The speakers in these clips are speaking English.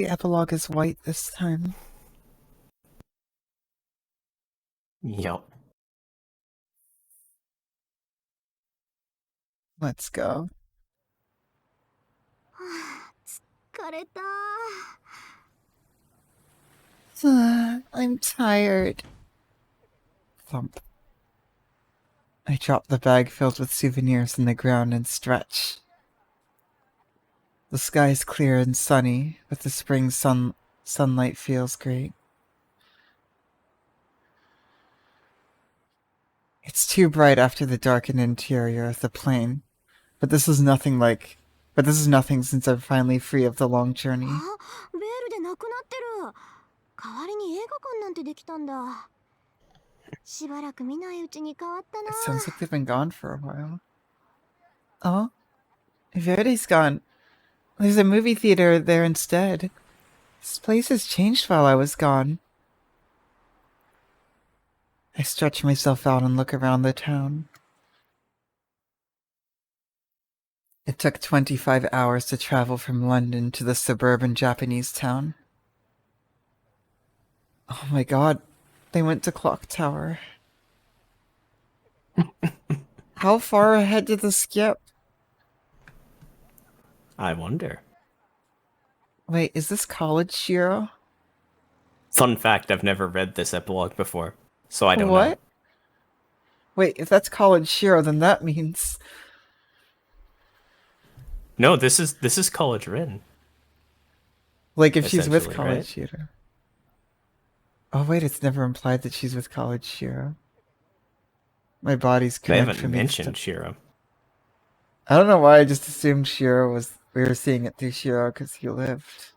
The epilogue is white this time. Yup. Let's go. I'm tired. Thump. I drop the bag filled with souvenirs in the ground and stretch. The sky is clear and sunny, but the spring sunlight feels great. It's too bright after the darkened interior of the plane, but this is nothing since I'm finally free of the long journey. It sounds like they've been gone for a while. Oh, Verdi's gone. There's a movie theater there instead. This place has changed while I was gone. I stretch myself out and look around the town. It took 25 hours to travel from London to the suburban Japanese town. Oh my god, they went to Clock Tower. How far ahead did the skip? I wonder. Wait, is this college Shiro? Fun fact, I've never read this epilogue before, so I don't know. What? Wait, if that's college Shiro, then that means... No, this is college Rin. Like if she's with Essentially, college right? Shiro. Oh wait, it's never implied that she's with college Shiro. My body's They cramped haven't for me to mentioned Shiro. I don't know why I just assumed Shiro was... We were seeing it through Shiro because he lived.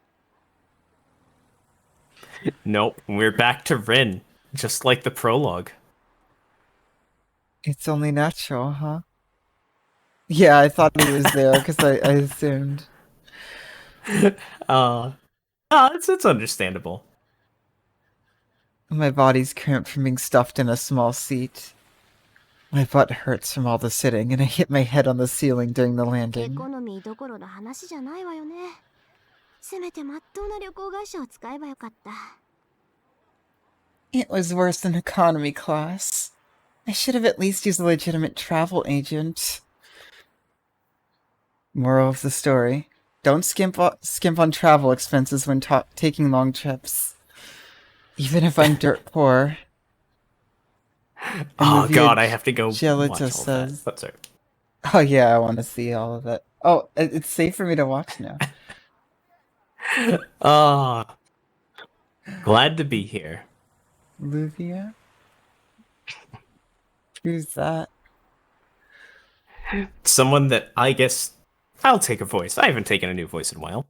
Nope, we're back to Rin, just like the prologue. It's only natural, huh? Yeah, I thought he was there because I assumed. It's understandable. My body's cramped from being stuffed in a small seat. My butt hurts from all the sitting, and I hit my head on the ceiling during the landing. It was worse than economy class. I should have at least used a legitimate travel agent. Moral of the story: don't skimp on travel expenses when taking long trips. Even if I'm dirt poor. Oh god, I have to go watch Gelito all says, that. That's it. Oh yeah, I want to see all of that. Oh, it's safe for me to watch now. Glad to be here. Luvia? Who's that? Someone that I guess I'll take a voice. I haven't taken a new voice in a while.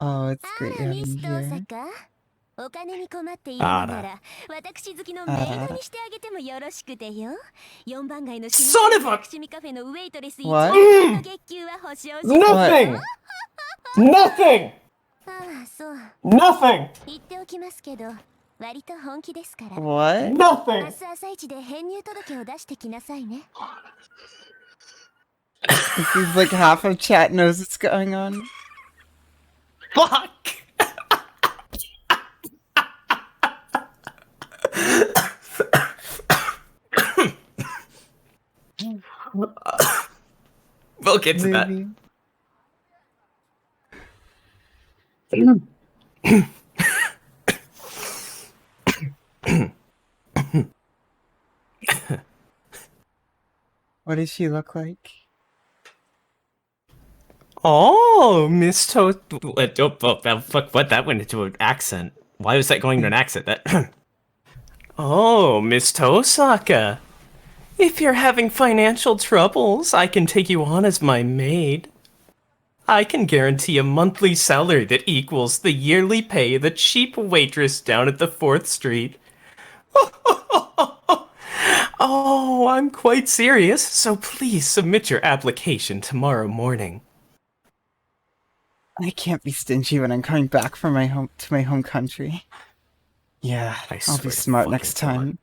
Oh, it's great having you here. Son of a... What? Nothing! Nothing! Nothing! What? Nothing! It seems like half of chat knows what's going on. Fuck! We'll get to that. What does she look like? Oh, Miss What? That went into an accent. Why was that going into an accent? That. Oh, Miss Tosaka. If you're having financial troubles, I can take you on as my maid. I can guarantee a monthly salary that equals the yearly pay of the cheap waitress down at the 4th Street. Oh, I'm quite serious, so please submit your application tomorrow morning. I can't be stingy when I'm coming back from my home country. Yeah, I'll be smart next time.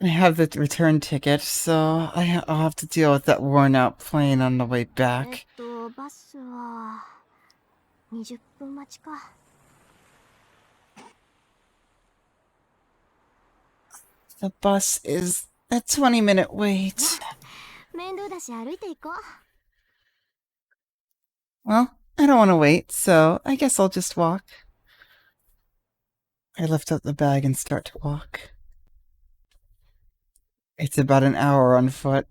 I have the return ticket, so I'll have to deal with that worn-out plane on the way back. バスは20分待ちか。The bus is a 20-minute wait. 面倒だし歩いていこう。Well, I don't want to wait, so I guess I'll just walk. I lift up the bag and start to walk. It's about an hour on foot.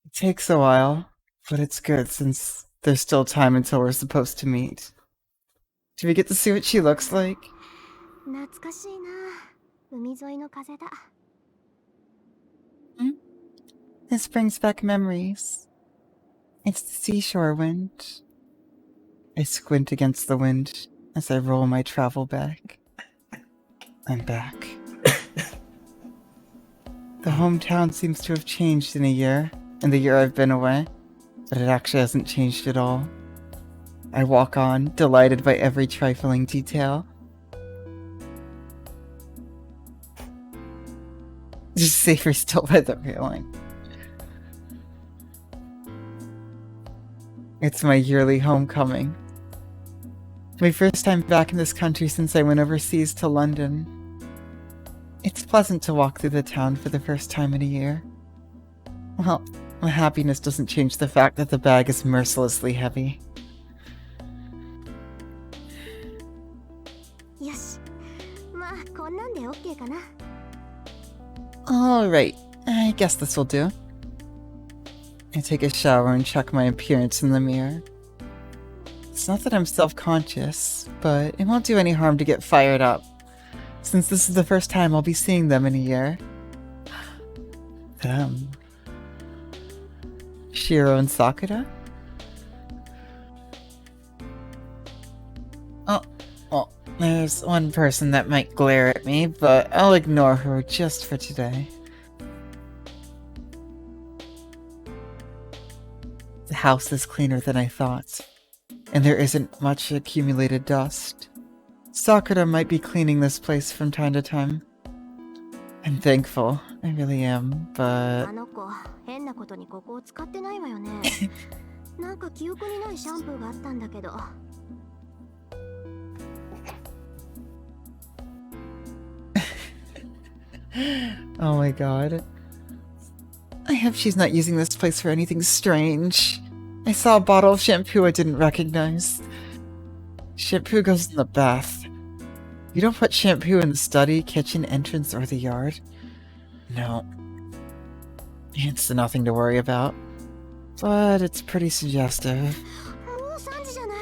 It takes a while, but it's good since there's still time until we're supposed to meet. Do we get to see what she looks like? 懐かしいな。海沿いの風だ。This brings back memories. It's the seashore wind. I squint against the wind as I roll my travel bag. I'm back. The hometown seems to have changed in the year I've been away, but it actually hasn't changed at all. I walk on, delighted by every trifling detail. Just safer still by the railing. It's my yearly homecoming. My first time back in this country since I went overseas to London. It's pleasant to walk through the town for the first time in a year. Well, my happiness doesn't change the fact that the bag is mercilessly heavy. よし。まあこんなんで OK かな。Alright, I guess this will do. I take a shower and check my appearance in the mirror. It's not that I'm self-conscious, but it won't do any harm to get fired up, since this is the first time I'll be seeing them in a year. Them. Shiro and Sakura? Oh, well, there's one person that might glare at me, but I'll ignore her just for today. The house is cleaner than I thought, and there isn't much accumulated dust. Sakura might be cleaning this place from time to time. I'm thankful, I really am, but... あの子、変なことにここを使ってないわよね。なんか記憶にないシャンプーがあったんだけど。Oh my god. I hope she's not using this place for anything strange. I saw a bottle of shampoo I didn't recognize. Shampoo goes in the bath. You don't put shampoo in the study, kitchen, entrance, or the yard. No. It's nothing to worry about. But it's pretty suggestive. もう3時じゃない。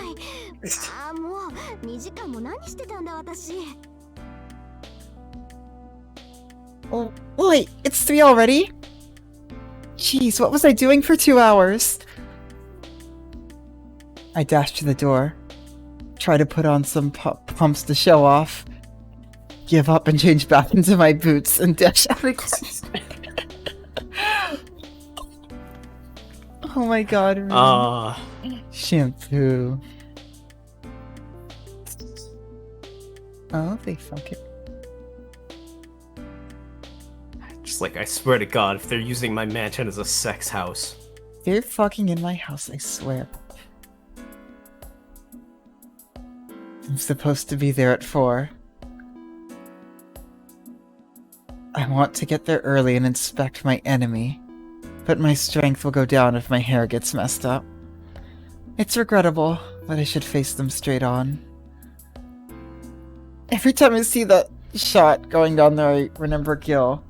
ああ、もう2時間も何してたんだ私。Oh, wait, it's 3 already? Jeez, what was I doing for 2 hours? I dash to the door, try to put on some pumps to show off, give up and change back into my boots, and dash out again. Oh my god, really? Shampoo. Oh, they fuck it. Just like, I swear to God, if they're using my mansion as a sex house. They're fucking in my house, I swear. I'm supposed to be there at 4. I want to get there early and inspect my enemy, but my strength will go down if my hair gets messed up. It's regrettable, but I should face them straight on. Every time I see that shot going down there, I remember Gil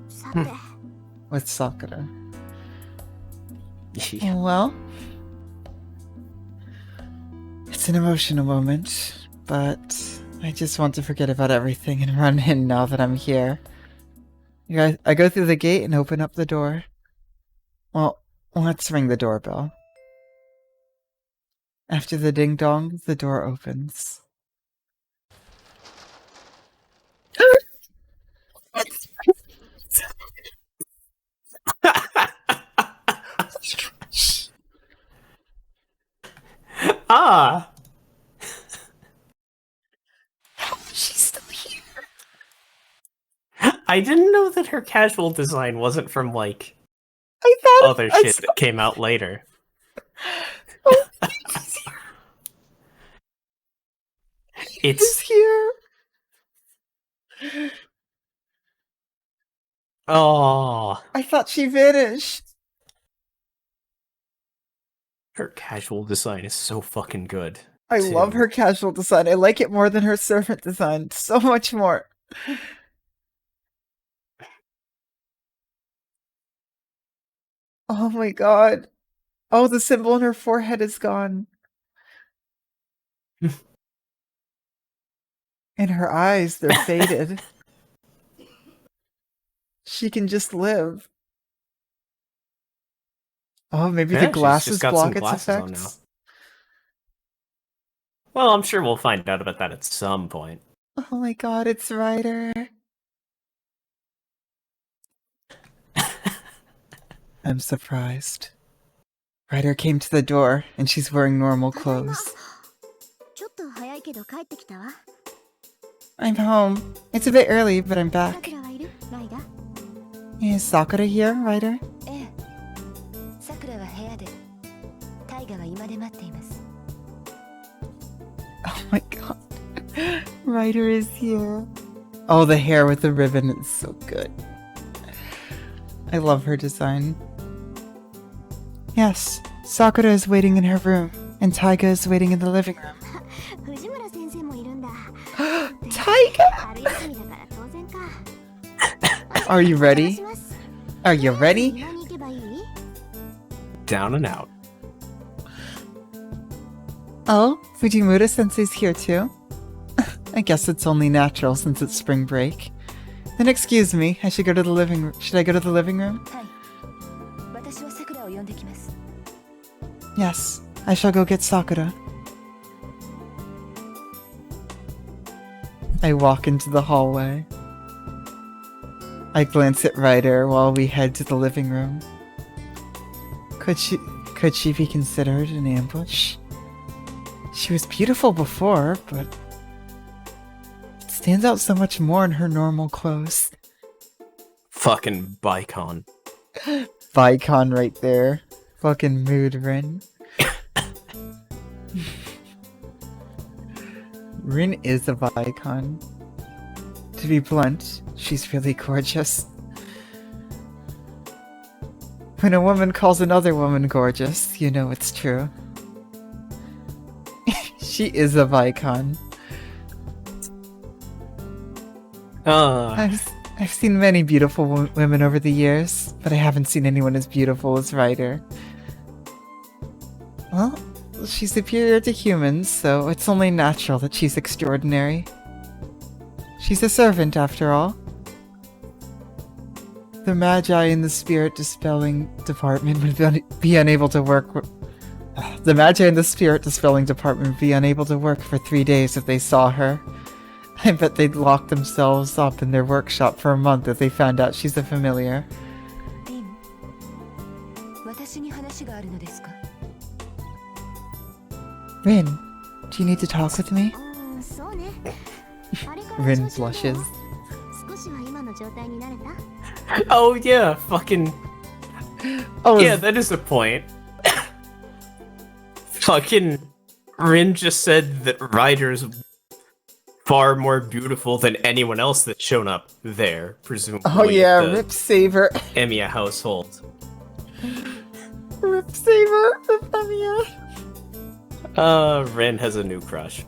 さて。with Sakura. Well, it's an emotional moment, but I just want to forget about everything and run in now that I'm here. I go through the gate and open up the door. Well, let's ring the doorbell. After the ding-dong, the door opens. Ah! I didn't know that her casual design wasn't from, like, I thought other I shit that came out later. Oh, It's he's here. oh, I thought she vanished. her casual design is so fucking good. I love too. her casual design. I like it more than her servant design. So much more. Oh my god. Oh, the symbol on her forehead is gone. And her eyes, they're faded. She can just live. Oh, maybe the Yeah, she's glasses just got block some its glasses on now. effects? Well, I'm sure we'll find out about that at some point. Oh my god, it's Ryder. I'm surprised. Ryder came to the door, and she's wearing normal clothes. ちょっと早いけど帰ってきたわ。 I'm home. It's a bit early, but I'm さ back. くらはいる？ライダ？ Is Sakura here, Ryder? ええ。さくらは部屋で、タイガは居間で待っています。 Oh my god. Ryder is here. Oh, the hair with the ribbon is so good. I love her design. Yes, Sakura is waiting in her room, and Taiga is waiting in the living room. 藤村先生もいるんだ。 Taiga! 春休みだから当然か。 Are you お ready? 願いします。 Are you ready? 庭に行けばいい？ Down and out. Oh, Fujimura-sensei's here too? I guess it's only natural since it's spring break. Then excuse me, I should go to the living room. Should I go to the living room? はい。私はさくらを呼んできます。 Yes, I shall go get Sakura. I walk into the hallway. I glance at Ryder while we head to the living room. Could she be considered an ambush? She was beautiful before, but it stands out so much more in her normal clothes. Fucking Bicon. Vicon right there. Fucking mood, Rin. Rin is a Vicon. To be blunt, she's really gorgeous. When a woman calls another woman gorgeous, you know it's true. She is a Vicon. I've seen many beautiful women over the years, but I haven't seen anyone as beautiful as Ryder. Well, she's superior to humans, so it's only natural that she's extraordinary. She's a servant, after all. The Magi in the Spirit Dispelling Department would be unable to work with... The Magi in the Spirit Dispelling Department would be unable to work for 3 days if they saw her. I bet they'd lock themselves up in their workshop for a month if they found out she's a familiar. ディーン、私に話があるのですか？ Rin, do you need to talk with me? そうね。あれから Rin 調子はどう？ blushes. 少しは今の状態になれた？ Oh yeah, fucking Oh, yeah. That is the point. Fucking Rin just said that Ryder's far more beautiful than anyone else that's shown up there, presumably. oh yeah, the Rip Saver. Emiya household. Rip Saver, Rip Emiya. Rin has a new crush.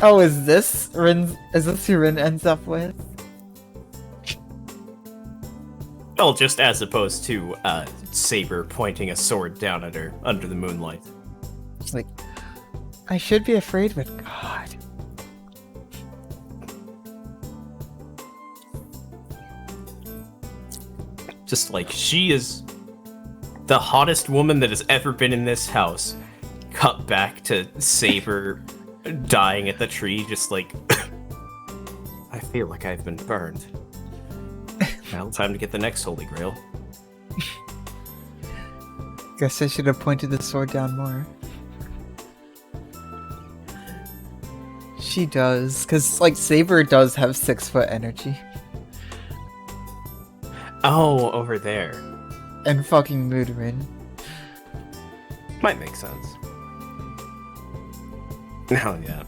Oh, is this who Rin ends up with? Well, just as opposed to Saber pointing a sword down at her under the moonlight. It's like, I should be afraid with God. Just like, she is the hottest woman that has ever been in this house. Cut back to Saber dying at the tree, just like, I feel like I've been burned. Now, time to get the next Holy Grail. Guess I should have pointed the sword down more. She does, because, like, Saber does have 6 foot energy. Oh, over there. And fucking Mudarin. Might make sense. Hell yeah.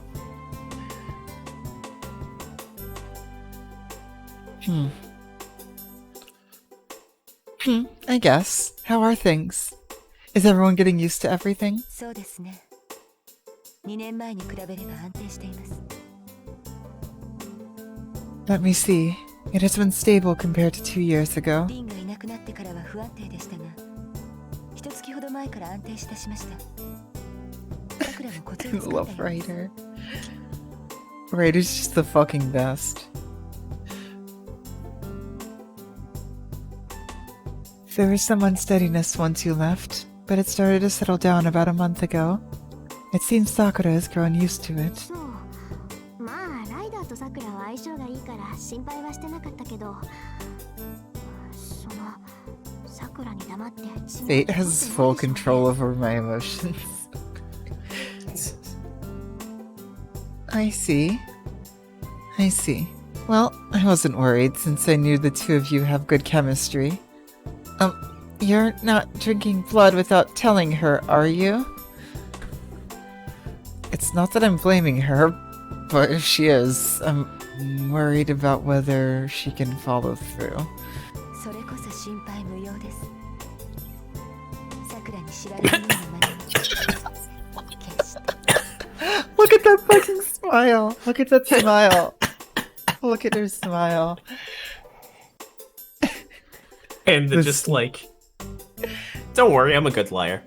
I guess. How are things? Is everyone getting used to everything? そうですね。2年前に比べれば安定しています。 Let me see. It has been stable compared to 2 years ago. リンがいなくなってからは不安定でしたが、一月ほど前から安定してしました。さくらもコツを I つかん love だようです。 Ryder. Ryder's just the fucking best. There was some unsteadiness once you left, but it started to settle down about a month ago. It seems Sakura has grown used to it. そうまあライダーとさくらは相性がいいから心配はしてなかったけど、そのさくらに黙って Fate has full control over my emotions. I see. I see. Well, I wasn't worried since I knew the two of you have good chemistry. You're not drinking blood without telling her, are you? It's not that I'm blaming her, but if she is, I'm worried about whether she can follow through. それこそ心配無用です。さくらに知られるようなまねを決して。 Look at that fucking smile! Look at that smile! Look at her smile. And This- just like, don't worry, I'm a good liar.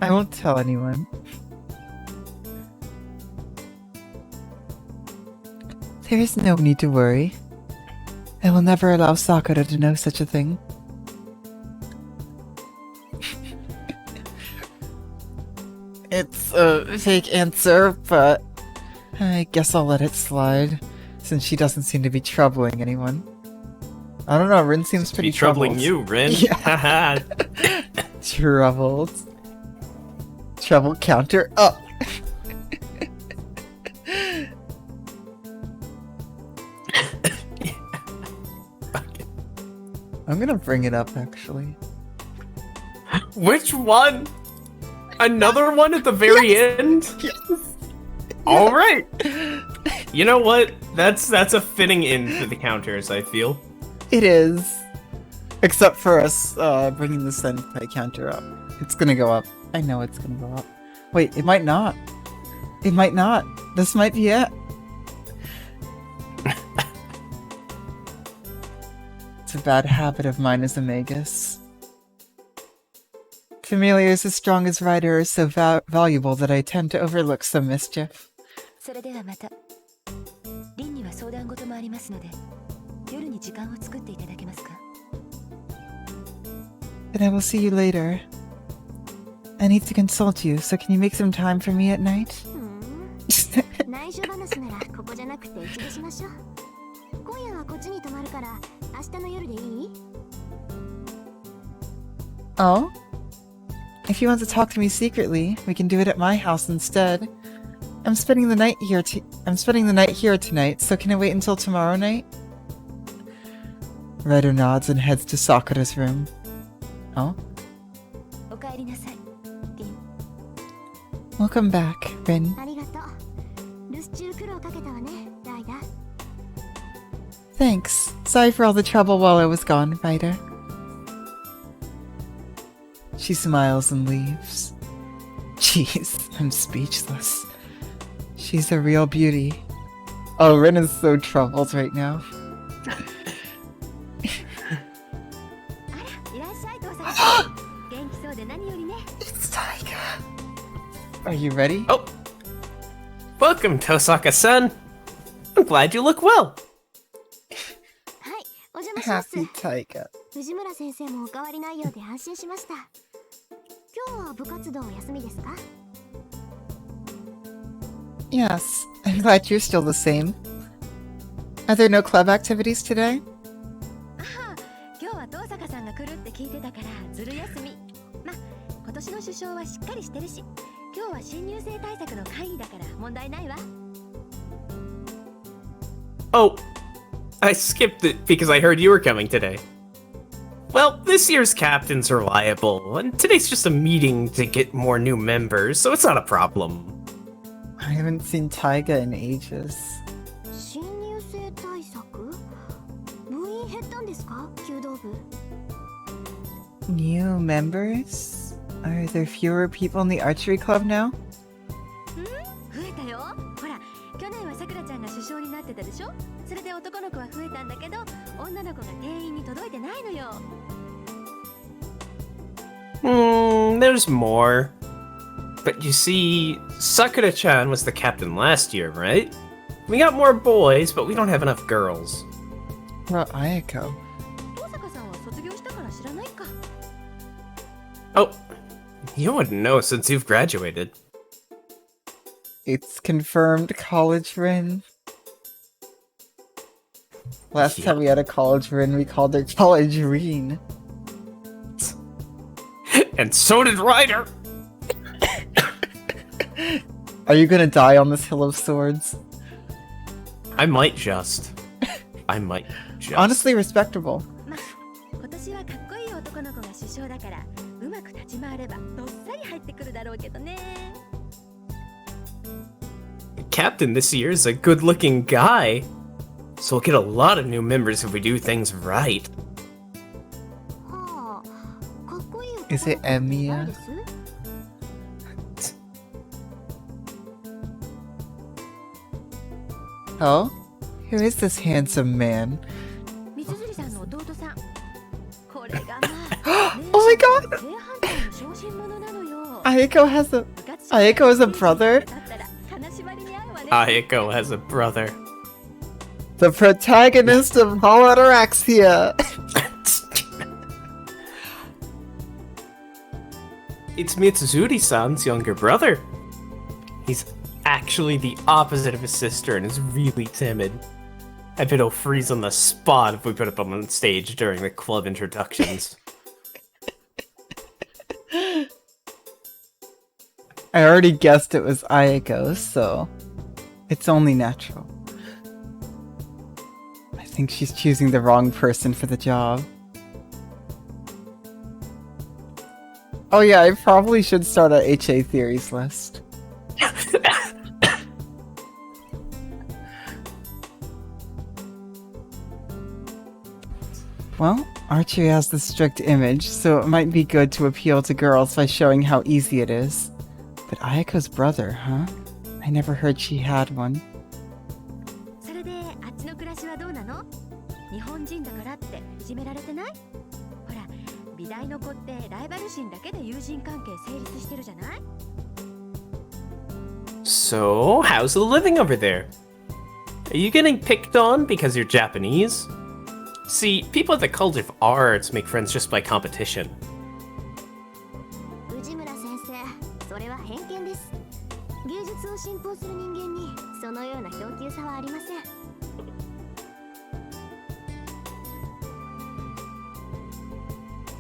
I won't tell anyone. There is no need to worry. I will never allow Sakura to know such a thing. It's a fake answer, but I guess I'll let it slide, since she doesn't seem to be troubling anyone. I don't know, Rin seems pretty Be troubling troubled. you, Rin. Yeah. Troubled. Trouble counter up. I'm gonna bring it up actually. Which one? Another one at the very end? All right. You know what? That's a fitting end for the counters, I feel. It is. Except for us bringing the senpai counter up. It's gonna go up. I know it's gonna go up. Wait, it might not. It might not. This might be it. It's a bad habit of mine as a magus. Familiars as strong as Ryder are so valuable that I tend to overlook some mischief. それではまた。リンには相談事もありますので、夜に時間を作っていただけますか? Then I will see you later. I need to consult you, so can you make some time for me at night? 内緒話ならここじゃなくて一度しましょう。今夜はこっちに泊まるから明日の夜でいい? Oh? If you want to talk to me secretly, we can do it at my house instead. I'm spending the night here tonight, so can I wait until tomorrow night? Ryder nods and heads to Sakura's room. Oh? お帰りなさい、リン。 Welcome back, Rin. ありがとう。留守中苦労かけたわね、ライダー。 Thanks. Sorry for all the trouble while I was gone, Ryder. She smiles and leaves. Jeez, I'm speechless. She's a real beauty. Oh, Rin is so troubled right now. いらっしゃい、父さん。元気そうで何よりね。 It's Taiga. Are you ready? Oh. Welcome, Tosaka-san. I'm glad you look well. はい、お邪魔します。 Happy Taiga. 藤村先生もお変わりないようで安心しました。今日は部活動休みですか? Yes, I'm glad you're still the same. Are there no club activities today? ああ、今日は東坂さんが来るって聞いてたからずる休み。ま、今年の首相はしっかりしてるし、今日は新入生対策の会議だから問題ないわ。 Oh, I skipped it because I heard you were coming today. Well, this year's captain's reliable, and today's just a meeting to get more new members, so it's not a problem. I haven't seen Taiga in ages. 新入生対策部員減ったんですか弓道部 New members? Are there fewer people in the archery club now? 増えたよほら去年はさくらちゃんが首相になってたでしょそれで男の子は増えたんだけど女の子が定員に届いてないのよ There's more. But you see, Sakura-chan was the captain last year, right? We got more boys, but we don't have enough girls. What about Ayako? 大坂さんは卒業したから知らないか Oh, you wouldn't know since you've graduated. It's confirmed college Rin. Last Yeah. time we had a college Rin, we called her college Reen. And so did Ryder! Are you gonna die on this hill of swords? I might just. Honestly respectable. まあ今年はかっこいい男の子が首相だからうまく立ち回ればどっさり入ってくるだろうけどね Captain this year is a good-looking guy. So we'll get a lot of new members if we do things right. はあかっこいい男の子 Is it Emiya? ないです Oh? Who is this handsome man? 三辻さんの弟さんこれがまあ Oh my god! 正反対の小心者なのよ Ayako has a... Ayako is a brother? だったら金縛りに合うわね Ayako has a brother. The protagonist of ATARAXIA! It's Mitsuzuri-san's younger brother. He's actually the opposite of his sister and is really timid. I bet he'll freeze on the spot if we put him on stage during the club introductions. I already guessed it was Ayako, so... It's only natural. I think she's choosing the wrong person for the job. Oh yeah, I probably should start a HA theories list. Well, archery has the strict image, so it might be good to appeal to girls by showing how easy it is. But Ayako's brother, huh? I never heard she had one. それであっちの暮らしはどうなの日本人だからっていじめられてないほら美大の子ってライバル心だけで友人関係成立してるじゃない So, how's the living over there? Are you getting picked on because you're Japanese? See, people at the College of Arts make friends just by competition. 内村先生それは偏見です芸術を信奉する人間にそのような等級差はありません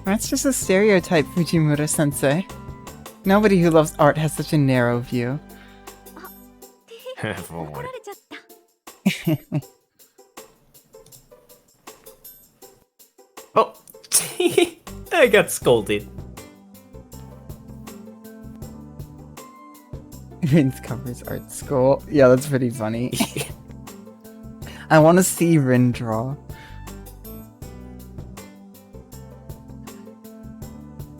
That's just a stereotype, Fujimura-sensei. Nobody who loves art has such a narrow view. 怒られちゃった Oh, I got scolded. Rin's covers art school. Yeah, that's pretty funny. I want to see Rin draw.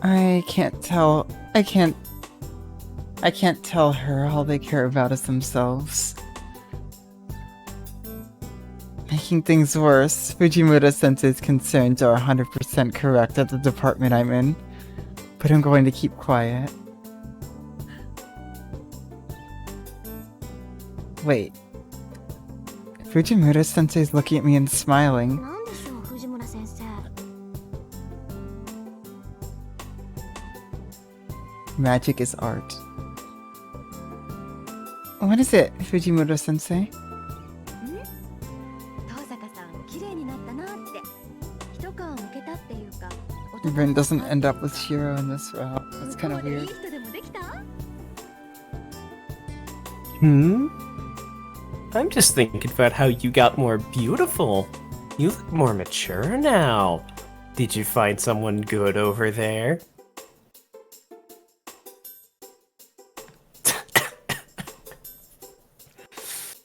I can't tell her all they care about is themselves. Making things worse, Fujimura-sensei's concerns are 100% correct at the department I'm in, but I'm going to keep quiet. Wait. Fujimura-sensei's looking at me and smiling. なんでしょう藤村先生 Magic is art. What is it, Fujimura-sensei? 遠坂さん綺麗になったなって一皮むけたっていうか Rin doesn't end up with Shiro in this route. That's kind of 向こうでいい weird. 人でもできた Hmm? I'm just thinking about how you got more beautiful. You look more mature now. Did you find someone good over there?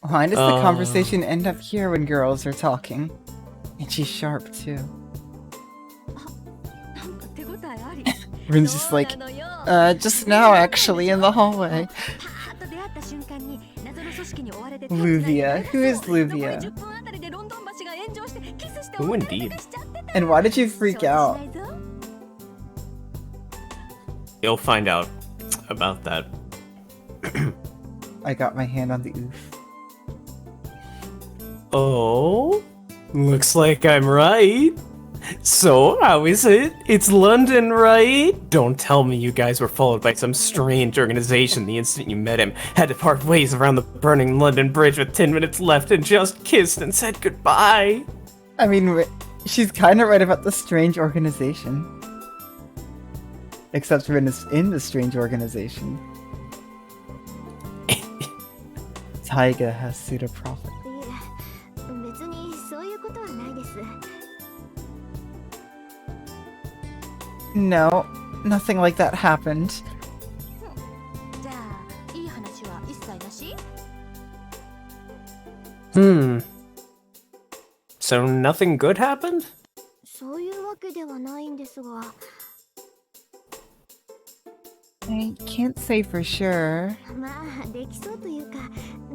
Why does the conversation end up here when girls are talking? And she's sharp too. なんか手応えあり。 Rin's just like, そうなのよ。 just now actually in the hallway. パーッと出会った瞬間に謎の組織に追われて Luvia. Who is Luvia? 残り10分あたりでロンドン橋が炎上してキスして Who お別れ indeed? しちゃってた。 And why did you freak 承 out? 知しないぞ。 You'll find out about that. I got my hand on the oof. Oh, looks like I'm right. So, how is it? It's London, right? Don't tell me you guys were followed by some strange organization the instant you met him, had to part ways around the burning London Bridge with 10 minutes left and just kissed and said goodbye. I mean, she's kind of right about the strange organization. Except Rin is in the strange organization. Taiga has pseudo-prophet. いえ、別にそういうことはないです。 No, nothing like that happened. じゃあ、いい話は一切なし？ So nothing good happened? そういうわけではないんですが。 I can't say for sure. まあ、できそうというか、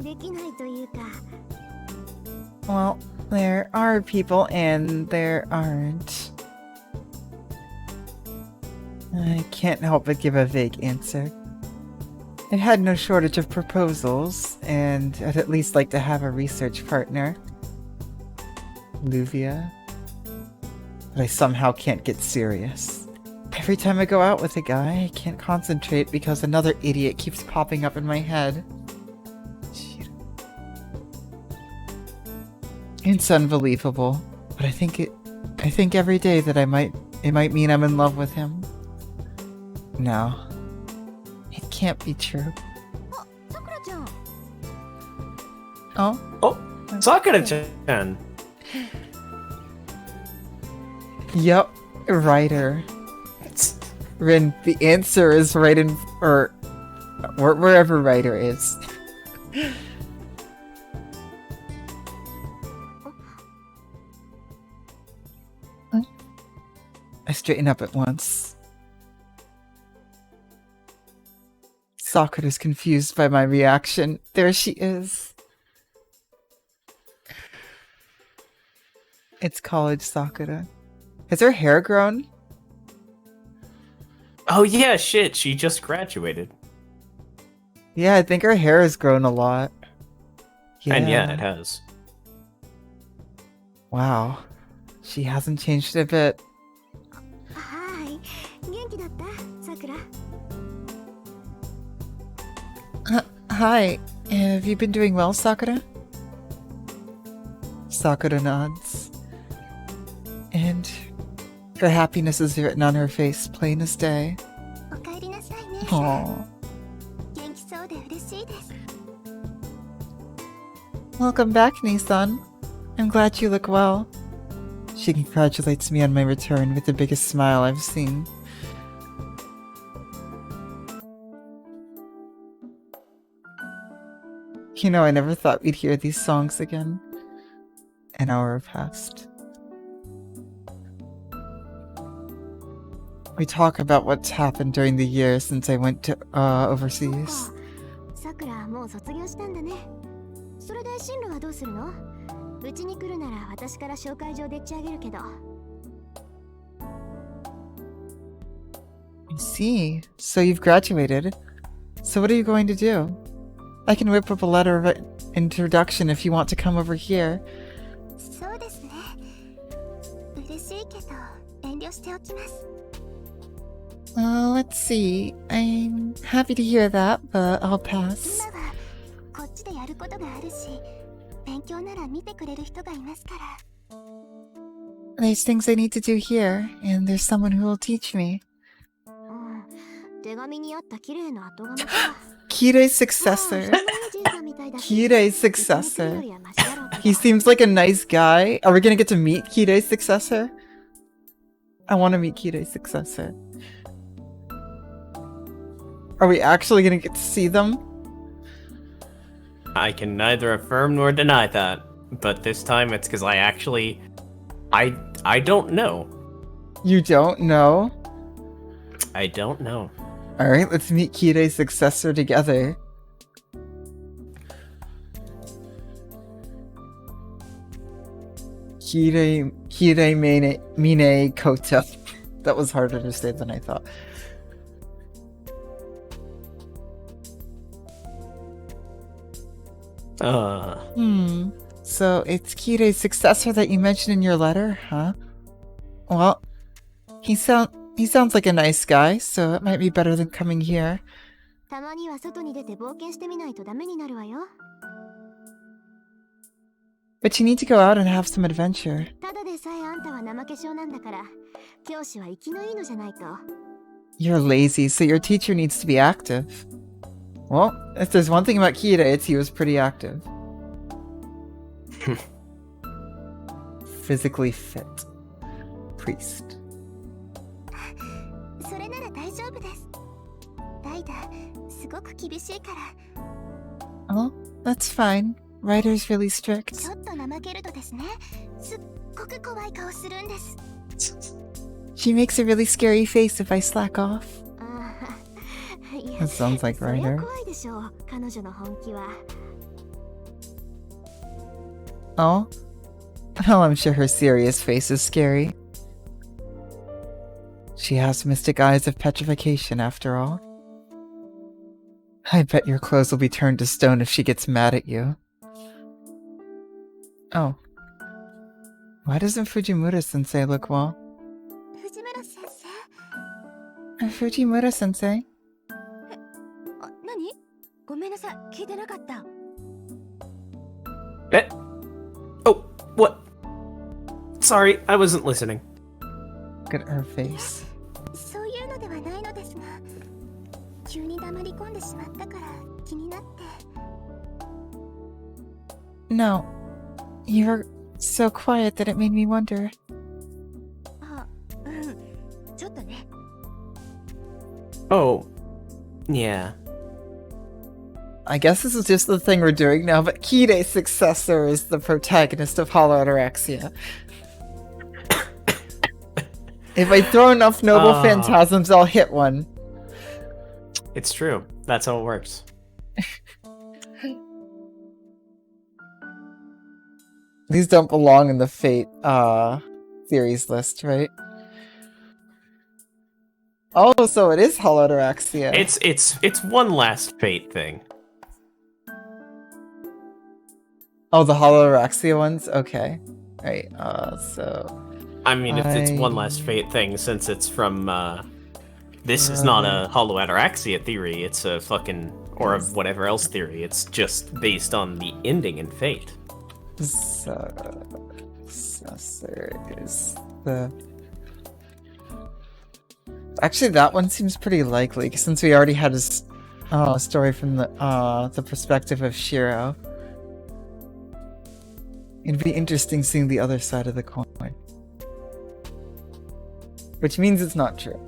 できないというか。 Well, there are people and there aren't. I can't help but give a vague answer. It had no shortage of proposals, and I'd at least like to have a research partner. Luvia. But I somehow can't get serious. Every time I go out with a guy, I can't concentrate because another idiot keeps popping up in my head. Shit. It's unbelievable, but I think every day that it might mean I'm in love with him. No. It can't be true. あ、さくらちゃん。 Oh? Oh, Sakura-chan. Yup, writer. Rin, the answer is right in, or wherever writer is. I straighten up at once. Sakura's confused by my reaction. There she is. It's college Sakura. Has her hair grown? Oh yeah, shit, she just graduated. Yeah, I think her hair has grown a lot. And yeah, it has. Wow. She hasn't changed a bit. はい。元気だった？さくら。 Hi. Have you been doing well, Sakura? Sakura nods. And her happiness is written on her face, plain as day. おかえりなさいね。 Aww. 元気そうで嬉しいです。 Welcome back, Nissan. I'm glad you look well. She congratulates me on my return with the biggest smile I've seen. You know, I never thought we'd hear these songs again. An hour passed. We talk about what's happened during the year since I went to overseas. さくらもう卒業したんだね。それで進路はどうするの？うちに来るなら私から紹介状でっち上げるけど。 I see. So you've graduated. So what are you going to do? I can whip up a letter of introduction if you want to come over here. そうですね。嬉しいけど遠慮しておきます。 Let's see. I'm happy to hear that, but I'll pass. 今はこっちでやることがあるし、勉強なら見てくれる人がいますから。 There's things I need to do here, and there's someone who will teach me. 手紙にあった綺麗な後紙か。 Kirei's successor. 人のいいじいさんみたいだし Kirei's successor. うちの国よりはマシだろうと He seems like a nice guy. Are we gonna get to meet Kirei's successor? I want to meet Kirei's successor. Are we actually gonna get to see them? I can neither affirm nor deny that, but this time it's because I don't know. You don't know? I don't know. Alright, let's meet Kirei's successor together. Kirei Mine Koto. That was harder to say than I thought. So it's Kirei's successor that you mentioned in your letter, huh? Well, he sounds like a nice guy, so it might be better than coming here. たまには外に出て冒険してみないとダメになるわよ。 But you need to go out and have some adventure. ただでさえあんたは怠け性なんだから、教師は生きのいいのじゃないと。 You're lazy, so your teacher needs to be active. Well, if there's one thing about Kirei, it's he was pretty active. Physically fit. Priest. それなら大丈夫です。代打、すごく厳しいから。 Oh, that's fine. Ryder's really ち strict. ょっと怠けるとですね、すっごく怖い顔するんです。 She makes a really scary face if I slack off. ああ、いや、 That sounds like そりゃ Ryder. 怖いでしょう、彼女の本気は。 Oh? Well, I'm sure her serious face is scary. She has mystic eyes of petrification, after all. I bet your clothes will be turned to stone if she gets mad at you. Oh. Why doesn't Fujimura-sensei look well? 藤村先生、 Fujimura-sensei? あ、何？ごめんなさい、聞いてなかった。 Eh? Oh, what? Sorry, I wasn't listening. Look at her face. そういうのではないのですが、急に黙り込んでしまったから気になって。 No. You're so quiet that it made me wonder. あ、うん、ちょっとね。 Oh, yeah. I guess this is just the thing we're doing now, but Kirei's successor is the protagonist of Hollow ATARAXIA. If I throw enough noble phantasms, I'll hit one. It's true. That's how it works. These don't belong in the Fate theories list, right? Oh, so it is Hollow ATARAXIA. It's one last fate thing. Oh, the Hollow ATARAXIA ones? Okay. Right, so... I mean, it's one last fate thing since it's from, this is not a Hollow ATARAXIA theory, it's a fucking, or a whatever else theory, it's just based on the ending in Fate. Successor is the... Actually, that one seems pretty likely, since we already had his story from the perspective of Shiro. It'd be interesting seeing the other side of the coin. Which means it's not true.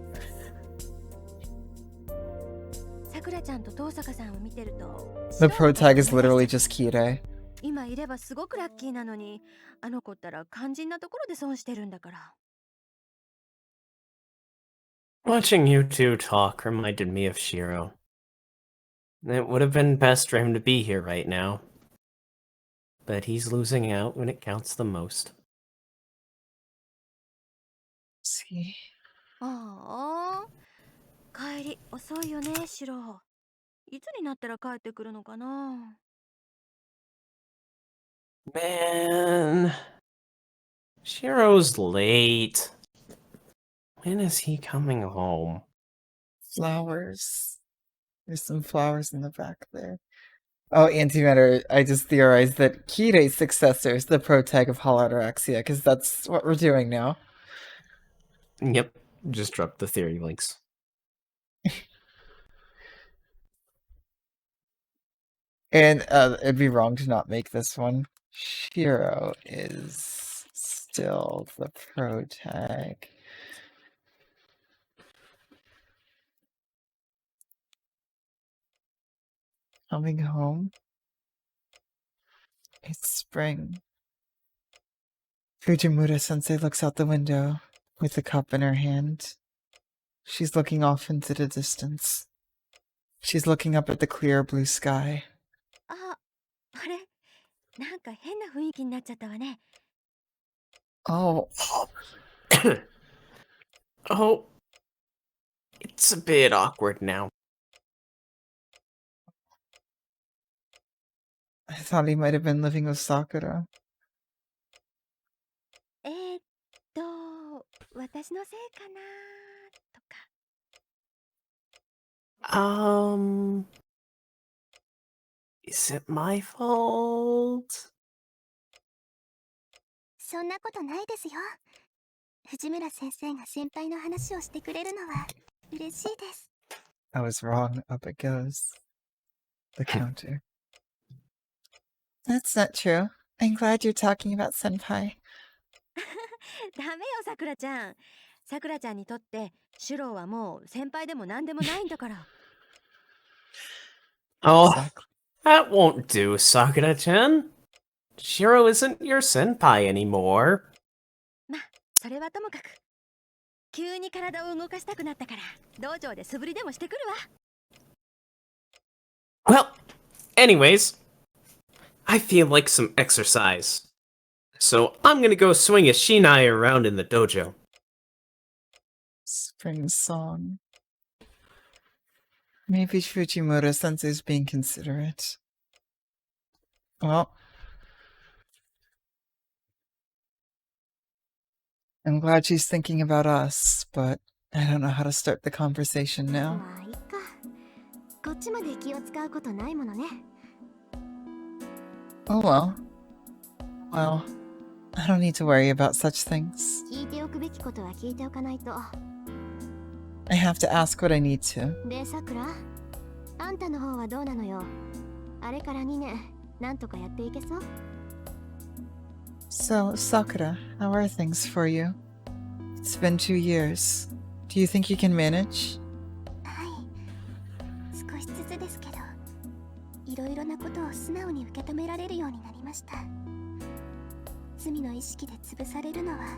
さくらちゃんと遠坂さんを見てると、 The pro tag is literally just Kirei. 今いればすごくラッキーなのに、あの子ったら肝心なところで損してるんだから。 Watching you two talk reminded me of Shiro. It would have been best for him to be here right now. But he's losing out when it counts the most. See. ああ、帰り遅いよね、シロ。いつになったら帰ってくるのかな。 Man. Shiro's late. When is he coming home? Flowers. There's some flowers in the back there. Oh, antimatter. I just theorized that Kirei's successor is the pro tag of Hollow ATARAXIA, because that's what we're doing now. Yep, just dropped the theory links. And it'd be wrong to not make this one. Shiro is still the pro tag. Coming home. It's spring. Fujimura-sensei looks out the window with the cup in her hand. She's looking off into the distance. She's looking up at the clear blue sky. あ、あれ、なんか変な雰囲気になっちゃったわね。 Oh, Oh, it's a bit awkward now. I thought he might have been living with Sakura. 私のせいかなとか。 Is it my fault? そんなことないですよ。藤村先生が先輩の話をしてくれるのは嬉しいです。 I was wrong. Up it goes. The counter. That's not true. I'm glad you're talking about senpai. ダメよ、さくらちゃん。さくらちゃんにとってシュローはもう先輩でも何でもないんだから。 Oh, Exactly. that won't do, Sakura-chan. Shiro isn't your senpai anymore. ま、それはともかく。急に体を動かしたくなったから、道場で素振りでもしてくるわ。 Well, anyways, I feel like some exercise. So I'm gonna go swing a shinai around in the dojo. Spring song. Maybe Fujimura-sensei's being considerate. Well, I'm glad she's thinking about us, but I don't know how to start the conversation now. まあいっか。こっちまで気を使うことないものね。 Oh well. Well, I don't need to worry about such things. 聞いておくべきことは聞いておかないと。 I have to ask what I need to. で、さくら、あんたの方はどうなのよ。あれから2年、なんとかやっていけそう？ So, Sakura, how are things for you? It's been 2 years. Do you think you can manage? はい。少しずつですけど、いろいろなことを素直に受け止められるようになりました。罪の意識で潰されるのは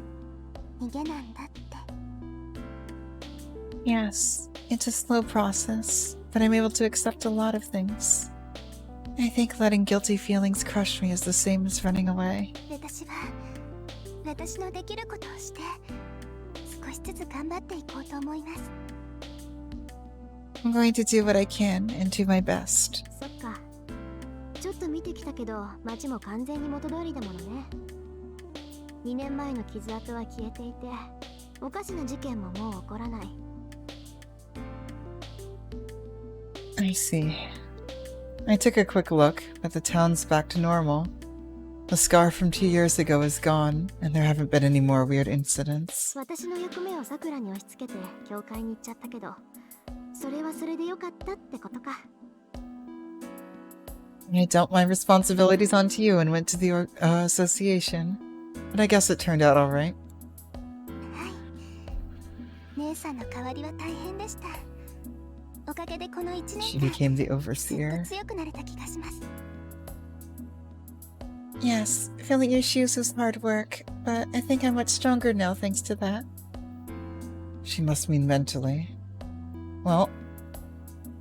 逃げなんだって。 Yes, it's a slow process, but I'm able to accept a lot of things. I think letting guilty feelings crush me is the same as running away. 私のできることをして少しずつ頑張っていこうと思います。 I'm going to do what I can and do my best. そっか。ちょっと見てきたけど街も完全に元通りだものね。2年前の傷跡は消えていて、おかしな事件ももう起こらない。 I see. I took a quick look, but the town's back to normal. The scar from 2 years ago is gone, and there haven't been any more weird incidents. 私の役目をさくらに押し付けて教会に行っちゃったけど、それはそれでよかったってことか。 I dumped my responsibilities onto you and went to the association. But I guess it turned out alright. はい。姉さんの代わりは大変でした。おかげでこの1 She 年 became the 間、ずっ overseer. と強くなれた気がします。 Yes, filling your shoes was hard work, but I think I'm much stronger now thanks to that. She must mean mentally. Well,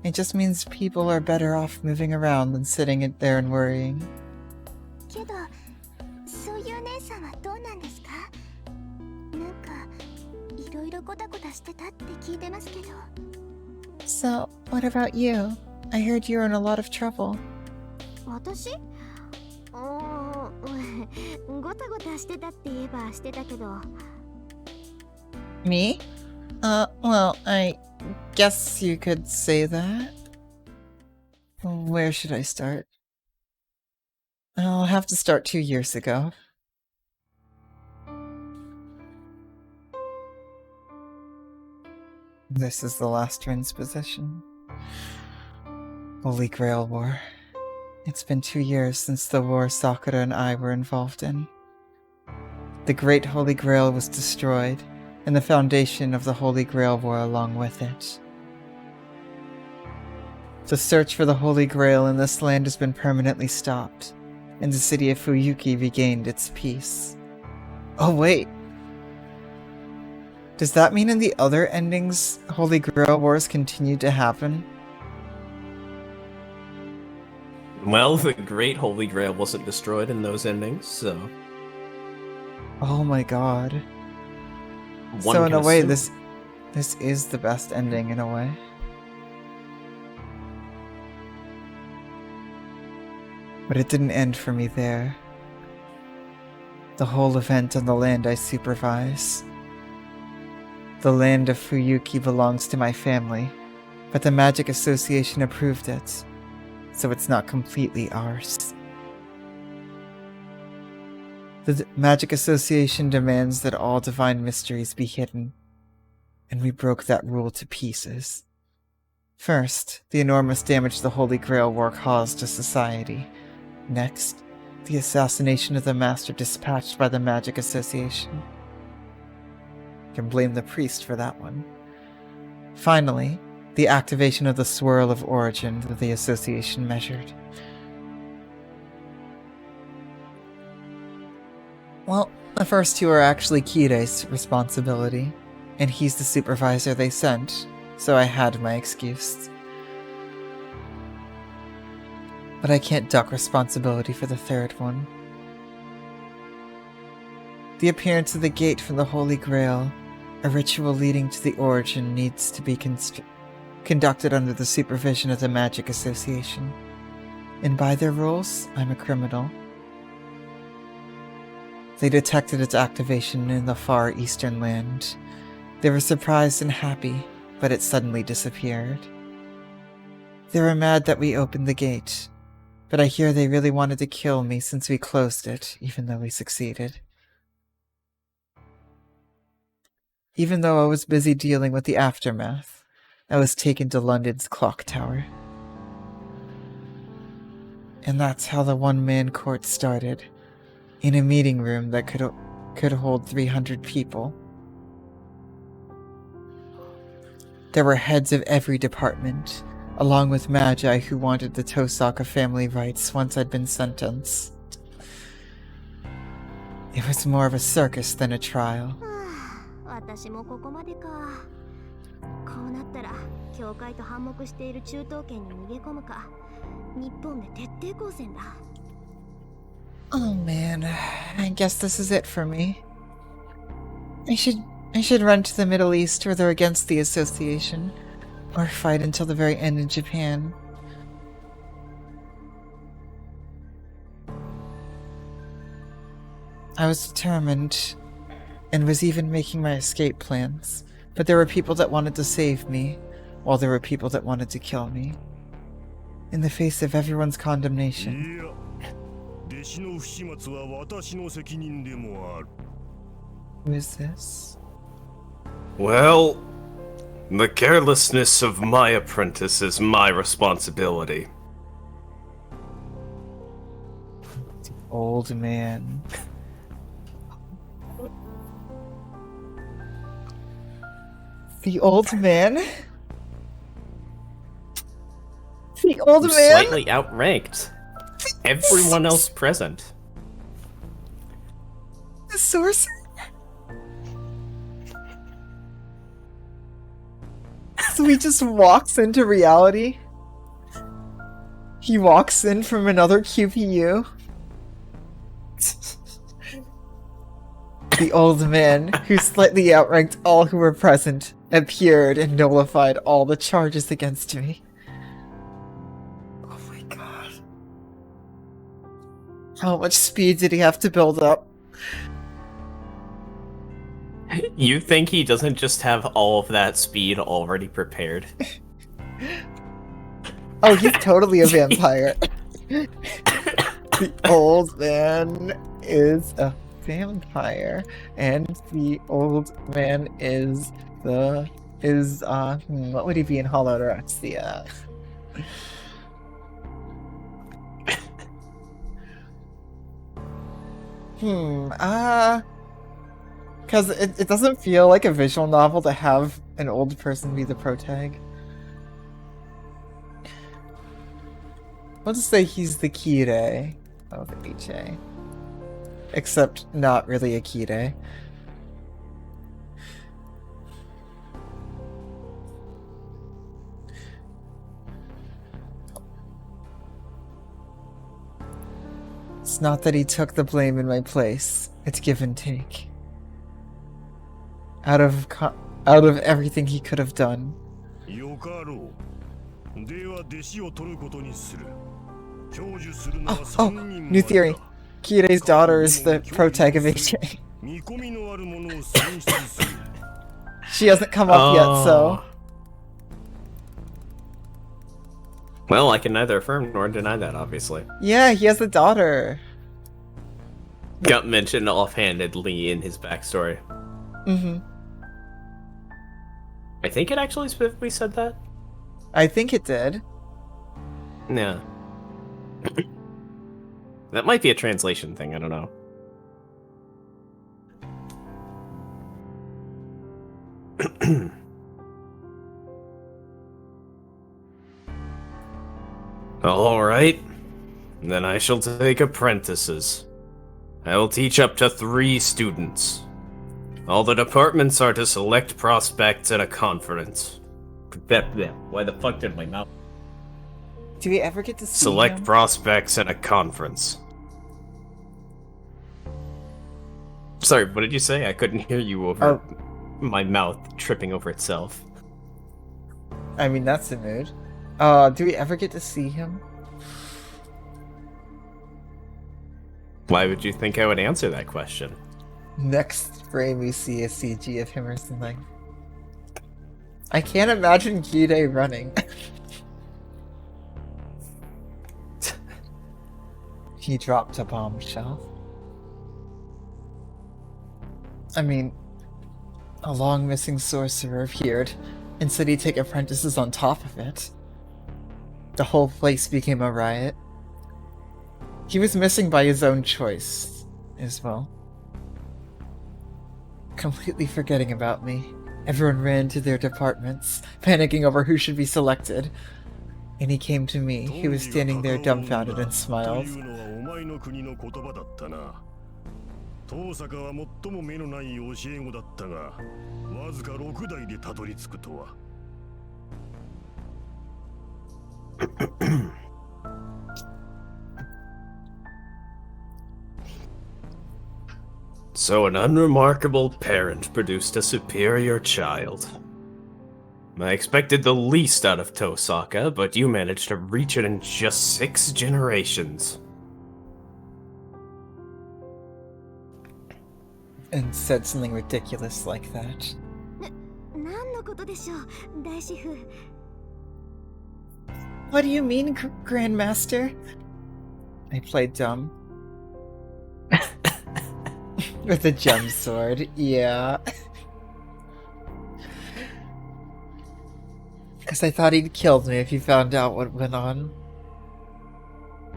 it just means people are better off moving around than sitting there and worrying. けど、そういう姉さんはどうなんですか？なんか、いろいろゴタゴタしてたって聞いてますけど。 So, what about you? I heard you're in a lot of trouble. 私？ゴタゴタしてたって言えばしてたけど。 Me? Well, I guess you could say that. Where should I start? I'll have to start 2 years ago. This is the last transposition. Holy Grail War. It's been 2 years since the war Sakura and I were involved in. The Great Holy Grail was destroyed, and the foundation of the Holy Grail War along with it. The search for the Holy Grail in this land has been permanently stopped, and the city of Fuyuki regained its peace. Oh wait! Does that mean in the other endings, Holy Grail Wars continued to happen? Well, the Great Holy Grail wasn't destroyed in those endings, so... Oh my god. One So in can a way, assume. this is the best ending in a way. But it didn't end for me there. The whole event on the land I supervise. The land of Fuyuki belongs to my family, but the Magic Association approved it, so it's not completely ours. The Magic Association demands that all divine mysteries be hidden, and we broke that rule to pieces. First, the enormous damage the Holy Grail War caused to society. Next, the assassination of the Master dispatched by the Magic Association. You can blame the priest for that one. Finally, the activation of the Swirl of Origin that the Association measured. Well, the first two are actually Kirei's responsibility, and he's the supervisor they sent, so I had my excuse. But I can't duck responsibility for the third one. The appearance of the gate from the Holy Grail, a ritual leading to the origin, needs to be conducted under the supervision of the Magic Association. And by their rules, I'm a criminal. They detected its activation in the far eastern land. They were surprised and happy, but it suddenly disappeared. They were mad that we opened the gate, but I hear they really wanted to kill me since we closed it, even though we succeeded. Even though I was busy dealing with the aftermath, I was taken to London's clock tower. And that's how the one-man court started, in a meeting room that could hold 300 people. There were heads of every department, along with magi who wanted the Tosaka family rights once I'd been sentenced. It was more of a circus than a trial. 私もここまでか。こうなったら教会と反目している中東圏に逃げ込むか、日本で徹底抗戦だ。Oh man, I guess this is it for me. I should run to the Middle East where they're against the association, or fight until the very end in Japan. I was determined, and was even making my escape plans, but there were people that wanted to save me, while there were people that wanted to kill me. In the face of everyone's condemnation. Who is this? Well, the carelessness of my apprentice is my responsibility. Old man. The old man? The old Who's man? slightly outranked everyone else present. The sorcerer? So he just walks into reality? He walks in from another QPU? The old man, who slightly outranked all who were present, appeared and nullified all the charges against me. Oh my god. How much speed did he have to build up? You think he doesn't just have all of that speed already prepared? Oh, he's totally a vampire. The old man is a vampire, and the old man is what would he be in ATARAXIA? Because it doesn't feel like a visual novel to have an old person be the protag. We'll just say he's the Kire of HA. Except not really a Kire. It's not that he took the blame in my place. It's give and take. Out of everything he could have done. Oh, new theory. Kire's daughter is the protag of HA. She hasn't come up yet, so... Well, I can neither affirm nor deny that, obviously. Yeah, he has a daughter. Got mentioned offhandedly in his backstory. Mm-hmm. I think it actually specifically said that. I think it did. Yeah. That might be a translation thing, I don't know. Alright. Then I shall take apprentices. I will teach up to 3 students. All the departments are to select prospects at a conference. Why the fuck did my mouth? Do we ever get to see Select him? prospects at a conference. Sorry, what did you say? I couldn't hear you over my mouth tripping over itself. I mean, that's a mood. Do we ever get to see him? Why would you think I would answer that question? Next frame we see a CG of him or something. I can't imagine Gide running. He dropped a bombshell. I mean, a long missing sorcerer appeared and said he'd take apprentices on top of it. The whole place became a riot. He was missing by his own choice, as well. Completely forgetting about me. Everyone ran to their departments, panicking over who should be selected. And he came to me. He was standing there dumbfounded and smiled. So an unremarkable parent produced a superior child. I expected the least out of Tosaka, but you managed to reach it in just 6 generations. And said something ridiculous like that. 何のことでしょう、大師父。 What do you mean, Grandmaster? I played dumb. With a gem sword, yeah. Because I thought he'd killed me if he found out what went on.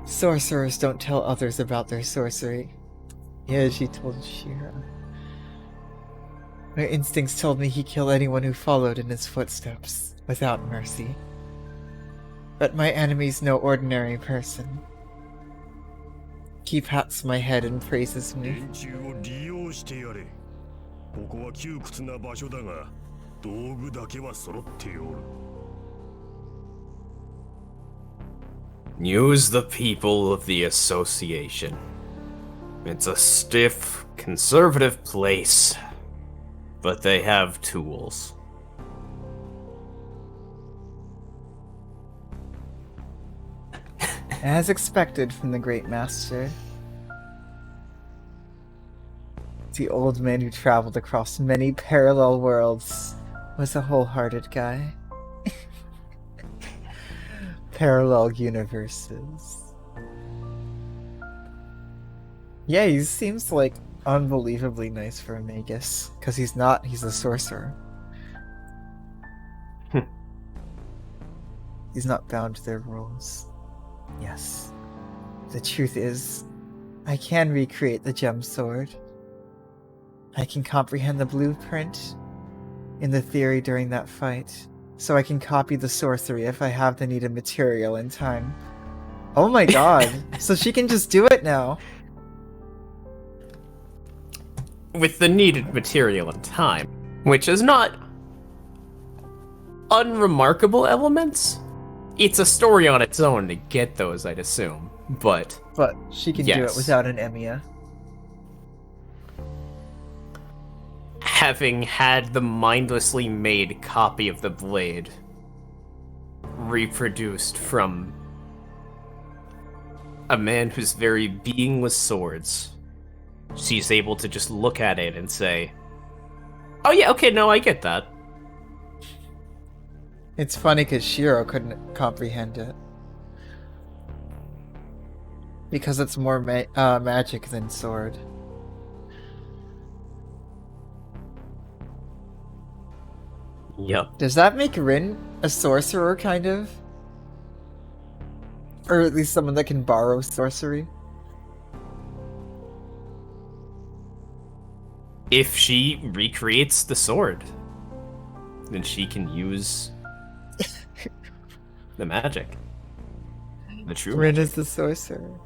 Sorcerers don't tell others about their sorcery. Yeah, she told Shira. My instincts told me he'd kill anyone who followed in his footsteps, without mercy. But my enemy's no ordinary person. He pats my head and praises me. Use the people of the association. It's a stiff, conservative place, but they have tools. As expected from the Great Master. The old man who traveled across many parallel worlds was a wholehearted guy. Parallel universes. Yeah, he seems like unbelievably nice for a magus, because he's a sorcerer. He's not bound to their rules. Yes. The truth is, I can recreate the gem sword. I can comprehend the blueprint in the theory during that fight, so I can copy the sorcery if I have the needed material in time. Oh my god, so she can just do it now. With the needed material and time, which is not unremarkable elements. It's a story on its own to get those, I'd assume. But she can do it yes. without an Emiya. Having had the mindlessly made copy of the blade reproduced from a man whose very being was swords, she's able to just look at it and say, "Oh yeah, okay, no, I get that." It's funny because Shiro couldn't comprehend it. Because it's more magic than sword. Yep. Does that make Rin a sorcerer, kind of? Or at least someone that can borrow sorcery? If she recreates the sword, then she can use the magic. The true Rin magic. is the sorcerer.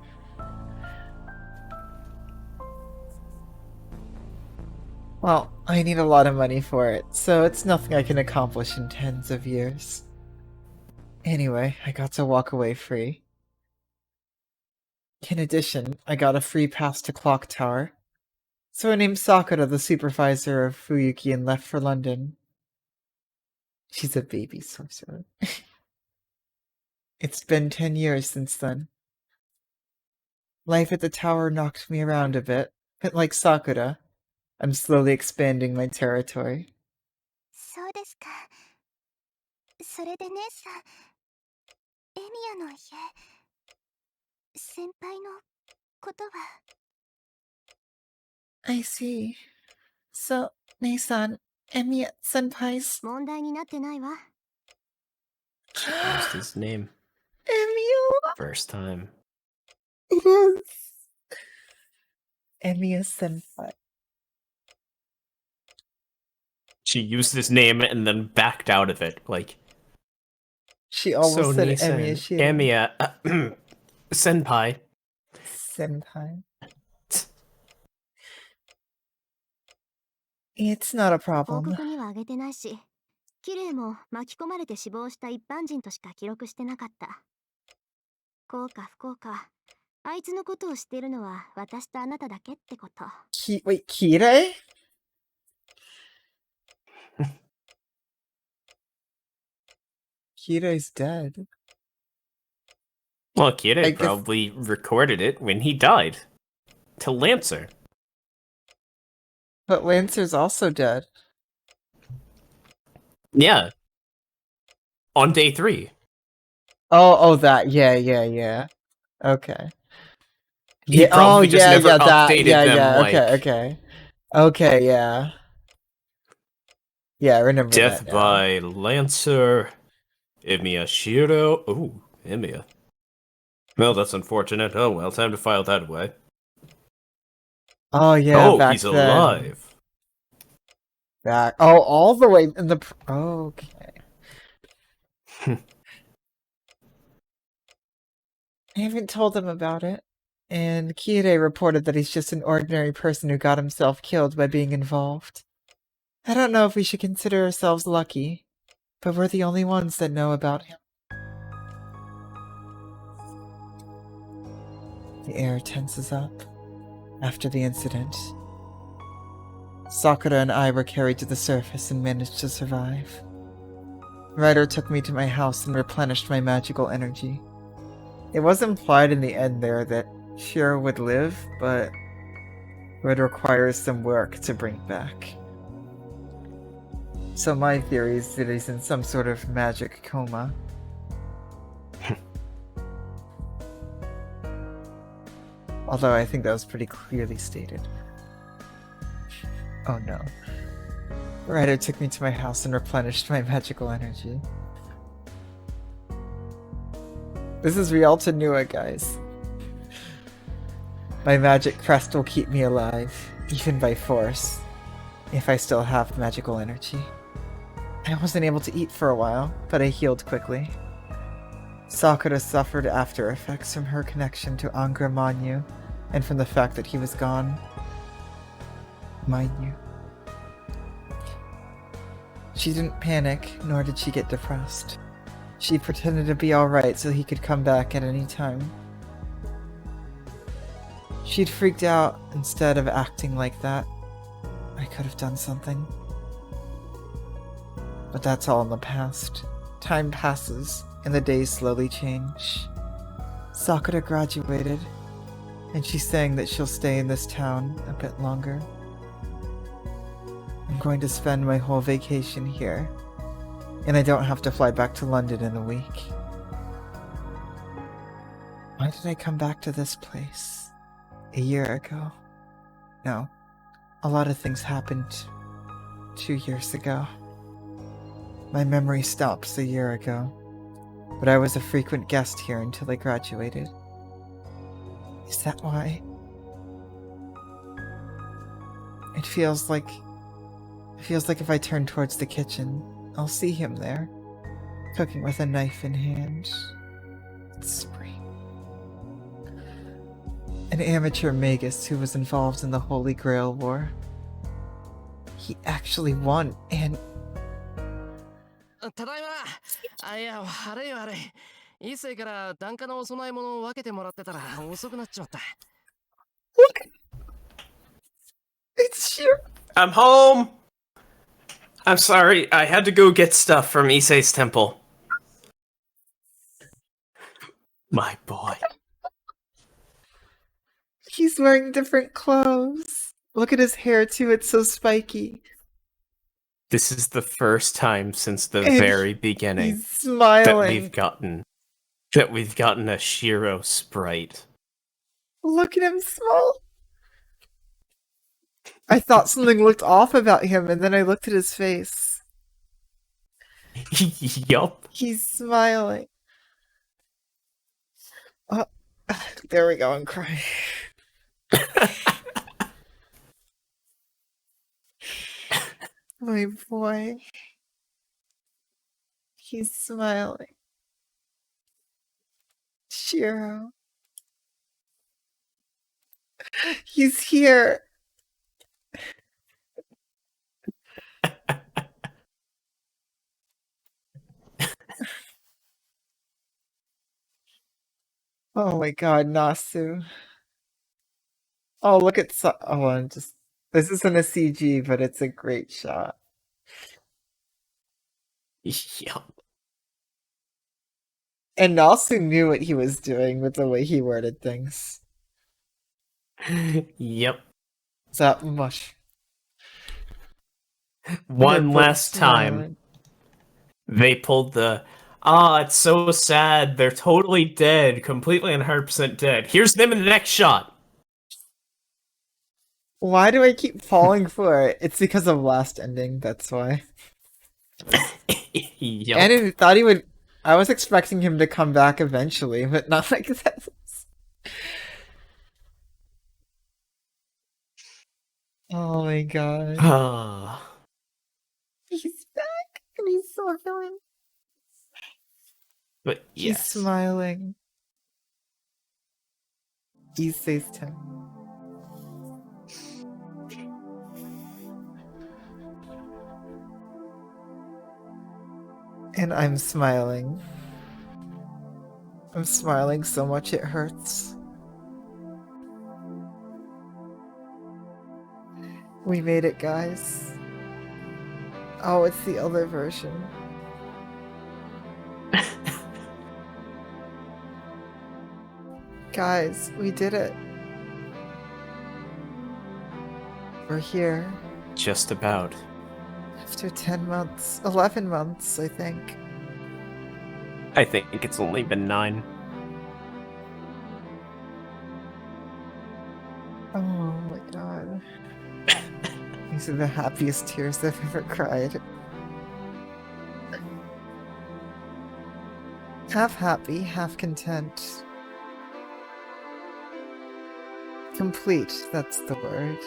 Well, I need a lot of money for it, so it's nothing I can accomplish in tens of years. Anyway, I got to walk away free. In addition, I got a free pass to Clock Tower. So I named Sakura the supervisor of Fuyuki and left for London. She's a baby sorcerer. It's been 10 years since then. Life at the tower knocked me around a bit, but like Sakura, I'm slowly expanding my territory. そうですか。それで姉さん、エミヤの家、先輩のことは。I see. So, Nei-san, Emiya senpai's... 問題になってないわ。 Used his name Emiya! first time. Yes! Emiya senpai. She used his name and then backed out of it. Like, She almost so said Nissan, Emiya Shiro. Emiya, senpai. Senpai. It's not a 報 problem. 告にはあげてないし、キレイも巻き込まれて死亡した一般人としか記録してなかった。幸か不幸か、あいつのことを知っているのは私とあなただけってこと。Wait, Kirei? Kirei's dead. Well, Kira I guess- probably recorded it when he died. To Lancer. But Lancer's also dead. Yeah. On day 3. Oh, that. Yeah. Okay. He Yeah, probably just never updated them, like, Okay, yeah. Yeah, I remember Death that now. by Lancer. Emiya Shiro. Ooh, Emiya. Well, that's unfortunate. Oh, well, time to file that away. Oh, yeah, oh, back he's then. alive. Back. Oh, all the way in the... Okay. I haven't told him about it. And Kiire reported that he's just an ordinary person who got himself killed by being involved. I don't know if we should consider ourselves lucky, but we're the only ones that know about him. The air tenses up after the incident. Sakura and I were carried to the surface and managed to survive. Ryder took me to my house and replenished my magical energy. It was implied in the end there that Shiro would live, but would require some work to bring back. So my theory is that he's in some sort of magic coma. Although I think that was pretty clearly stated. Oh no. Ryder took me to my house and replenished my magical energy. This is Rialta Nua, guys. My magic crest will keep me alive, even by force, if I still have magical energy. I wasn't able to eat for a while, but I healed quickly. Sakura suffered after effects from her connection to Angra Mainyu, and from the fact that he was gone. Mind you. She didn't panic, nor did she get depressed. She pretended to be alright so he could come back at any time. She'd freaked out instead of acting like that. I could have done something. But that's all in the past. Time passes, and the days slowly change. Sakura graduated, and she's saying that she'll stay in this town a bit longer. I'm going to spend my whole vacation here, and I don't have to fly back to London in a week. Why did I come back to this place? A year ago? No. A lot of things happened 2 years ago. My memory stops a year ago, but I was a frequent guest here until I graduated. Is that why? It feels like if I turn towards the kitchen, I'll see him there, cooking with a knife in hand. It's spring. An amateur magus who was involved in the Holy Grail War. He actually won, and ただいま。いや、悪い悪い。一世から檀家のお供え物を分けてもらってたら遅くなっちまった。it's you. I'm home! I'm sorry, I had to go get stuff from Issei's temple. My boy. He's wearing different clothes. Look at his hair too, it's so spiky. This is the first time since the And very beginning He's smiling. that we've gotten a Shiro sprite. Look at him smile. I thought something looked off about him, and then I looked at his face. Yup. He's smiling. Oh, there we go, I'm crying. My boy. He's smiling. Shiro. He's here. Oh my god, Nasu. Oh, look at this isn't a CG, but it's a great shot. Yup. And Nasu knew what he was doing with the way he worded things. Yep. That much. One They're both last time, smiling. they pulled the, it's so sad, they're totally dead, completely and 100% dead. Here's them in the next shot. Why do I keep falling for it? It's because of last ending, that's why. Yup. And I thought he would. I was expecting him to come back eventually, but not like this. Oh my god. He's back and he's smiling. But He's yes. smiling. He says to him. And I'm smiling. I'm smiling so much it hurts. We made it, guys. Oh, it's the other version. Guys, we did it. We're here. Just about. After 10 months. 11 months, I think. I think it's only been 9. Oh my god. These are the happiest tears I've ever cried. Half happy, half content. Complete, that's the word.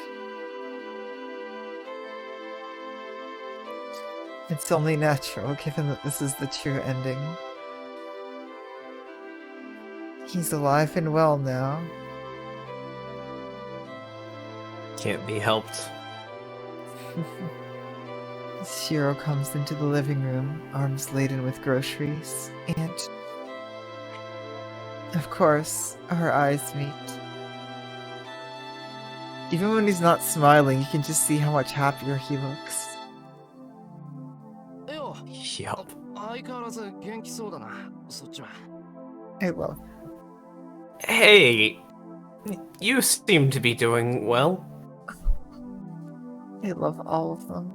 It's only natural, given that this is the true ending. He's alive and well now. Can't be helped. Shiro comes into the living room, arms laden with groceries, and... of course, our eyes meet. Even when he's not smiling, you can just see how much happier he looks. よ Yup. 相変わらず元気そうだなそっちは I love... Hey, you seem to be doing well. I love all of them.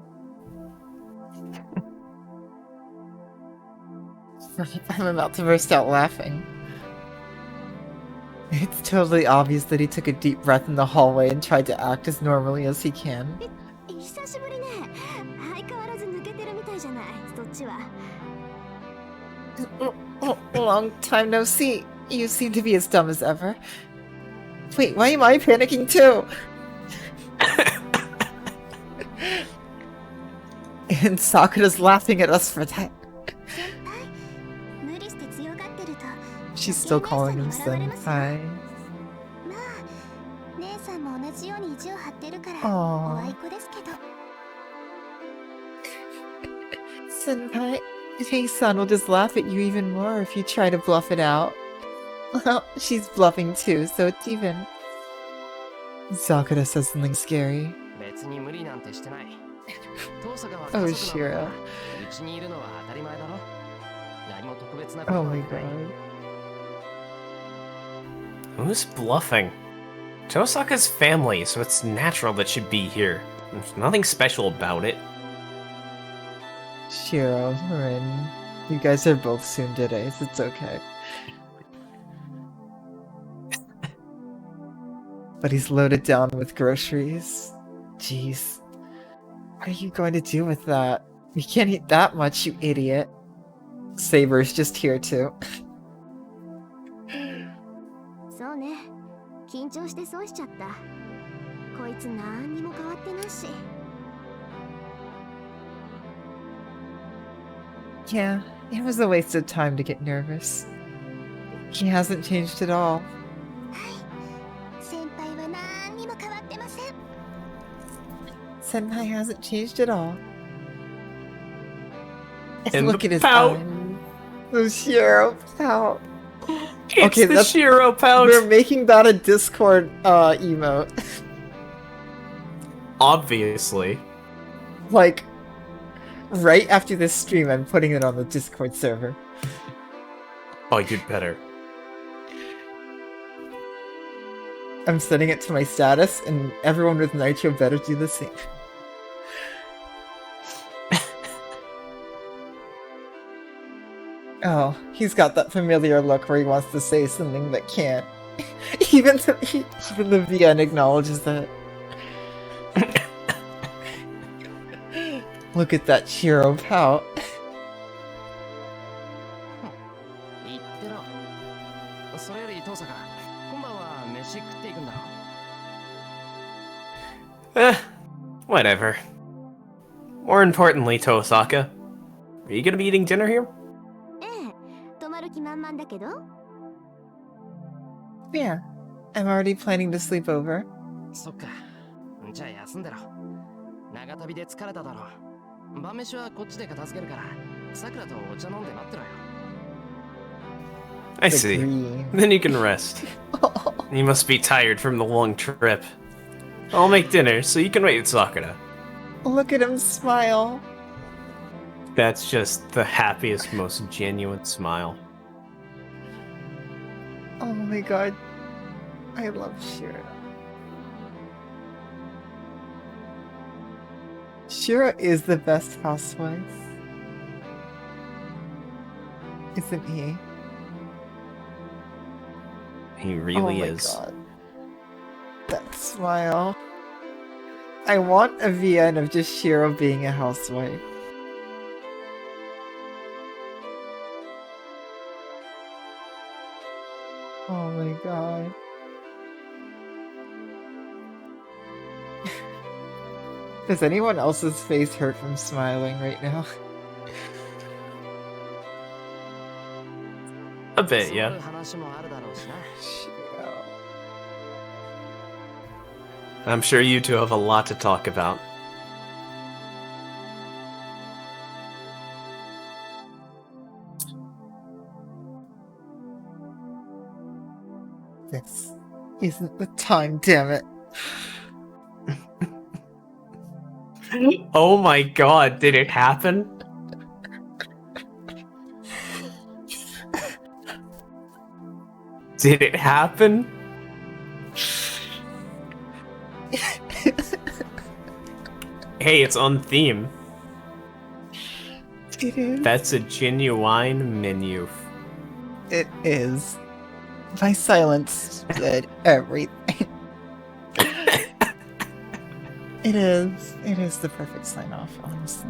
I'm about to burst out laughing. It's totally obvious that he took a deep breath in the hallway and tried to act as normally as he can. 久しぶりね。相変わらず抜けてるみたいじゃないそっちは。Long time no see. You seem to be as dumb as ever. Wait, why am I panicking too? And Sakura's laughing at us for that. 無理して強がってると。 She's still calling him senpai. まあ、姉さんも同じように意地を張ってるから。 Aww. おあいこですけど。 Senpai, Hey-san will just laugh at you even more if you try to bluff it out. Well, she's bluffing too, so it's even. Sakura says something scary. 別に無理なんてしてない父さんが Oh, 家族なんだから Shiro. うちにいるのは当たり前だろ何も特別なこと Oh は my ない god. Who's bluffing? Tosaka's family, so it's natural that she'd be here. There's nothing special about it. Shiro, Rin, you guys are both tsunderes, it's okay. But he's loaded down with groceries. Jeez. What are you going to do with that? You can't eat that much, you idiot. Saber's just here too. そうね。緊張して損しちゃった。こいつ何にも変わってないし。 Yeah, it was a waste of time to get nervous. He hasn't changed at all. 先輩は何にも変わってません。 Senpai hasn't changed at all. And Look the at his pout. eyes. The Shiro pout. It's Okay, the that's- Shiro pout. We're making that a Discord emote. Obviously. Like, right after this stream, I'm putting it on the Discord server. Oh, you'd better. I'm setting it to my status, and everyone with Nitro better do the same. Oh, he's got that familiar look where he wants to say something but can't. even the VN acknowledges that. Look at that Shiro pout. 言ってろそれより父さん今晩は飯食っていくんだろ Whatever. More importantly, Tosaka, are you gonna be eating dinner here? ええ、泊まる気満々だけど。 Yeah, I'm already planning to sleep over. そっかじゃあ休んでろ長旅で疲れただろ晩飯はこっちで片付けるからさくらとお茶飲んで待ってろよ I The see. green. Then you can rest. You must be tired from the long trip. I'll make dinner so you can wait with Sakura. Look at him smile. That's just the happiest, most genuine smile. Oh my god. I love Shiro. Shiro is the best housewife. Isn't he? He really oh my is. God. That smile. I want a VN of just Shiro being a housewife. Oh my god. Does anyone else's face hurt from smiling right now? A bit, そういう yeah. 話もあるだろうしな。 Shiro. I'm sure you two have a lot to talk about. This isn't the time, damn it. Oh my god, did it happen? Did it happen? Hey, it's on theme. It is. That's a genuine menu. It is. My silence said everything. It is. It is the perfect sign off, honestly.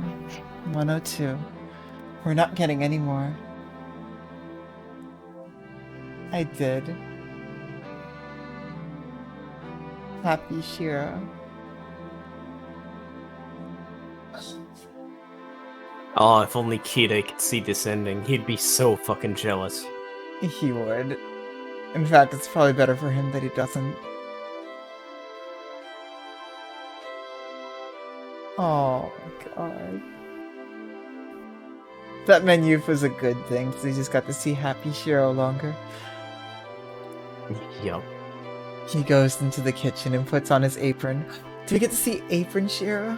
102. We're not getting any more. I did. Happy Shiro. Oh, if only Kida could see this ending, he'd be so fucking jealous. He would. In fact, it's probably better for him that he doesn't. Oh my god. That menu was a good thing, because he just got to see Happy Shiro longer. Yup. He goes into the kitchen and puts on his apron. Do we get to see Apron Shiro?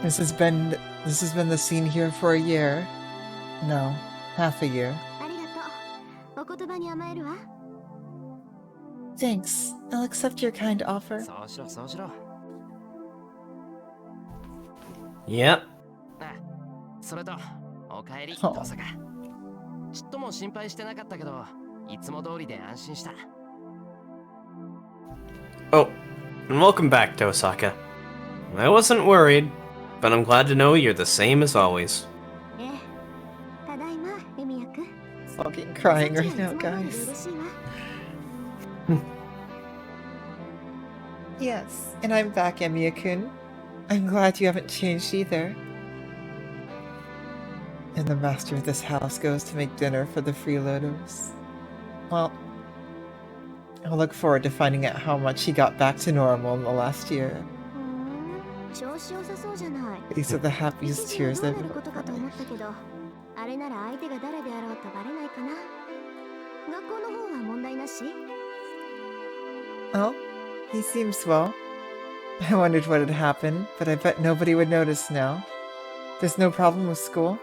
This has been the scene here for a year. No, half a year. ありがとう。お言葉に甘えるわ。 Thanks. I'll accept your kind offer. そうしろそうしろ。 Yep. あ、それとおかえりはあトサカ。ちっとも心配してなかったけど、いつも通りで安心した。 Oh, and welcome back, Tosaka. I wasn't worried, but I'm glad to know you're the same as always. ええ。ただいま、エミヤくん。 Fucking crying そっ right ちはい now, つも通りで guys. 嬉しいわ。 Yes, and I'm back, Emiya-kun. I'm glad you haven't changed either. And the master of this house goes to make dinner for the freeloaders. Well, I'll look forward to finding out how much he got back to normal in the last year. ふーん、調子良さそうじゃない。 These are the 一 happiest 時は tears どう I've なる ever ことかと思っ cried. たけど、あれなら相手が誰であろうとバレないかな。学校の方は問題なし？ Oh, he seems well. I wondered what had happened, but I bet nobody would notice now. There's no problem with school?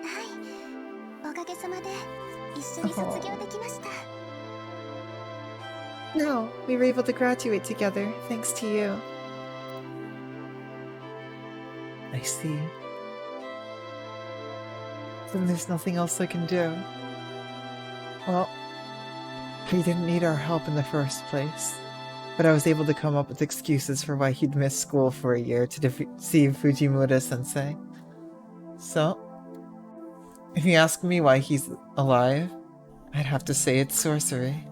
はい。おかげさまで一緒に卒業できました。 No, we were able to graduate together, thanks to you. I see. Then there's nothing else I can do. Well, he didn't need our help in the first place, but I was able to come up with excuses for why he'd missed school for a year to deceive Fujimura-sensei. So, if you ask me why he's alive, I'd have to say it's sorcery.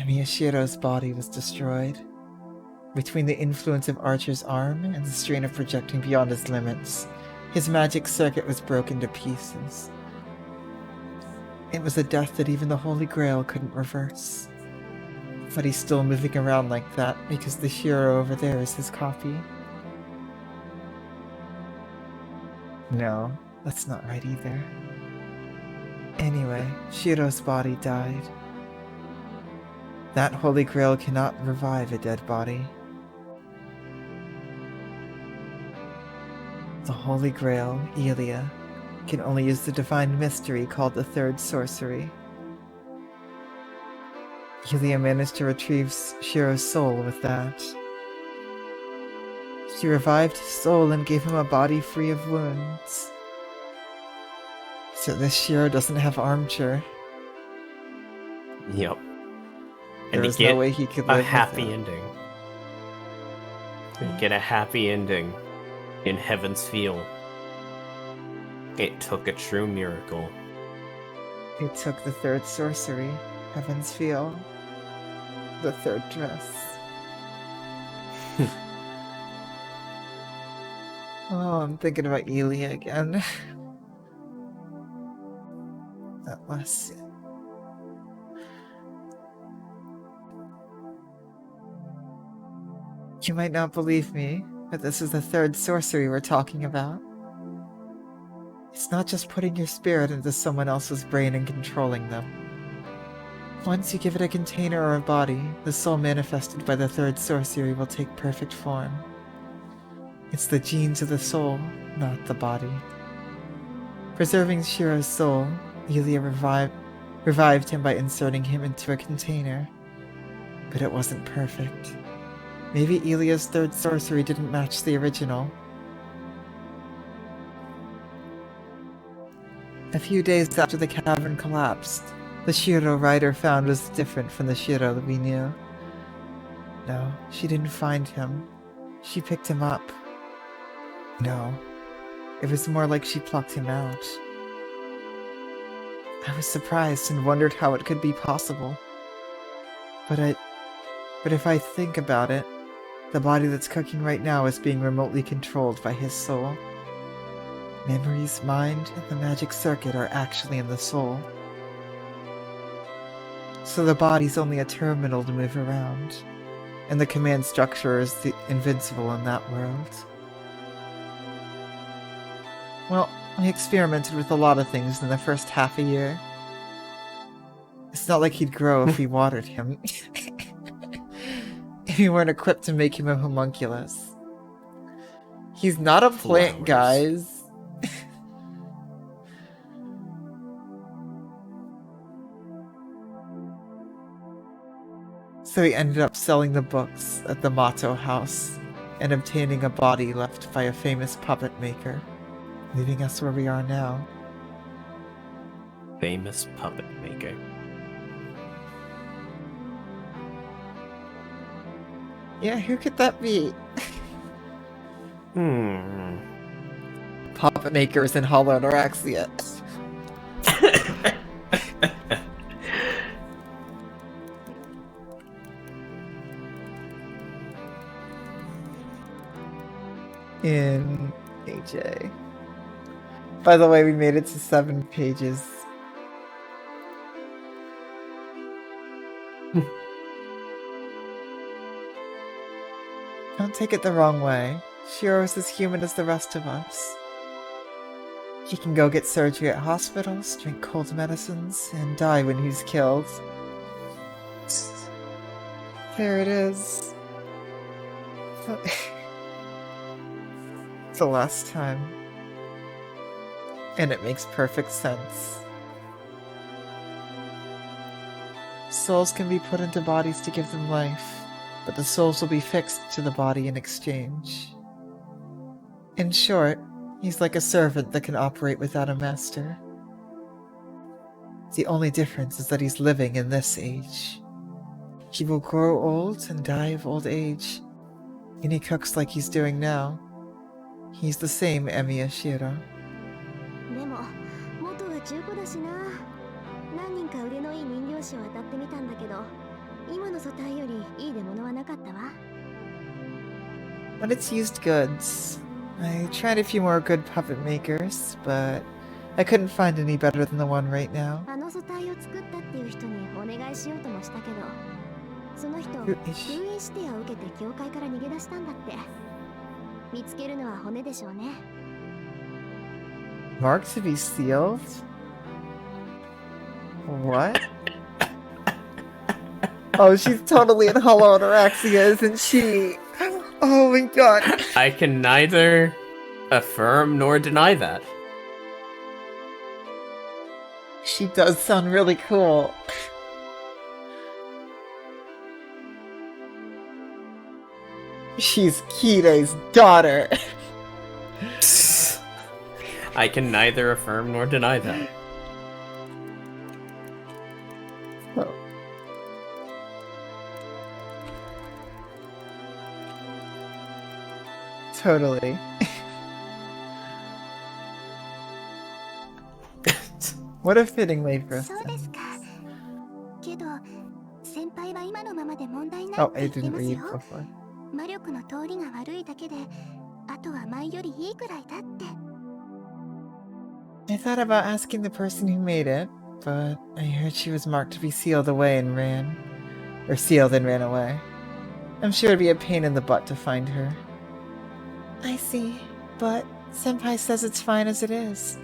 Miyashiro's body was destroyed. Between the influence of Archer's arm and the strain of projecting beyond his limits, his magic circuit was broken to pieces. It was a death that even the Holy Grail couldn't reverse. But he's still moving around like that because the hero over there is his copy. No, that's not right either. Anyway, Shiro's body died. That Holy Grail cannot revive a dead body. The Holy Grail, Elia, can only use the divine mystery called the Third Sorcery. Elia managed to retrieve Shiro's soul with that. She revived his soul and gave him a body free of wounds. So this Shiro doesn't have Armchair. Yep. There And was you get no way he could a live happy without. ending. You get a happy ending in Heaven's Feel. It took a true miracle. It took the Third Sorcery. Heavens feel. The third dress. Oh, I'm thinking about Elia again. That last scene. You might not believe me, but this is the third sorcery we're talking about. It's not just putting your spirit into someone else's brain and controlling them. Once you give it a container or a body, the soul manifested by the third sorcery will take perfect form. It's the genes of the soul, not the body. Preserving Shiro's soul, Elia revived him by inserting him into a container. But it wasn't perfect. Maybe Elia's third sorcery didn't match the original. A few days after the cavern collapsed, the Shiro Rider found was different from the Shiro that we knew. No, she didn't find him. She picked him up. No, it was more like she plucked him out. I was surprised and wondered how it could be possible. But if I think about it, the body that's cooking right now is being remotely controlled by his soul. Memories, mind, and the magic circuit are actually in the soul. So the body's only a terminal to move around, and the command structure is invincible in that world. Well, I experimented with a lot of things in the first half a year. It's not like he'd grow if we watered him. If we weren't equipped to make him a homunculus. He's not a plant, guys. So he ended up selling the books at the Mato house and obtaining a body left by a famous puppet maker, leaving us where we are now. Famous puppet maker. Yeah, who could that be? Puppet makers in Hollow ATARAXIA. In AJ. By the way, we made it to 7 pages. Don't take it the wrong way. Shiro is as human as the rest of us. He can go get surgery at hospitals, drink cold medicines, and die when he's killed. There it is. It's the last time. And it makes perfect sense. Souls can be put into bodies to give them life, but the souls will be fixed to the body in exchange. In short, he's like a servant that can operate without a master. The only difference is that he's living in this age. He will grow old and die of old age, and he cooks like he's doing now. He's the same Emiya Shiro. でも元は中古だしな。何人か腕のいい人形師を当たってみたんだけど、今の素体よりいい出物はなかったわ。But it's used goods. I tried a few more good puppet makers, but I couldn't find any better than the one right now. あの素体を作ったっていう人にお願いしようともしたけど、その人 Who is she? 封印指定を受けて教会から逃げ出したんだって。見つけるのは骨でしょうね。Marked to be sealed? What? Oh, she's totally in Hollow ATARAXIA, isn't she? Oh my god. I can neither affirm nor deny that. She does sound really cool. She's Kire's daughter. I can neither affirm nor deny that. Oh. Totally. What a fitting way for us そう to ですか。けど先輩は今のままで問題ない Oh, って I 言って didn't ます read よ。 before. 魔力の通りが悪いだけであとは前よりいいくらいだって。 I thought about asking the person who made it, but I heard she was marked to be sealed away and ran. Or sealed and ran away. I'm sure it'd be a pain in the butt to find her. I see, but Senpai says it's fine as it is.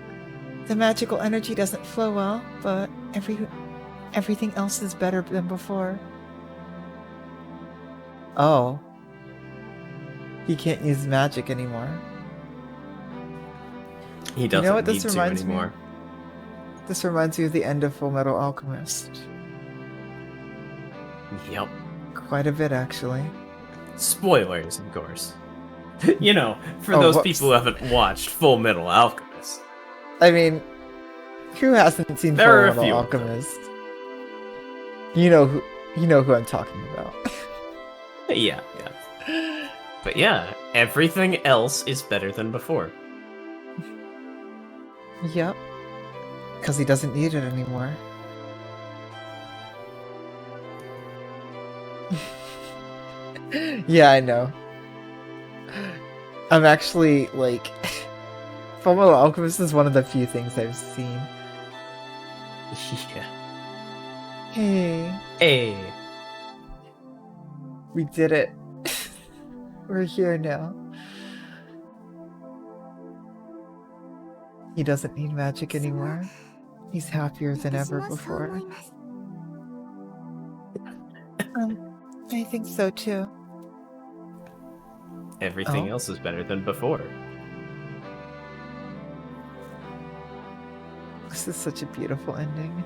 The magical energy doesn't flow well, but everything else is better than before. Oh. He can't use magic anymore. He doesn't know what need this to reminds me? anymore. This reminds me of the end of Full Metal Alchemist. Yep. Quite a bit, actually. Spoilers, of course. You know, for Oh, those whoops. people who haven't watched Full Metal Alchemist. I mean, who hasn't seen There Full are a Metal few of them. Alchemist? You know who I'm talking about. Yeah. But yeah, everything else is better than before. Yep. Because he doesn't need it anymore. Yeah, I know. I'm actually, like... Fullmetal Alchemist is one of the few things I've seen. Yeah. Hey, Hey. we did it. We're here now. He doesn't need magic anymore. He's happier than 私 ever もそう思 before. います。 I think so too. Everything Oh. else is better than before. This is such a beautiful ending.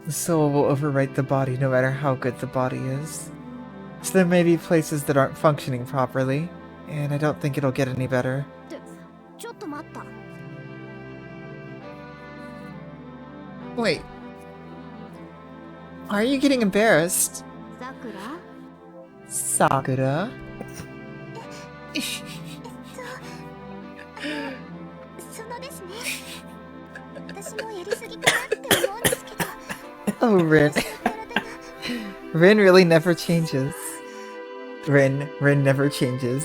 The soul will overwrite the body no matter how good the body is. So there may be places that aren't functioning properly, and I don't think it'll get any better. ちょっと待った。 Wait. Are you getting embarrassed? さくら Sakura? そのですね。私もやりすぎかなって思うんですけど。 Oh, Rin. Rin really never changes. Rin never changes.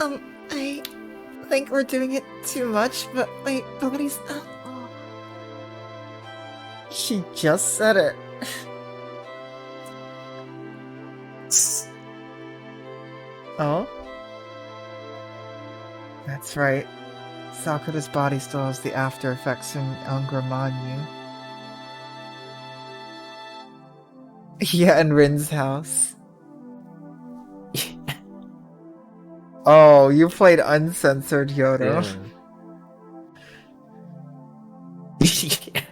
I think we're doing it too much, but my body's... She just said it. Oh? That's right. Sakura's body still has the after effects from Angramanyu. Yeah, and Rin's house. Oh, you played uncensored Yodo. Yeah.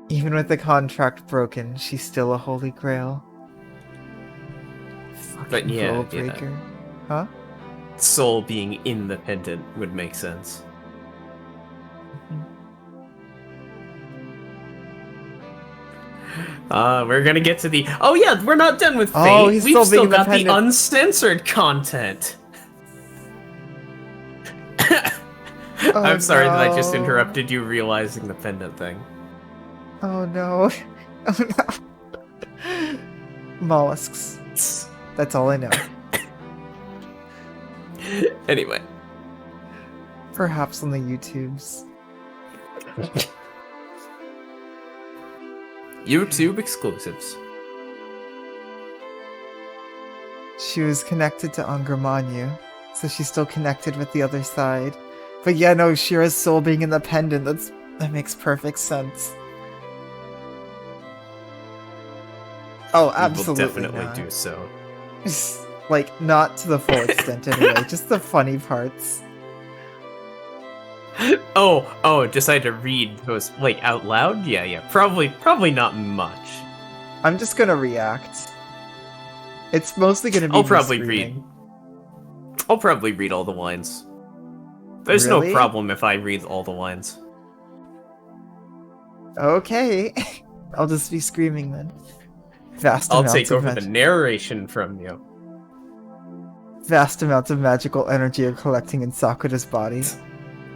Even with the contract broken, she's still a holy grail. But yeah, Rule yeah. breaker. Huh? Soul being independent would make sense. We're gonna get to the. Oh yeah, we're not done with Fate. Oh, he's We've still still being got the independent. uncensored content. Oh, I'm sorry that I just no. interrupted you realizing the pendant thing. Oh no. Oh no. Mollusks. That's all I know. Anyway. Perhaps on the YouTubes. YouTube exclusives. She was connected to Angramanyu, so she's still connected with the other side. But yeah, no, Shira's soul being independent, that makes perfect sense. Oh, absolutely We will definitely not. do so. Like, not to the full extent anyway, just the funny parts. Oh, decide to read those like out loud? Yeah. Probably not much. I'm just gonna react. It's mostly gonna be me I'll probably screaming. read all the lines. There's Really? no problem if I read all the lines. Okay. I'll just be screaming then. Vast I'll amounts take of over the magic. narration from you. Vast amounts of magical energy are collecting in Sakura's body,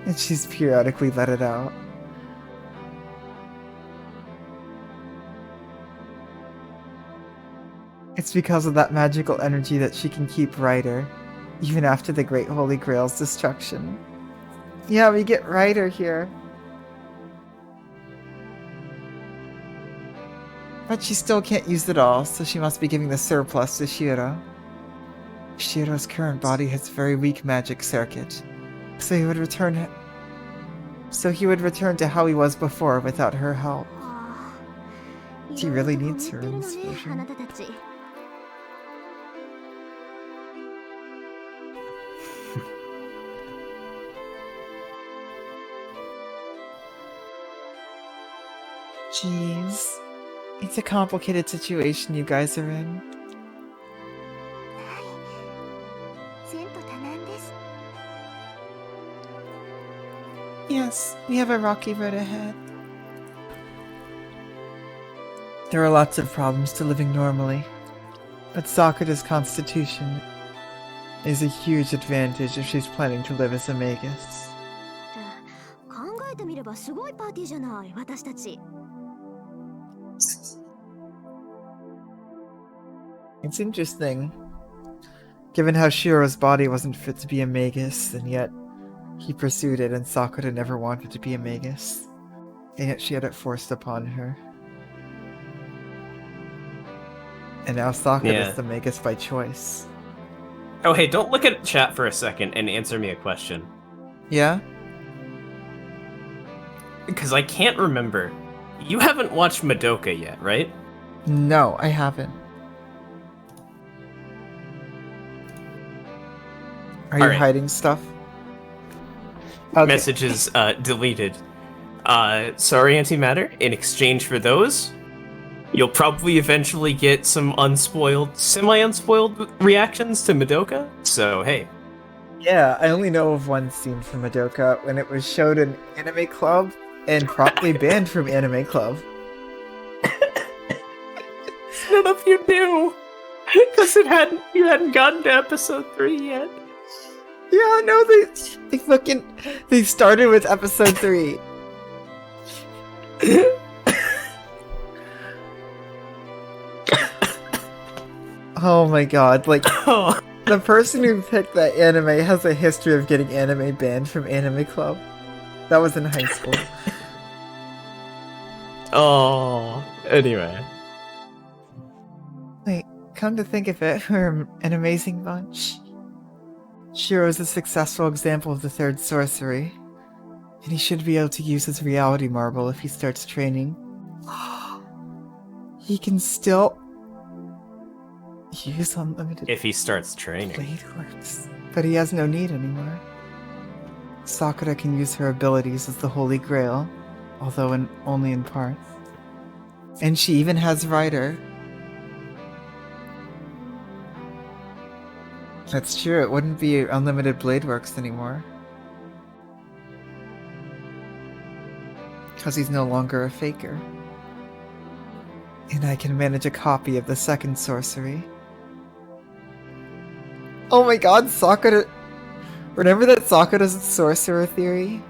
and she's periodically let it out. It's because of that magical energy that she can keep Ryder, even after the Great Holy Grail's destruction. Yeah, we get Ryder here. But she still can't use it all, so she must be giving the surplus to Shiro. Shiro's current body has very weak magic circuit, so he would return to how he was before without her help. She really needs her in this version. Jeez. It's a complicated situation you guys are in. Yes, we have a rocky road ahead. There are lots of problems to living normally, but Sakura's constitution is a huge advantage if she's planning to live as a magus. 考えてみればすごいパーティーじゃない私たち。 It's interesting, given how Shiro's body wasn't fit to be a magus, and yet he pursued it, and Sakura never wanted to be a magus, and yet she had it forced upon her. And now Sakura is the magus by choice. Oh, hey, don't look at chat for a second and answer me a question. Yeah? Because I can't remember. You haven't watched Madoka yet, right? No, I haven't. Are you hiding stuff? Okay. Messages deleted. Sorry, Antimatter. In exchange for those, you'll probably eventually get some unspoiled, semi-unspoiled reactions to Madoka. So, hey. Yeah, I only know of one scene from Madoka when it was showed in Anime Club and promptly banned from Anime Club. None of you knew, because you hadn't gotten to episode 3 yet. Yeah, no, they started with episode 3. Oh my god, like, the person who picked that anime has a history of getting anime banned from Anime Club. That was in high school. Oh, anyway. Wait, come to think of it, we're an amazing bunch. Shiro's a successful example of the third sorcery, and he should be able to use his reality marble if he starts training. He can still use unlimited If he starts training. blade works, but he has no need anymore. Sakura can use her abilities as the Holy Grail, although only in parts. And she even has Ryder. That's true, it wouldn't be unlimited blade works anymore. Because he's no longer a faker. And I can manage a copy of the second sorcery. Oh my god, Sakura... Remember that Sakura's sorcerer theory?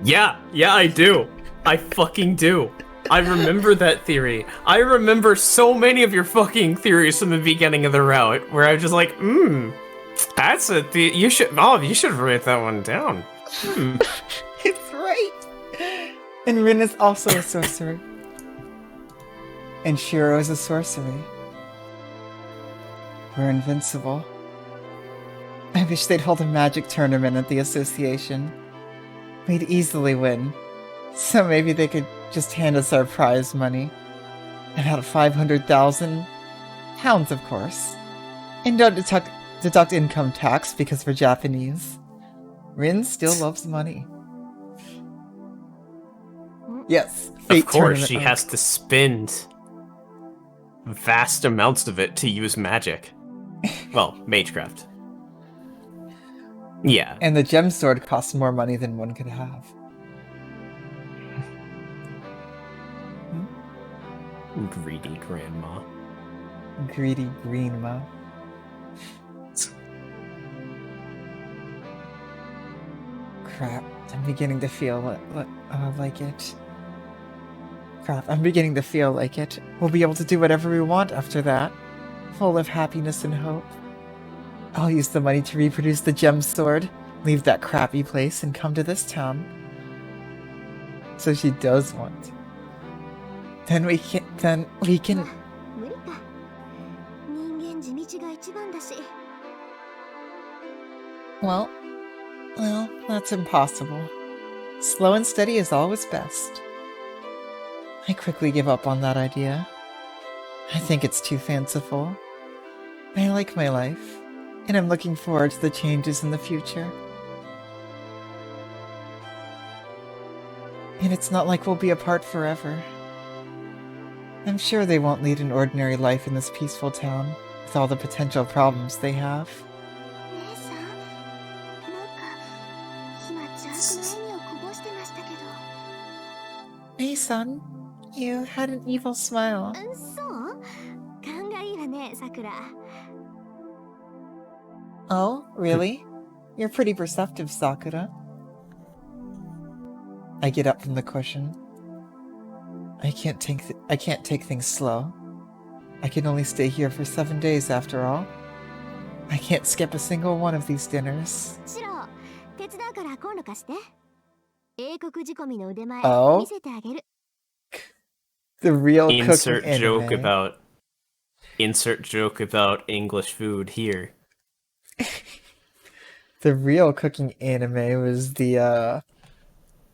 Yeah, I do. I fucking do. I remember that theory. I remember so many of your fucking theories from the beginning of the route, where I was just like, that's a you should write that one down. It's right! And Rin is also a sorcerer. And Shiro is a sorcery. We're invincible. I wish they'd hold a magic tournament at the association. We'd easily win. So maybe they could just hand us our prize money. About 500,000 pounds, of course. And don't deduct income tax because we're Japanese. Rin still loves money. Yes, fate Of course, tournament she has to spend vast amounts of it to use magic. Well, magecraft. Yeah. And the gem sword costs more money than one could have. Greedy grandma. Greedy greenma. Crap, I'm beginning to feel like it. Crap, I'm beginning to feel like it. We'll be able to do whatever we want after that. Full of happiness and hope. I'll use the money to reproduce the gem sword, leave that crappy place, and come to this town. So she does want. Then we can... 無理か。人間地道が一番だし。Well, that's impossible. Slow and steady is always best. I quickly give up on that idea. I think it's too fanciful. I like my life, and I'm looking forward to the changes in the future. And it's not like we'll be apart forever. I'm sure they won't lead an ordinary life in this peaceful town, with all the potential problems they have. 姉さん、なんか今邪悪な笑みをこぼしてましたけど。Hey son, you had an evil smile. そう？勘がいいわね、さくら。Oh, really? You're pretty perceptive, Sakura. I get up from the cushion. I can't take things slow. I can only stay here for 7 days after all. I can't skip a single one of these dinners. シロ、手伝うから今度貸して。英国仕込みの腕前、Oh? 見せてあげる。The real Insert cooking joke anime. Insert joke about English food here. The real cooking anime was the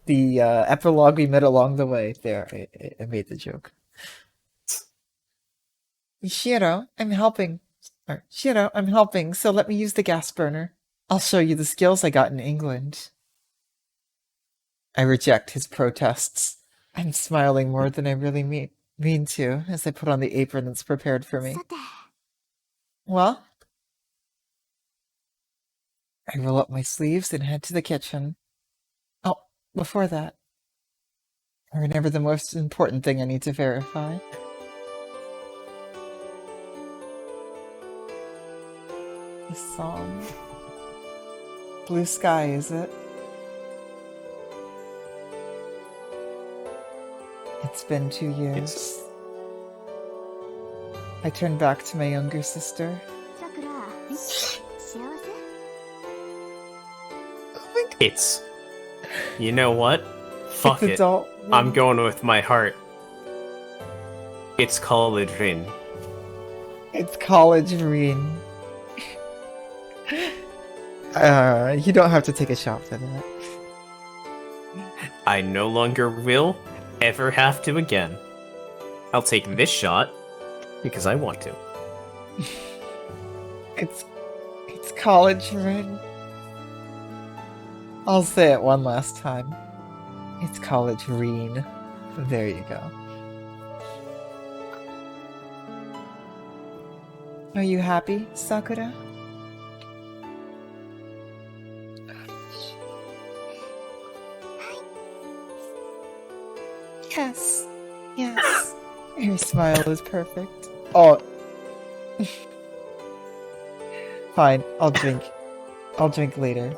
epilogue we met along the way. There, I made the joke. Shiro, I'm helping. Shiro, I'm helping, so let me use the gas burner. I'll show you the skills I got in England. I reject his protests. I'm smiling more than I really mean to as I put on the apron that's prepared for me. さて、 Well, I roll up my sleeves and head to the kitchen. Oh, before that, I remember the most important thing I need to verify. The song. Blue Sky, is it? It's been 2 years. I turn back to my younger sister. さくら、幸せ？ It's... You know what? Fuck It's it. adult. I'm going with my heart. It's college in. It's college green. You don't have to take a shot for that. I no longer will ever have to again. I'll take this shot because I want to. It's college green. I'll say it one last time. It's college green. There you go. Are you happy, Sakura? Yes. Yes. Your smile is perfect. Oh. Fine, I'll drink. I'll drink later.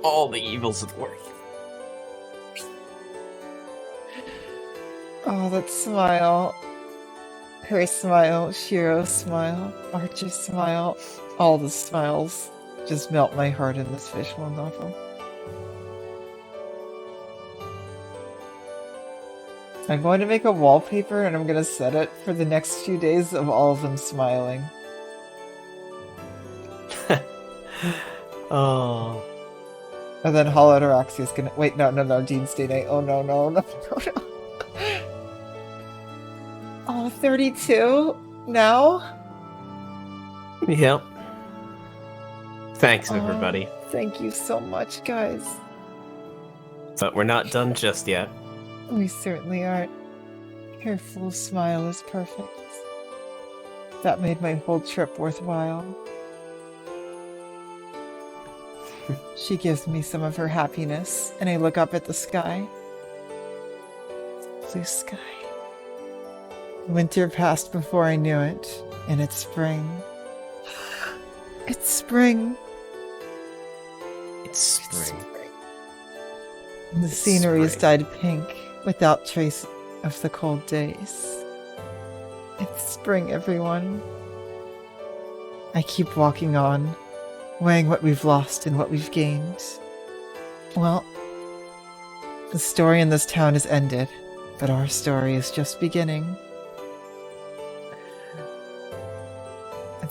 All the evils of work. Oh, that smile. Her smile, Shiro's smile, Archer's smile. All the smiles just melt my heart in this visual novel. I'm going to make a wallpaper and I'm going to set it for the next few days of all of them smiling. Oh. And then ATARAXIA is gonna- wait, no, Dean's Day Night. Oh no. Oh, 32? Now? Yep. Thanks, everybody. Thank you so much, guys. But we're not done just yet. We certainly aren't. Her full smile is perfect. That made my whole trip worthwhile. She gives me some of her happiness, and I look up at the sky. Blue sky. Winter passed before I knew it, and it's spring. It's spring. spring. And the It's scenery is spring. dyed pink without trace of the cold days. It's spring, everyone. I keep walking on, weighing what we've lost and what we've gained. Well, the story in this town is ended, but our story is just beginning.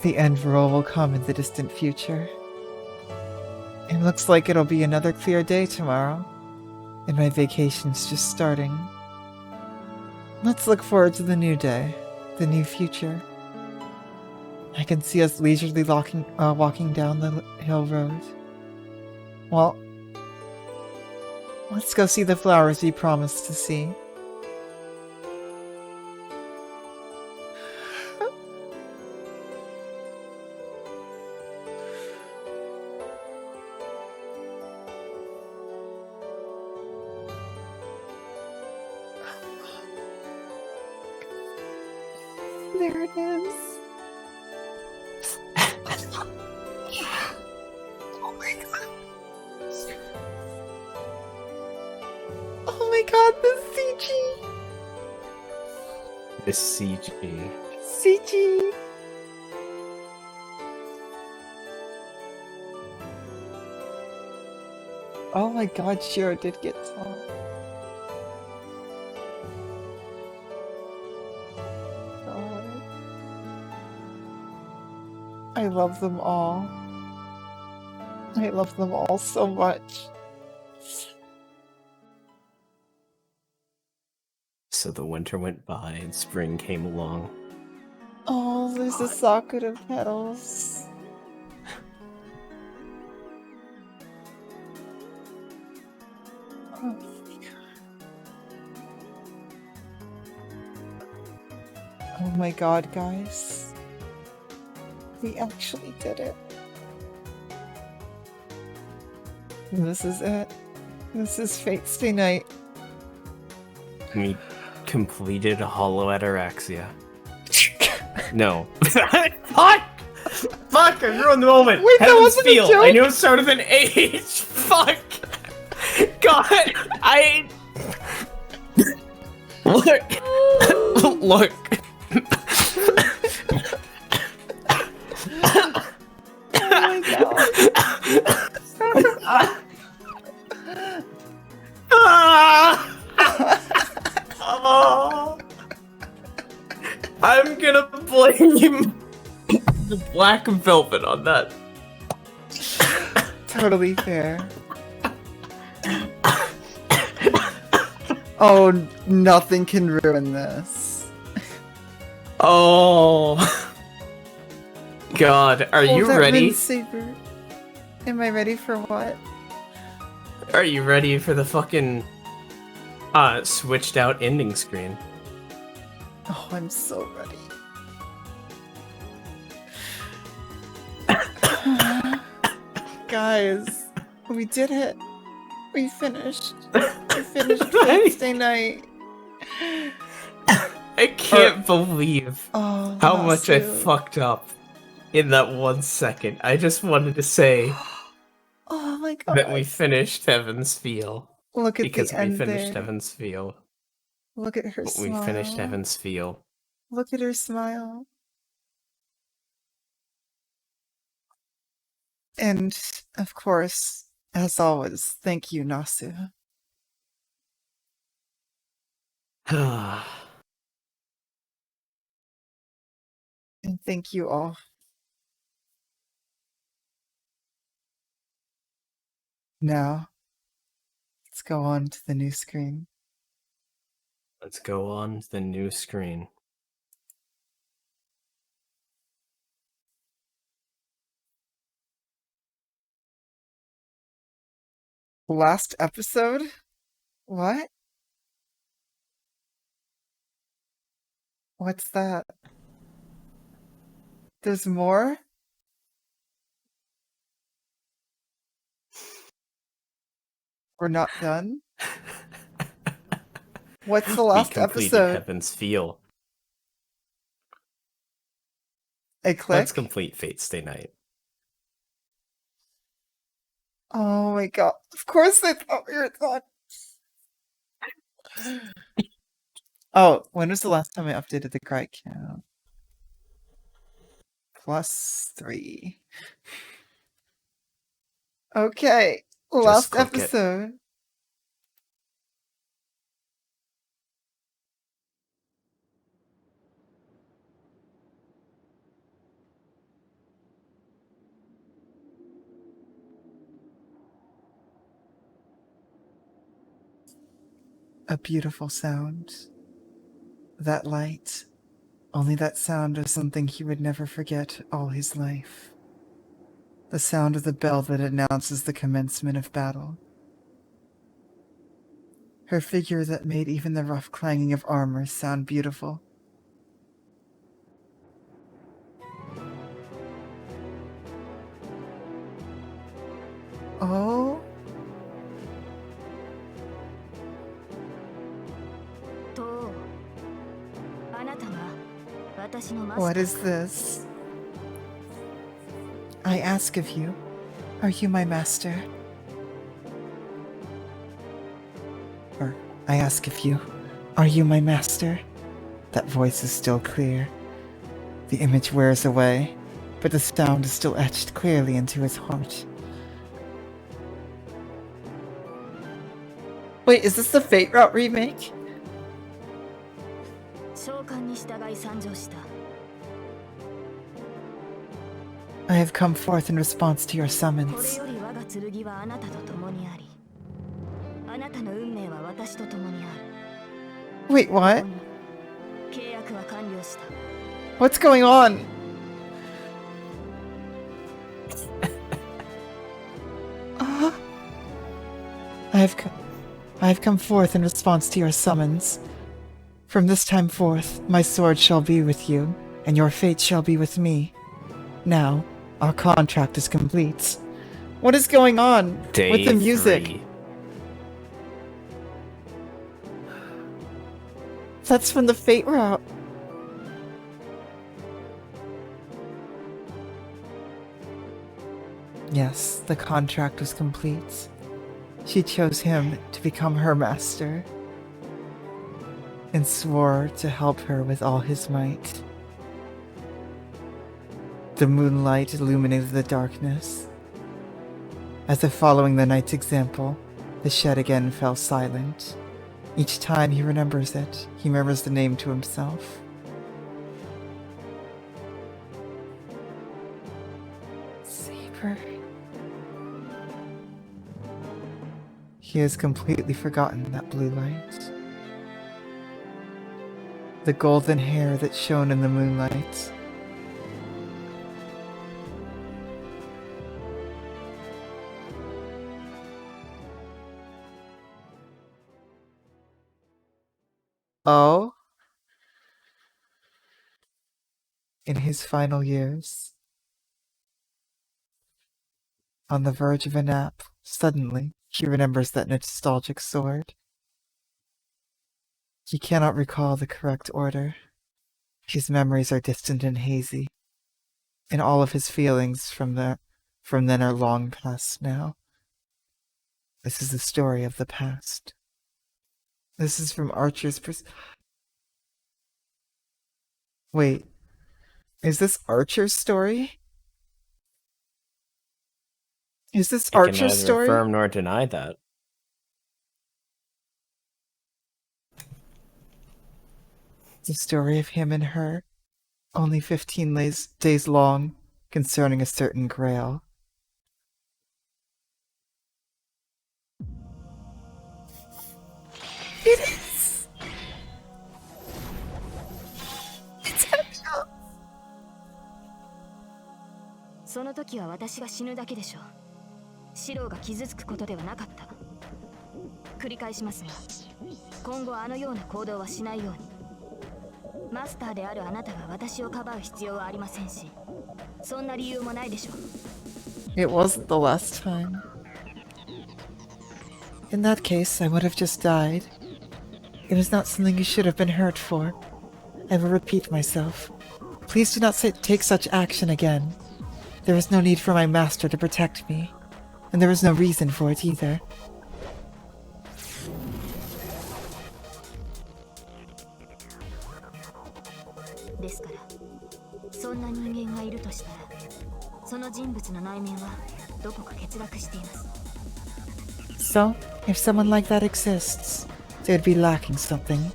The end roll will come in the distant future. It looks like it'll be another clear day tomorrow, and my vacation's just starting. Let's look forward to the new day, the new future. I can see us leisurely walking down the hill road. Well, let's go see the flowers we promised to see. There it is. Oh my god. Oh my god, the CG. The CG. CG. Oh my god, Shiro did get tall. God. I love them all. I love them all so much. So the winter went by and spring came along. Oh, there's the Sakura petals. Oh my god. Oh my god, guys. We actually did it. And this is it. This is Fate Stay Night. We completed a hollow ATARAXIA. No. Fuck! Fuck! I ruined the moment! Wait, that Heaven's wasn't a Feel! joke? I knew it started with an H! Fuck! God! I... Look! Look! Oh my god. Oh. I'm gonna blame the black velvet on that. Totally fair. Oh, nothing can ruin this. Oh. God, are you that ready? Saber. Am I ready for what? Are you ready for the fucking switched out ending screen? Oh, I'm so ready. Guys, we did it. We finished. We finished Fate Stay Night. I can't believe Oh, how much I Nasu. fucked up in that 1 second. I just wanted to say Oh my god. that we finished Heaven's Feel. Look at Because the we end finished there. Heaven's Feel. Look at her We smile. finished Heaven's Feel. Look at her smile. And, of course, as always, thank you, Nasu. And thank you all. Now, let's go on to the new screen. Let's go on to the new screen. Last episode? What? What's that? There's more? We're not done? What's the last we completed episode? Heaven's Feel. A click? Let's complete Fate Stay Night. Oh my god. Of course I thought we were done. Oh, when was the last time I updated the cry count? +3. Okay. Last click it. episode. A beautiful sound. That light. Only that sound is something he would never forget all his life. The sound of the bell that announces the commencement of battle. Her figure that made even the rough clanging of armor sound beautiful. Oh? What is this? I ask of you, are you my master? Or, I ask of you, are you my master? That voice is still clear. The image wears away, but the sound is still etched clearly into his heart. Wait, is this the Fate Route remake? I have come forth in response to your summons. Wait, what? What's going on? I have come forth in response to your summons. From this time forth, my sword shall be with you, and your fate shall be with me. Now, our contract is complete. What is going on with the music? 3. That's from the Fate Route. Yes, the contract was complete. She chose him to become her master, and swore to help her with all his might. The moonlight illuminated the darkness. As if following the knight's example, the shed again fell silent. Each time he remembers it, he murmurs the name to himself. Saber. He has completely forgotten that blue light. The golden hair that shone in the moonlight. Oh? In his final years, on the verge of a nap, suddenly he remembers that nostalgic sword. He cannot recall the correct order. His memories are distant and hazy, and all of his feelings from then are long past now. This is the story of the past. This is from Archer's Wait, is this Archer's story? Is this I can Archer's neither story? affirm nor deny that. The story of him and her, only 15 days long, concerning a certain grail. It is! It's Angel! その時は私が死ぬだけでしょう。シローが傷つくことではなかった。繰り返しますが、今後あのような行動はしないように。マスターであるあなたが私をかばう必要はありませんし、そんな理由もないでしょう。It wasn't the last time. In that case, I would have just died. It was not something you should have been hurt for. I will repeat myself. Please do not take such action again. There is no need for my master to protect me. And there was no reason for it either. So, if someone like that exists, they'd be lacking something.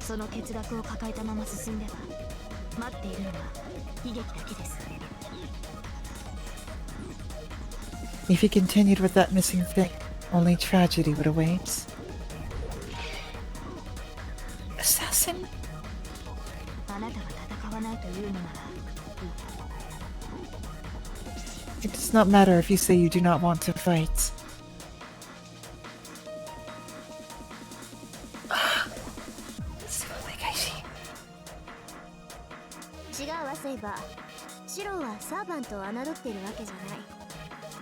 If he continued with that missing thing, only tragedy would await. Assassin? It does not matter if you say you do not want to fight.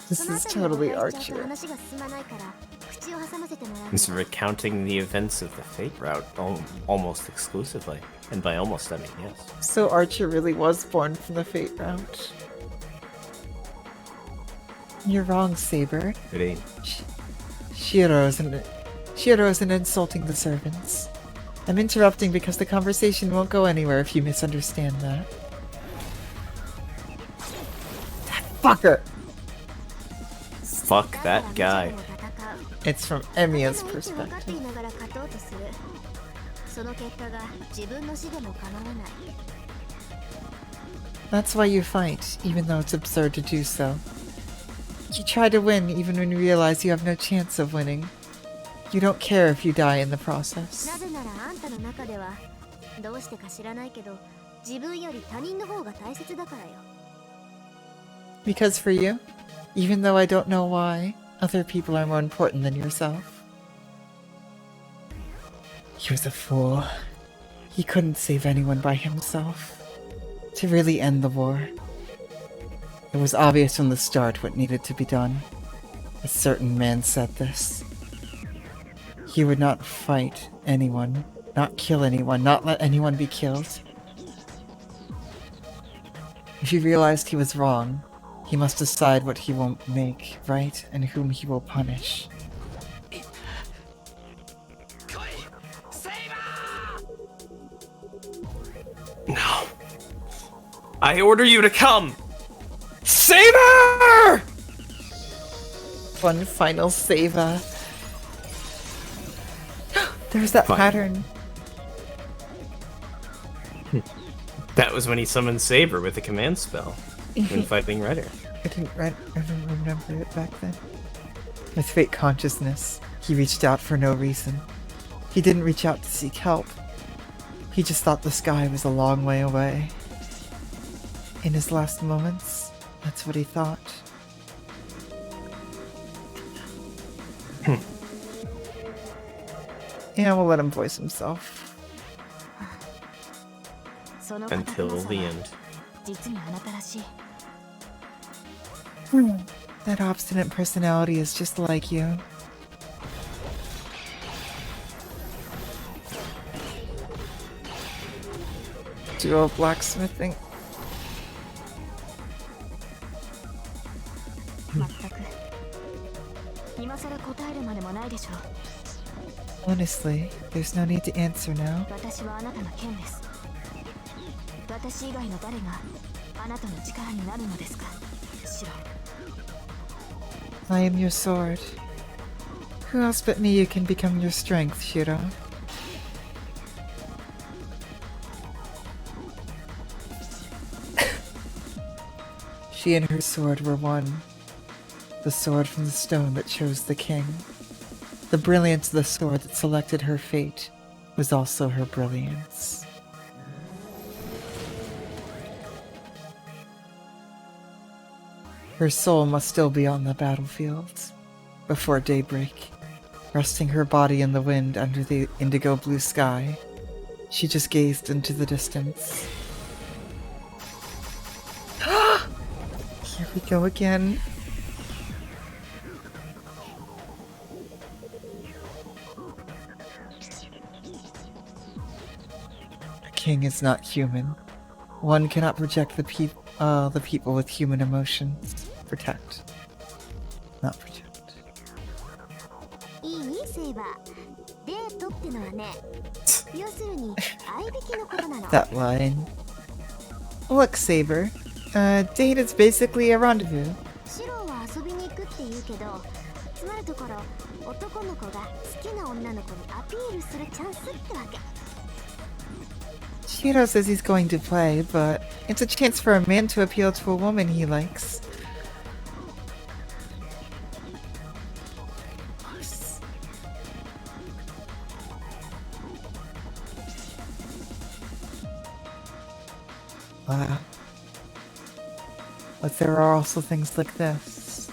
This is totally Archer. He's recounting the events of the Fate route almost exclusively. And by almost, I mean yes. So Archer really was born from the Fate route. You're wrong, Saber. It ain't. Shiro isn't insulting the servants. I'm interrupting because the conversation won't go anywhere if you misunderstand that. That fucker! Fuck that guy. It's from Emiya's perspective. That's why you fight, even though it's absurd to do so. You try to win even when you realize you have no chance of winning. You don't care if you die in the process. Because for you, even though I don't know why, other people are more important than yourself. He was a fool. He couldn't save anyone by himself. To really end the war. It was obvious from the start what needed to be done. A certain man said this. He would not fight anyone, not kill anyone, not let anyone be killed. If he realized he was wrong, he must decide what he will make right and whom he will punish. No. I order you to come! Saber! One final Seva. There's that pattern. That was when he summoned Saber with a command spell when fighting Redder. I didn't remember it back then. With fate consciousness, he reached out for no reason. He didn't reach out to seek help. He just thought the sky was a long way away. In his last moments, that's what he thought. Yeah, we'll let him voice himself. Until the end. That obstinate personality is just like you. Dual blacksmithing. Honestly, there's no need to answer now. I am your sword. Who else but me can become your strength, Shiro? She and her sword were one. The sword from the stone that chose the king. The brilliance of the sword that selected her fate was also her brilliance. Her soul must still be on the battlefield, before daybreak, resting her body in the wind under the indigo blue sky. She just gazed into the distance. Here we go again. A king is not human. One cannot project the people with human emotions. Protect. Not project. セイバー、デートってのはね、要するに合いびきのことなの。 That line. Look, Saber. Date is basically a rendezvous. シロは遊びに行くって言うけど、つまるところ男の子が好きな女の子にアピールするチャンスってわけ。 Shiro says he's going to play, but it's a chance for a man to appeal to a woman he likes. Wow. But there are also things like this.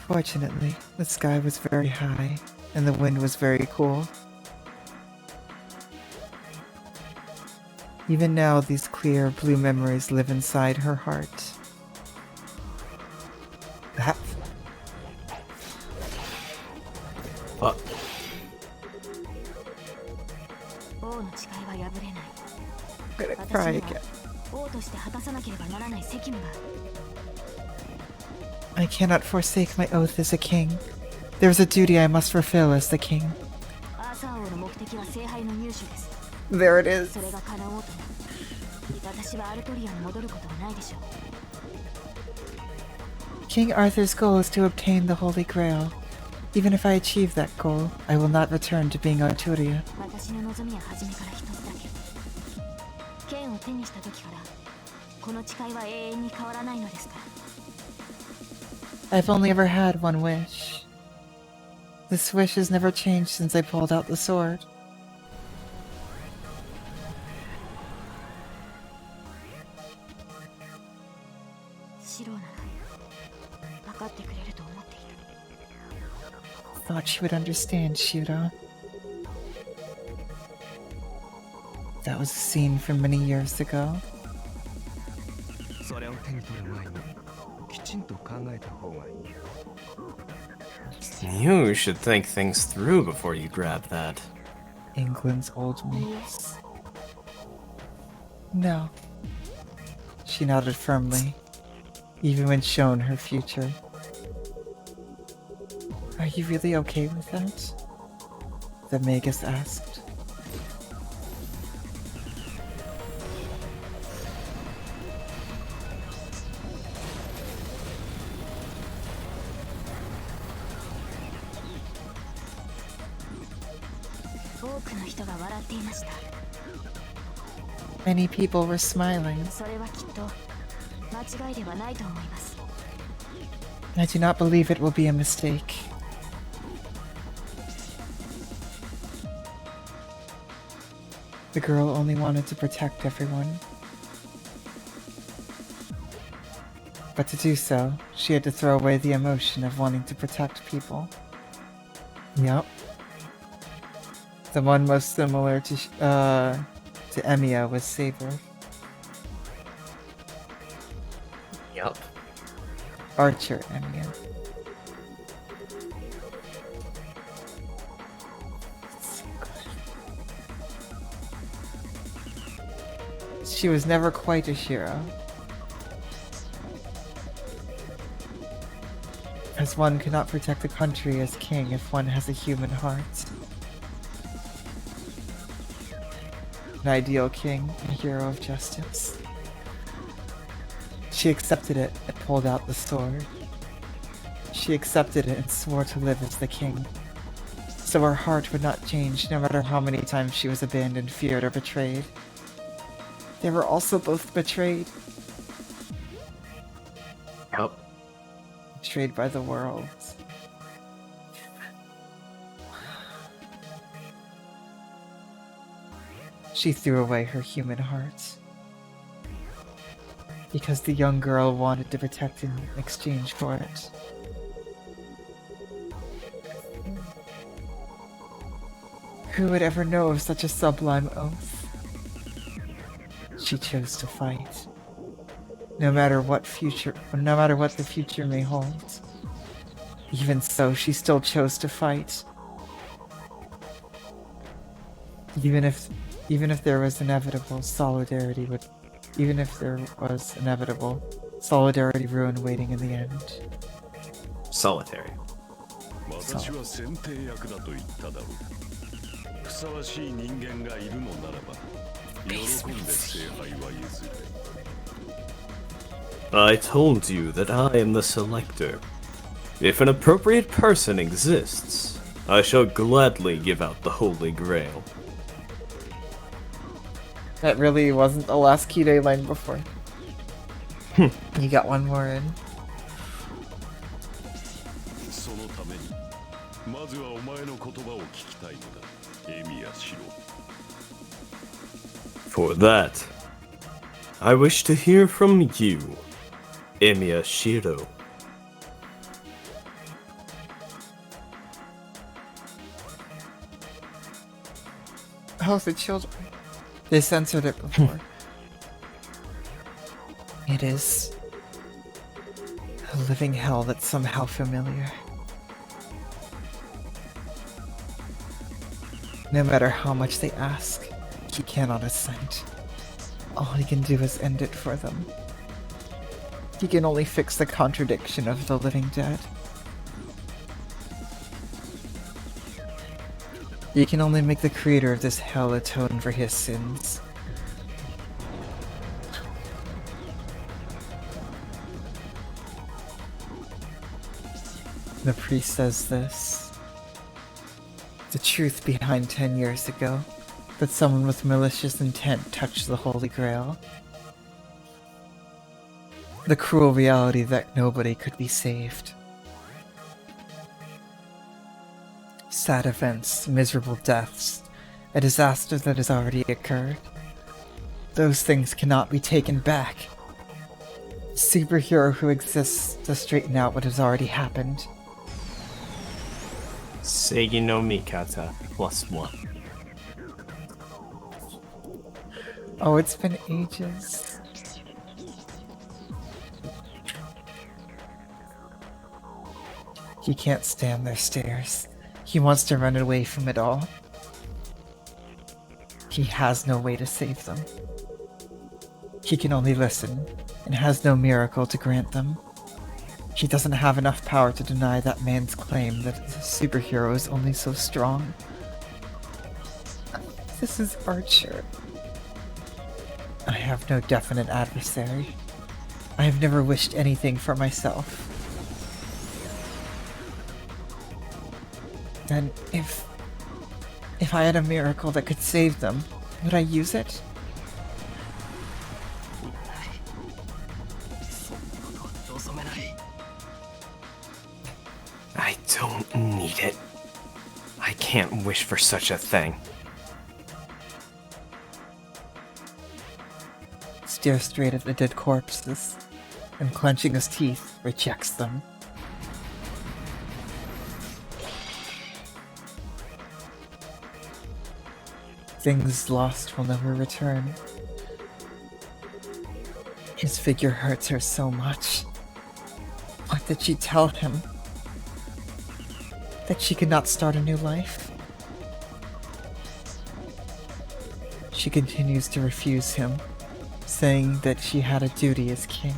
Fortunately, the sky was very high, and the wind was very cool. Even now, these clear blue memories live inside her heart. That... Fuck. 王の誓いは破れない。 I'm gonna 私 cry に again. は王として果たさなければならない責務がある。 I cannot forsake my oath as a king. There's a duty I must fulfill as the king. アーサー王の目的は聖杯の入手です。 There it is. それが叶おうとも、私はアルトリアに戻ることはないでしょう。 King Arthur's goal is to obtain the Holy Grail. Even if I achieve that goal, I will not return to being Arturia. 私の望みは初めから一つだけ。剣を手にした時からこの誓いは永遠に変わらないのですから。 I've only ever had one wish. This wish has never changed since I pulled out the sword. シローなら分かってくれると思っている。 Thought she would understand, Shiro. That was a scene from many years ago. それを手に取る前にきちんと考えた方がいい。 You should think things through before you grab that. England's old mates. No. She nodded firmly, even when shown her future. Are you really okay with that? The Magus asked. Many people were smiling. それはきっと間違いではないと思います。 I do not believe it will be a mistake. The girl only wanted to protect everyone. But to do so, she had to throw away the emotion of wanting to protect people. Yup. The one most similar to Emiya was Saber. Yup. Archer Emiya. She was never quite a hero. As one cannot protect the country as king if one has a human heart. An ideal king, a hero of justice. She accepted it and pulled out the sword. She accepted it and swore to live as the king. So her heart would not change no matter how many times she was abandoned, feared, or betrayed. They were also both betrayed. Yup. Betrayed by the world. She threw away her human heart. Because the young girl wanted to protect in exchange for it. Who would ever know of such a sublime oath? She chose to fight. No matter what the future may hold. Even so, she still chose to fight. Even if there was inevitable solidarity ruin waiting in the end. Solitary. 私は選定役だと言っただろう。ふさわしい人間がいるのならば喜んで聖杯は譲る。 I told you that I am the selector. If an appropriate person exists, I shall gladly give out the Holy Grail. That really wasn't the last Kide line before. You got one more in. そのためにまずはお前の言葉を聞きたいのだ、エミヤシロ。 For that, I wish to hear from you, Emiya Shiro. Oh, the children. They censored it before. It is a living hell that's somehow familiar. No matter how much they ask, he cannot assent. All he can do is end it for them. He can only fix the contradiction of the living dead. He can only make the creator of this hell atone for his sins. The priest says this. The truth behind 10 years ago, that someone with malicious intent touched the Holy Grail. The cruel reality that nobody could be saved. Sad events, miserable deaths, a disaster that has already occurred. Those things cannot be taken back. A superhero who exists to straighten out what has already happened. Seigi no Mikata +1. Oh, it's been ages. He can't stand their stares. He wants to run away from it all. He has no way to save them. He can only listen, and has no miracle to grant them. He doesn't have enough power to deny that man's claim that the superhero is only so strong. This is Archer. I have no definite adversary. I have never wished anything for myself. Then if I had a miracle that could save them, would I use it? I don't need it. I can't wish for such a thing. Stares straight at the dead corpses, and clenching his teeth, rejects them. Things lost will never return. His figure hurts her so much. What did she tell him? That she could not start a new life? She continues to refuse him, saying that she had a duty as king.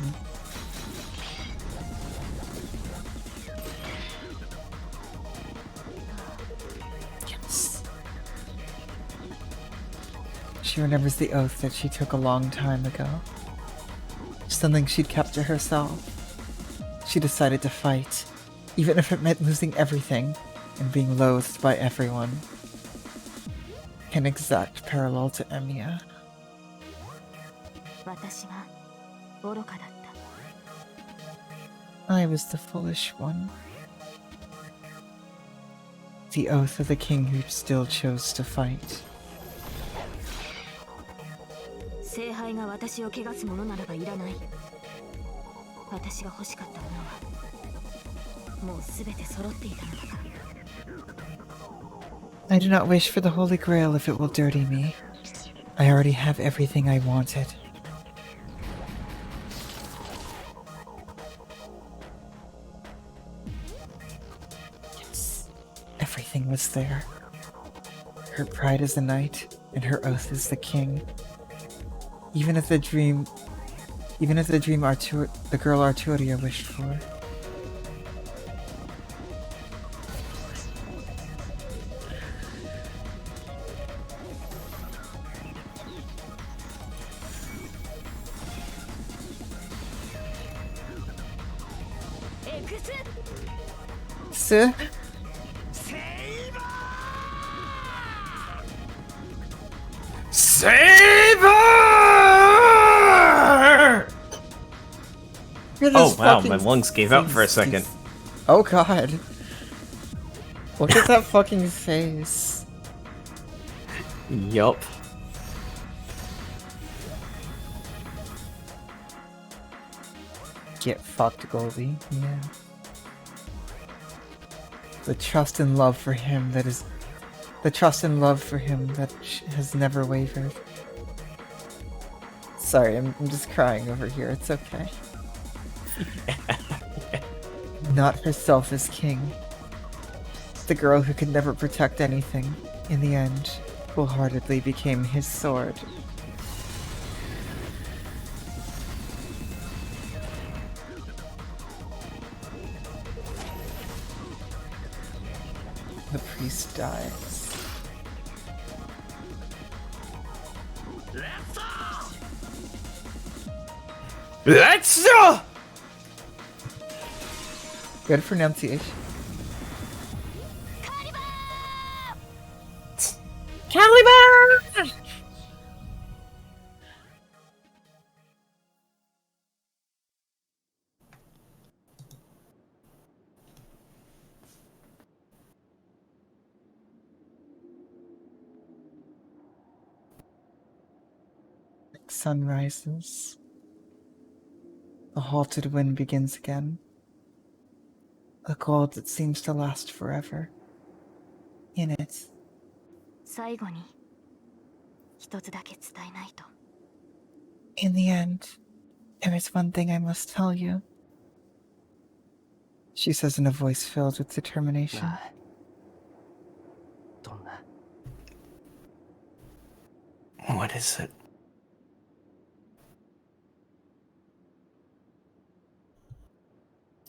Yes. She remembers the oath that she took a long time ago. Something she'd kept to herself. She decided to fight, even if it meant losing everything and being loathed by everyone. An exact parallel to Emiya. 私が愚かだった。 I was the foolish one. The oath of the king who still chose to fight. 聖杯が私を汚すものならばいらない。私が欲しかったものはもうすべて揃っていたのだから。 I do not wish for the Holy Grail if it will dirty me. I already have everything I wanted. Yes, everything was there. Her pride as a knight, and her oath as the king. Even if the dream the girl Arturia wished for. Sir? Saber! Look at Oh this wow, fucking my lungs gave out for a face. second. Oh god. Look at that fucking face. Yup. Get fucked, Goldie. Yeah. The trust and love for him that is... The trust and love for him that has never wavered. Sorry, I'm just crying over here. It's okay. Not herself as king. The girl who could never protect anything, in the end, wholeheartedly became his sword. The priest dies. Let's go! Good pronunciation. Caliber! Sun rises. The halted wind begins again. A cold that seems to last forever. In it, 最後に一つだけ伝えないと。 in the end, there is one thing I must tell you. She says in a voice filled with determination. どんな What is it?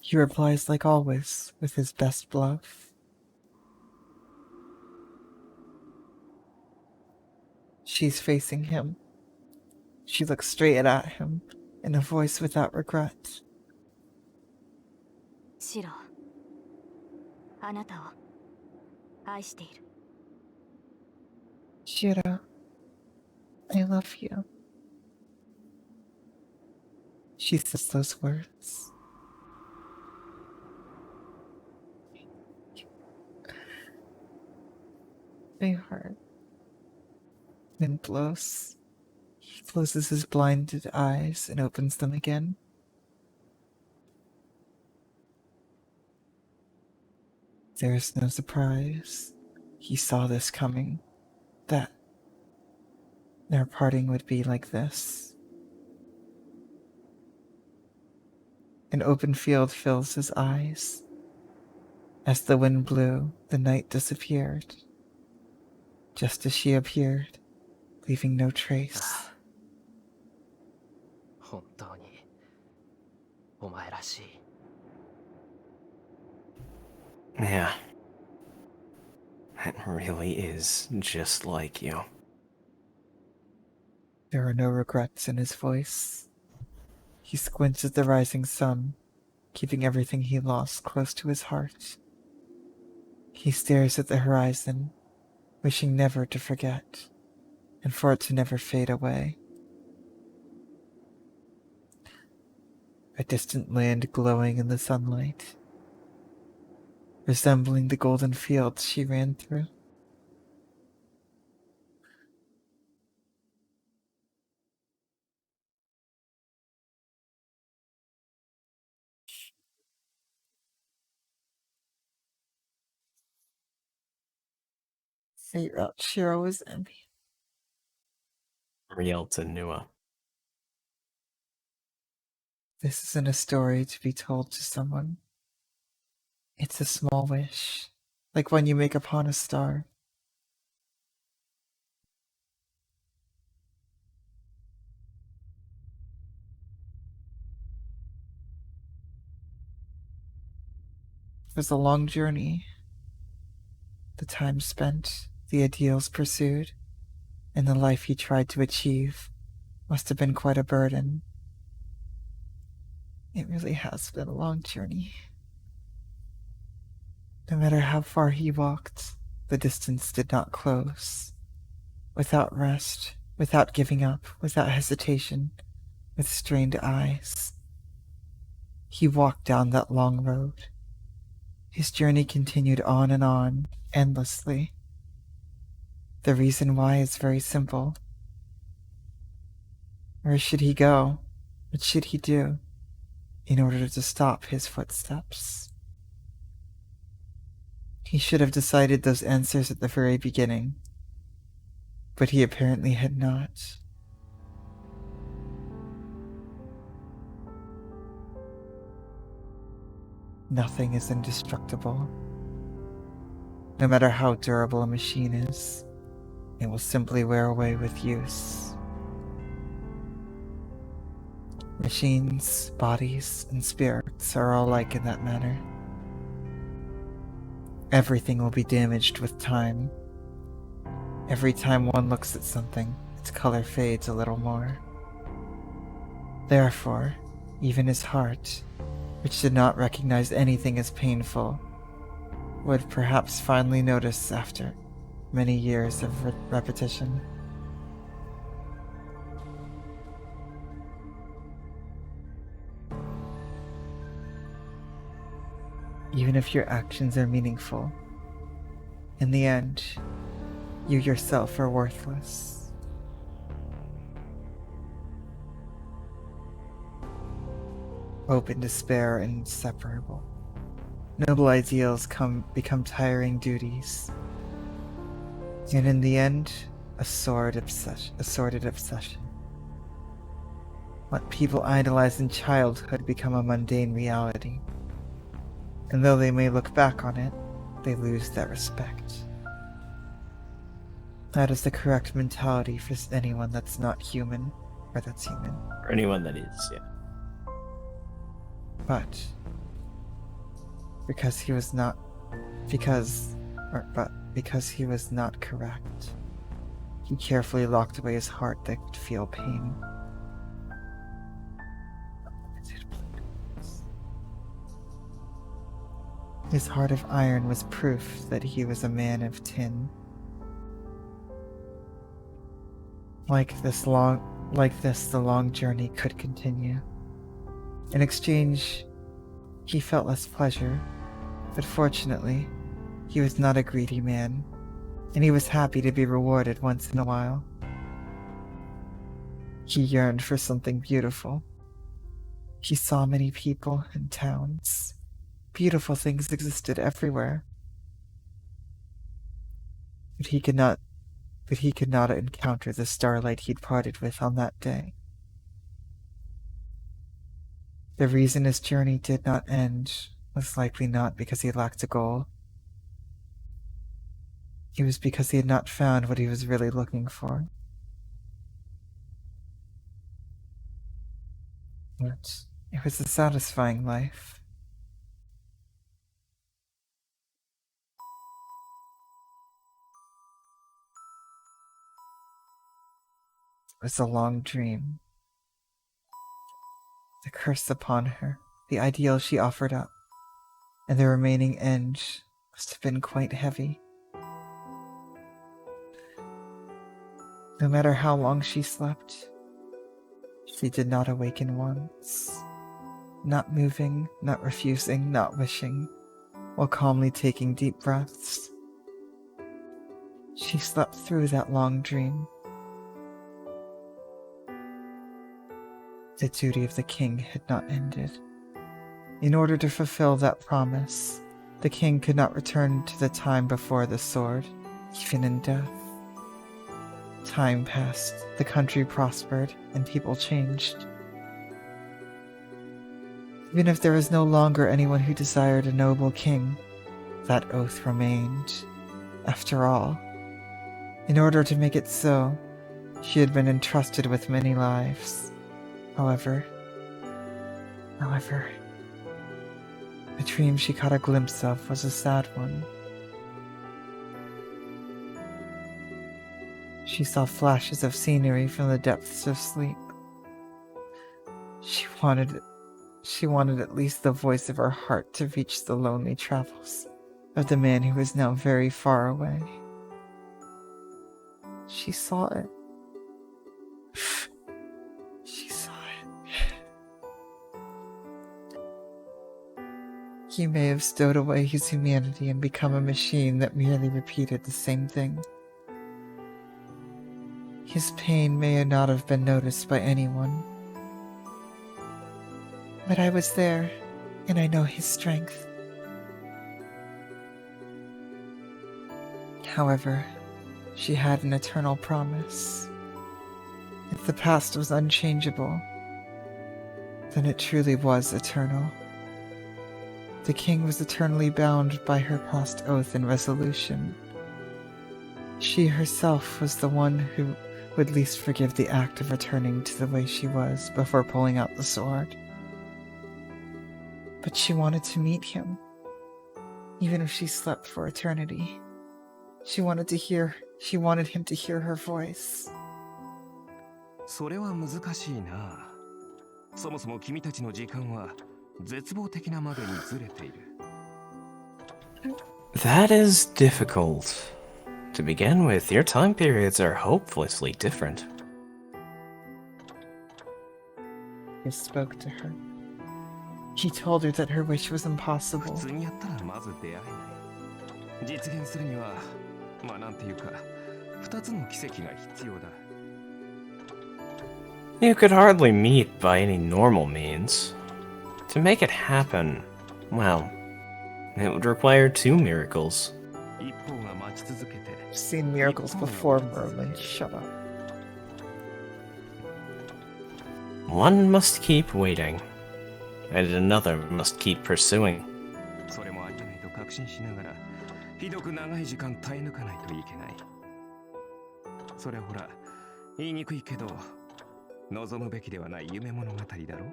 He replies like always, with his best bluff. She's facing him. She looks straight at him, in a voice without regret. シロ、あなたを愛している。 Shiro, I love you. She says those words. They hurt. Wind blows. He closes his blinded eyes and opens them again. There is no surprise. He saw this coming. That their parting would be like this. An open field fills his eyes. As the wind blew, the night disappeared. Just as she appeared, leaving no trace. 本当にお前らしい Yeah. It really is just like you. There are no regrets in his voice. He squints at the rising sun, keeping everything he lost close to his heart. He stares at the horizon, wishing never to forget, and for it to never fade away. A distant land glowing in the sunlight, resembling the golden fields she ran through. Fate route Shiro was in. Real to Nua. This isn't a story to be told to someone. It's a small wish, like one you make upon a star. It was a long journey. The time spent, the ideals pursued, and the life he tried to achieve must have been quite a burden. It really has been a long journey. No matter how far he walked, the distance did not close. Without rest, without giving up, without hesitation, with strained eyes, he walked down that long road. His journey continued on, endlessly. The reason why is very simple. Where should he go? What should he do in order to stop his footsteps? He should have decided those answers at the very beginning, but he apparently had not. Nothing is indestructible. No matter how durable a machine is, it will simply wear away with use. Machines, bodies, and spirits are all alike in that manner. Everything will be damaged with time. Every time one looks at something, its color fades a little more. Therefore, even his heart, which did not recognize anything as painful, would perhaps finally notice after many years of repetition. Even if your actions are meaningful, in the end, you yourself are worthless. Hope and despair are inseparable. Noble ideals become tiring duties. And in the end, a sordid obsession. What people idolize in childhood become a mundane reality. And though they may look back on it, they lose that respect. That is the correct mentality for anyone that's not human, or that's human. Or anyone that is, yeah. But because he was not correct, he carefully locked away his heart that could feel pain. His heart of iron was proof that he was a man of tin. Like this, the long journey could continue. In exchange, he felt less pleasure, but fortunately, he was not a greedy man, and he was happy to be rewarded once in a while. He yearned for something beautiful. He saw many people and towns. Beautiful things existed everywhere. But he could not encounter the starlight he'd parted with on that day. The reason his journey did not end was likely not because he lacked a goal. It was because he had not found what he was really looking for. But it was a satisfying life. It was a long dream. The curse upon her, the ideal she offered up, and the remaining end must have been quite heavy. No matter how long she slept, she did not awaken once. Not moving, not refusing, not wishing, while calmly taking deep breaths. She slept through that long dream. The duty of the king had not ended. In order to fulfill that promise, the king could not return to the time before the sword, even in death. Time passed, the country prospered, and people changed. Even if there was no longer anyone who desired a noble king, that oath remained. After all, in order to make it so, she had been entrusted with many lives. However, the dream she caught a glimpse of was a sad one. She saw flashes of scenery from the depths of sleep. She wanted at least the voice of her heart to reach the lonely travels of the man who was now very far away. She saw it. She saw it. He may have stowed away his humanity and become a machine that merely repeated the same thing. His pain may not have been noticed by anyone. But I was there, and I know his strength. However, she had an eternal promise. If the past was unchangeable, then it truly was eternal. The king was eternally bound by her past oath and resolution. She herself was the one who would least forgive the act of returning to the way she was before pulling out the sword. But she wanted to meet him, even if she slept for eternity. She wanted him to hear her voice. それは難しいな。そもそも君たちの時間は絶望的なまでにずれている。That is difficult. To begin with, your time periods are hopelessly different. He spoke to her. He told her that her wish was 普 impossible. 通にやったらまず出会えない。実現するには、まあなんていうか、二つの奇跡が必要だ。You could hardly meet by any normal means. To make it happen, well, it would require 2 miracles. 一方が待ち続けて、 I've seen miracles before, Merlin. Shut up. One must keep waiting, and another must keep pursuing. それもありえないと確信しながら、ひどく長い時間耐え抜かないといけない。それはほら、言いにくいけど、望むべきではない夢物語だろ。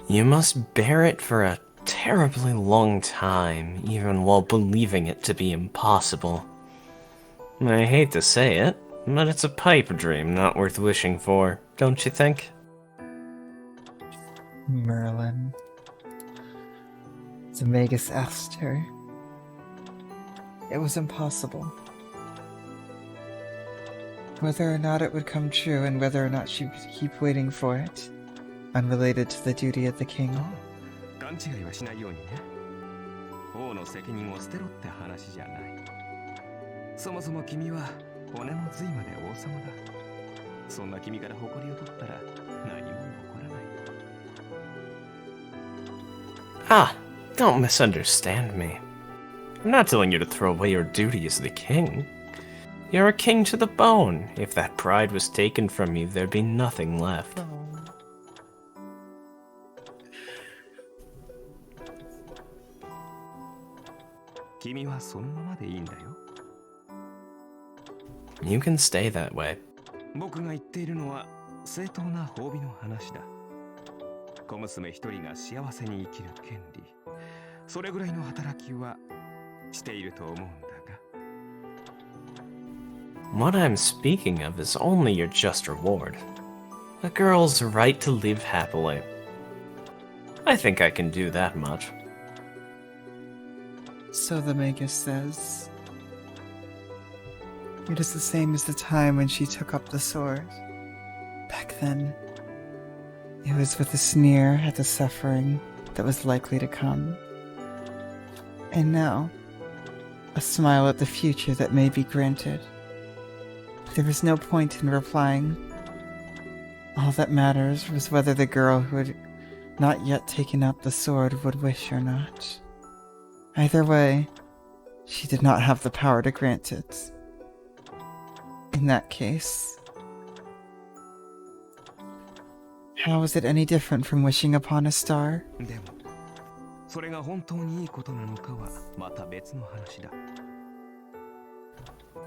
You must bear it for a terribly long time, even while believing it to be impossible. I hate to say it, but it's a pipe dream not worth wishing for, don't you think? Merlin. Zemegus asked her. It was impossible. Whether or not it would come true and whether or not she would keep waiting for it, unrelated to the duty of the king. 勘違いはしないようにね。王の責任を捨てろって話じゃない。そもそも君は骨の髄まで王様だ。そんな君から誇りを取ったら何も残らない。Ah, don't misunderstand me. I'm not telling you to throw away your duty as the king. You're a king to the bone. If that pride was taken from you, there'd be nothing left. You can stay that way. 僕が言っているのは正当な褒美の話だ。小娘一人が幸せに生きる権利、それぐらいの働きはしていると思うんだが。What I'm speaking of is only your just reward. A girl's right to live happily. I think I can do that much. So the Magus says, it is the same as the time when she took up the sword. Back then, it was with a sneer at the suffering that was likely to come. And now, a smile at the future that may be granted. There was no point in replying. All that matters was whether the girl who had not yet taken up the sword would wish or not. Either way, she did not have the power to grant it. In that case, how is it any different from wishing upon a star? でも、それが本当にいいことなのかはまた別の話だ。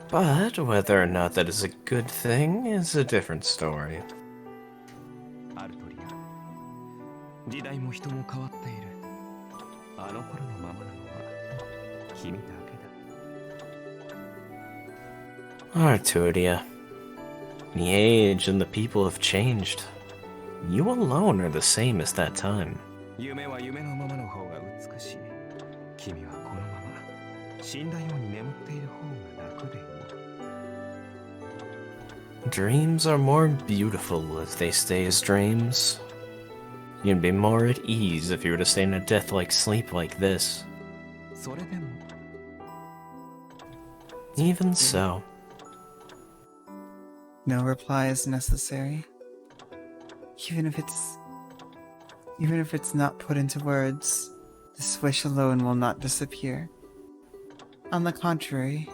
But whether or not that is a good thing is a different story. ある通りや、時代も人も変わっている。あの頃のままなのは君だけだ。Arturia. The age and the people have changed. You alone are the same as that time. 夢は夢のままの方が美しい。君はこのまま死んだように眠っている方が楽でいい。 Dreams are more beautiful if they stay as dreams. You'd be more at ease if you were to stay in a death-like sleep like this. それでも Even so. No reply is necessary. Even if it's not put into words, this wish alone will not disappear. On the contrary,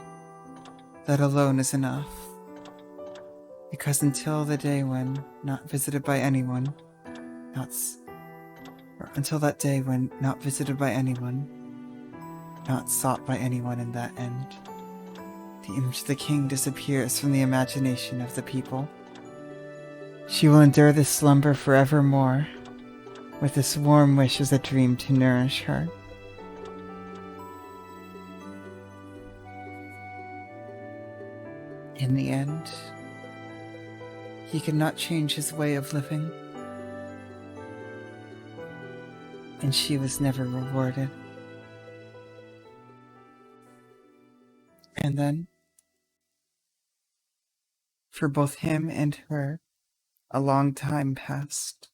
that alone is enough. Because until the day when, not visited by anyone, until that day when, not visited by anyone, not sought by anyone in that end, the image of the king disappears from the imagination of the people. She will endure this slumber forevermore, with this warm wish as a dream to nourish her. In the end, he could not change his way of living, and she was never rewarded. And then, for both him and her, a long time passed.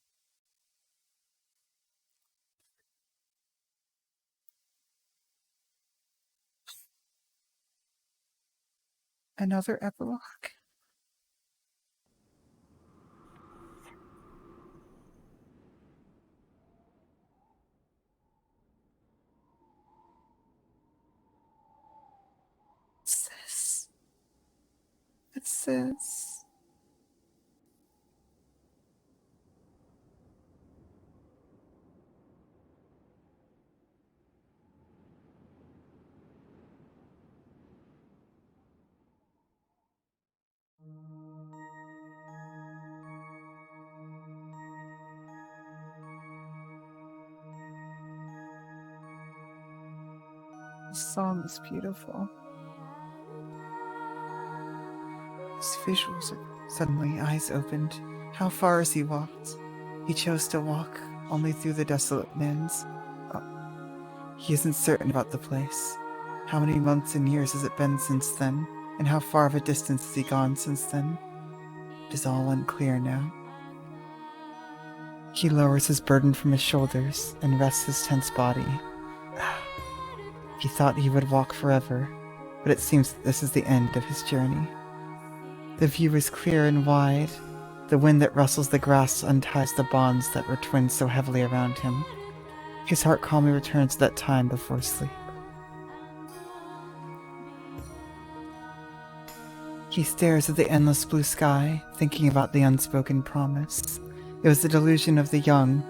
Another epilogue. What's this? The song is beautiful. His visuals are suddenly eyes opened. How far has he walked? He chose to walk only through the desolate lands. He isn't certain about the place. How many months and years has it been since then? And how far of a distance has he gone since then? It is all unclear now. He lowers his burden from his shoulders and rests his tense body. He thought he would walk forever, but it seems that this is the end of his journey. The view is clear and wide. The wind that rustles the grass unties the bonds that were twined so heavily around him. His heart calmly returns to that time before sleep. He stares at the endless blue sky, thinking about the unspoken promise. It was the delusion of the young,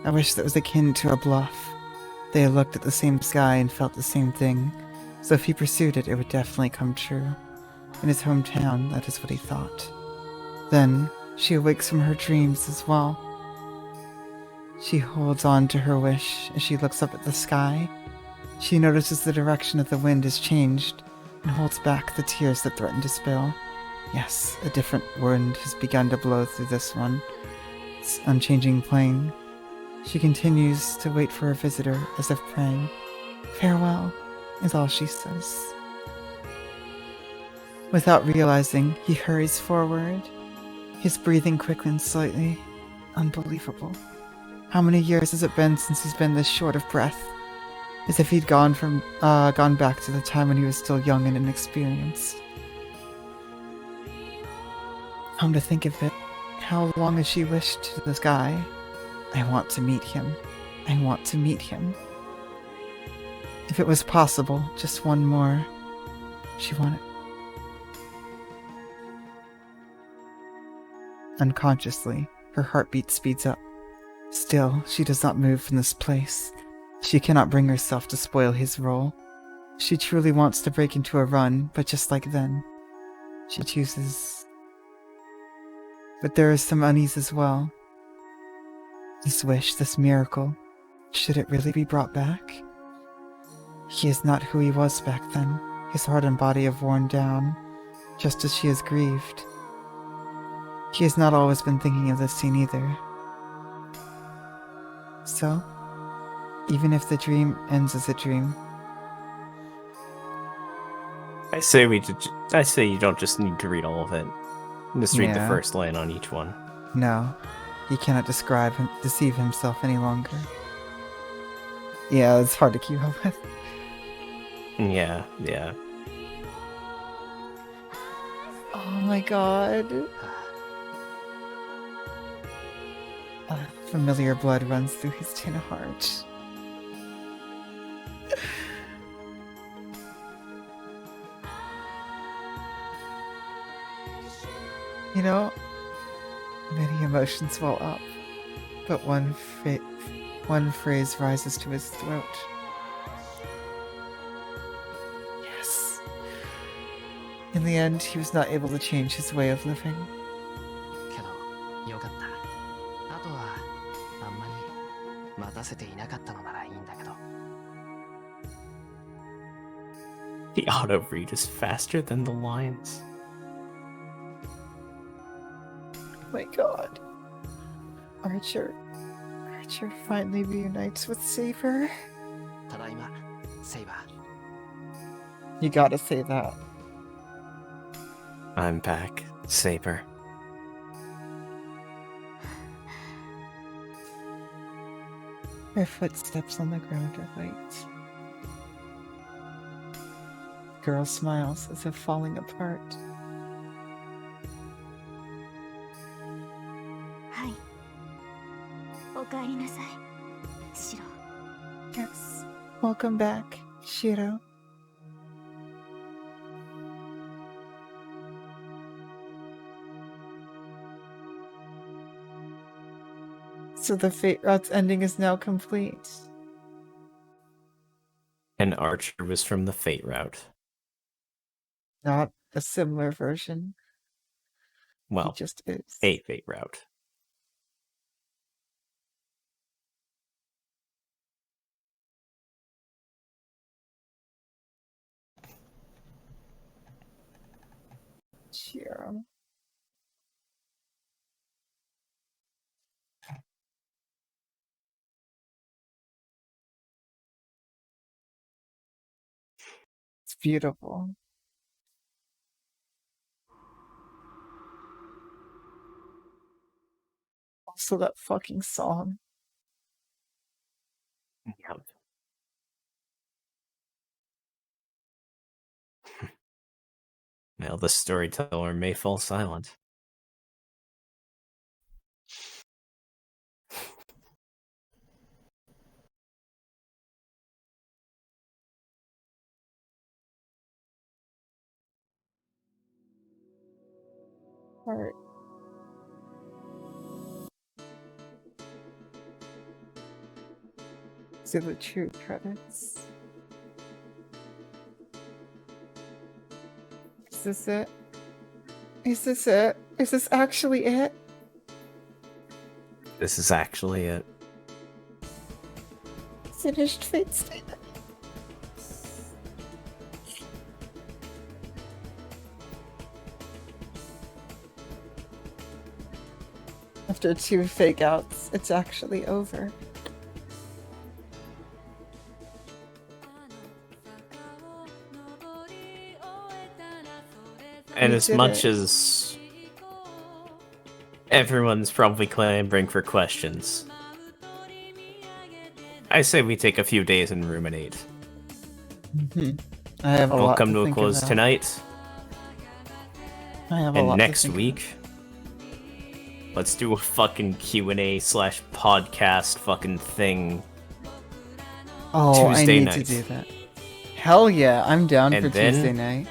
a wish that was akin to a bluff. They had looked at the same sky and felt the same thing, so if he pursued it, it would definitely come true. In his hometown, that is what he thought. Then, she awakes from her dreams as well. She holds on to her wish as she looks up at the sky. She notices the direction of the wind has changed and holds back the tears that threaten to spill. Yes, a different wind has begun to blow through this one. Its unchanging plain. She continues to wait for a visitor as if praying. Farewell, is all she says. Without realizing, he hurries forward. His breathing quickens slightly. Unbelievable. How many years has it been since he's been this short of breath? As if he'd gone back to the time when he was still young and inexperienced. Come to think of it, how long has she wished to the sky? I want to meet him. I want to meet him. If it was possible, just one more. She wanted. Unconsciously, her heartbeat speeds up. Still, she does not move from this place. She cannot bring herself to spoil his role. She truly wants to break into a run, but just like then, she chooses. But there is some unease as well. This wish, this miracle, should it really be brought back? He is not who he was back then. His heart and body have worn down, just as she has grieved. He has not always been thinking of this scene either. So, Even if the dream ends as a dream. I say you don't just need to read all of it. Just read the Yeah. first line on each one. No, he cannot deceive himself any longer. Yeah, it's hard to keep up with. Yeah. Oh my god. Familiar blood runs through his tender heart. You know, many emotions well up, but one phrase rises to his throat. Yes. In the end, he was not able to change his way of living. けどよかったあとはあんまり待たせていなかったのならいいんだけど The auto read is faster than the lines. My god. Archer finally reunites with Saber. ただいまセイバー You gotta say that. I'm back, Saber. Her footsteps on the ground are light. Girl smiles as if falling apart. はいおかえりなさいシロ Yes. Welcome back, Shiro. So the Fate Route's ending is now complete. And Archer was from the Fate route. Not a similar version. He Well, just is. a Fate route. Shiro. It's beautiful. Also, that fucking song. Yep. Now the storyteller may fall silent. Heart. These are the true credits. Is this it? Is this it? Is this actually it? This is actually it. Finished Fate Stay Night. After 2 fake outs, it's actually over. And We as did much it. as everyone's probably clamoring for questions, I say we take a few days and ruminate. I have a We'll lot come to to a think close about. tonight, I have a and lot next to think week, let's do a fucking Q&A / podcast fucking thing. Oh, Tuesday I need night. to do that. Hell yeah, I'm down And for then- Tuesday night.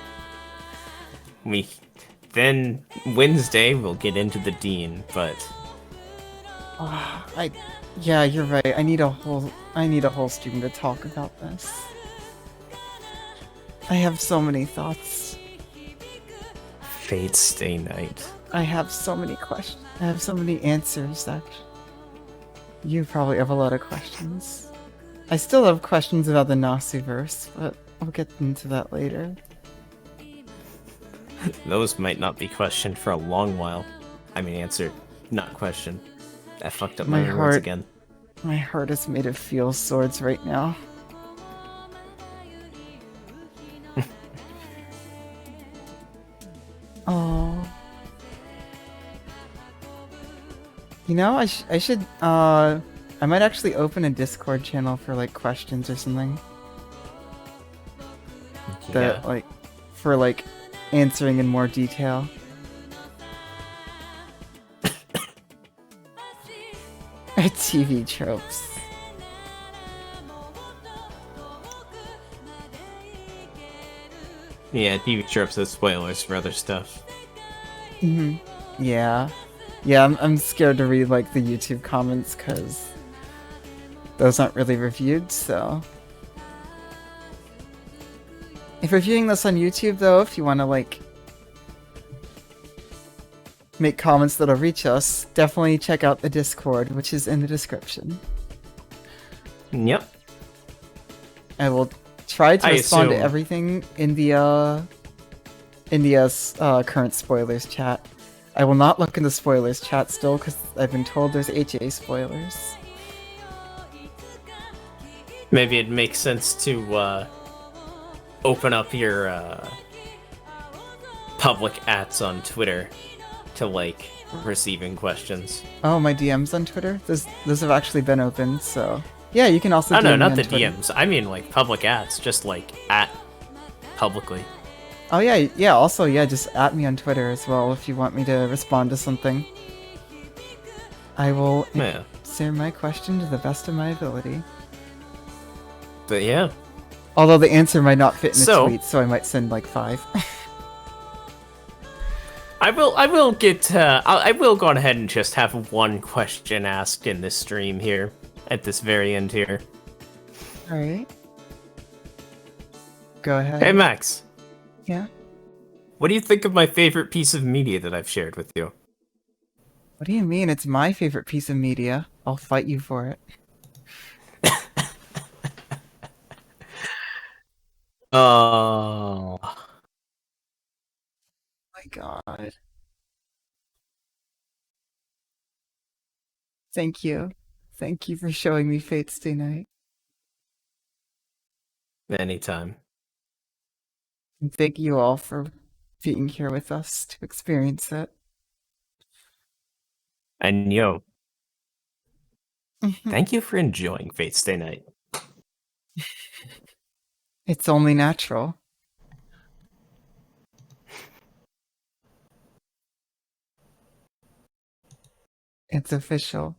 Then Wednesday we'll get into the DEEN, but Yeah, you're right. I need a whole stream to talk about this. I have so many thoughts. Fate Stay Night. I have so many questions. I have so many answers, actually. You probably have a lot of questions. I still have questions about the Nasuverse, but I'll get into that later. Those might not be questioned for a long while. I mean, answered, not questioned. I fucked up my My words heart- again. My heart is made of fuel swords right now. Oh. You know, I should, I might actually open a Discord channel for, like, questions or something. That, Yeah. like, for, like, answering in more detail. TV tropes. Yeah, TV tropes with spoilers for other stuff. Yeah. Yeah, I'm scared to read, like, the YouTube comments, because those aren't really reviewed, so... If you're viewing this on YouTube, though, if you want to, like, make comments that'll reach us, definitely check out the Discord, which is in the description. Yep. I will try to I respond to assume- everything in the current spoilers chat. I will not look in the spoilers chat still, because I've been told there's HA spoilers. Maybe it makes sense to open up your public ats on Twitter to, like, receiving questions. Oh, my DMs on Twitter? Those have actually been opened, so... Yeah, you can also Oh DM no, me not on the Twitter. DMs. I mean, like, public ats, just, like, at publicly. Oh yeah, also, just at me on Twitter as well if you want me to respond to something. I will Yeah. answer my question to the best of my ability. But yeah. Although the answer might not fit in a So- tweet, so I might send like 5. I will get, I will go ahead and just have one question asked in this stream here, at this very end here. Alright. Go ahead. Hey Max, Yeah? what do you think of my favorite piece of media that I've shared with you? What do you mean? It's my favorite piece of media. I'll fight you for it. Oh. My god. Thank you. Thank you for showing me Fate's Day Night. Anytime. And thank you all for being here with us to experience it. And yo, Mhm. thank you for enjoying Fate's Day Night. It's only natural. It's official.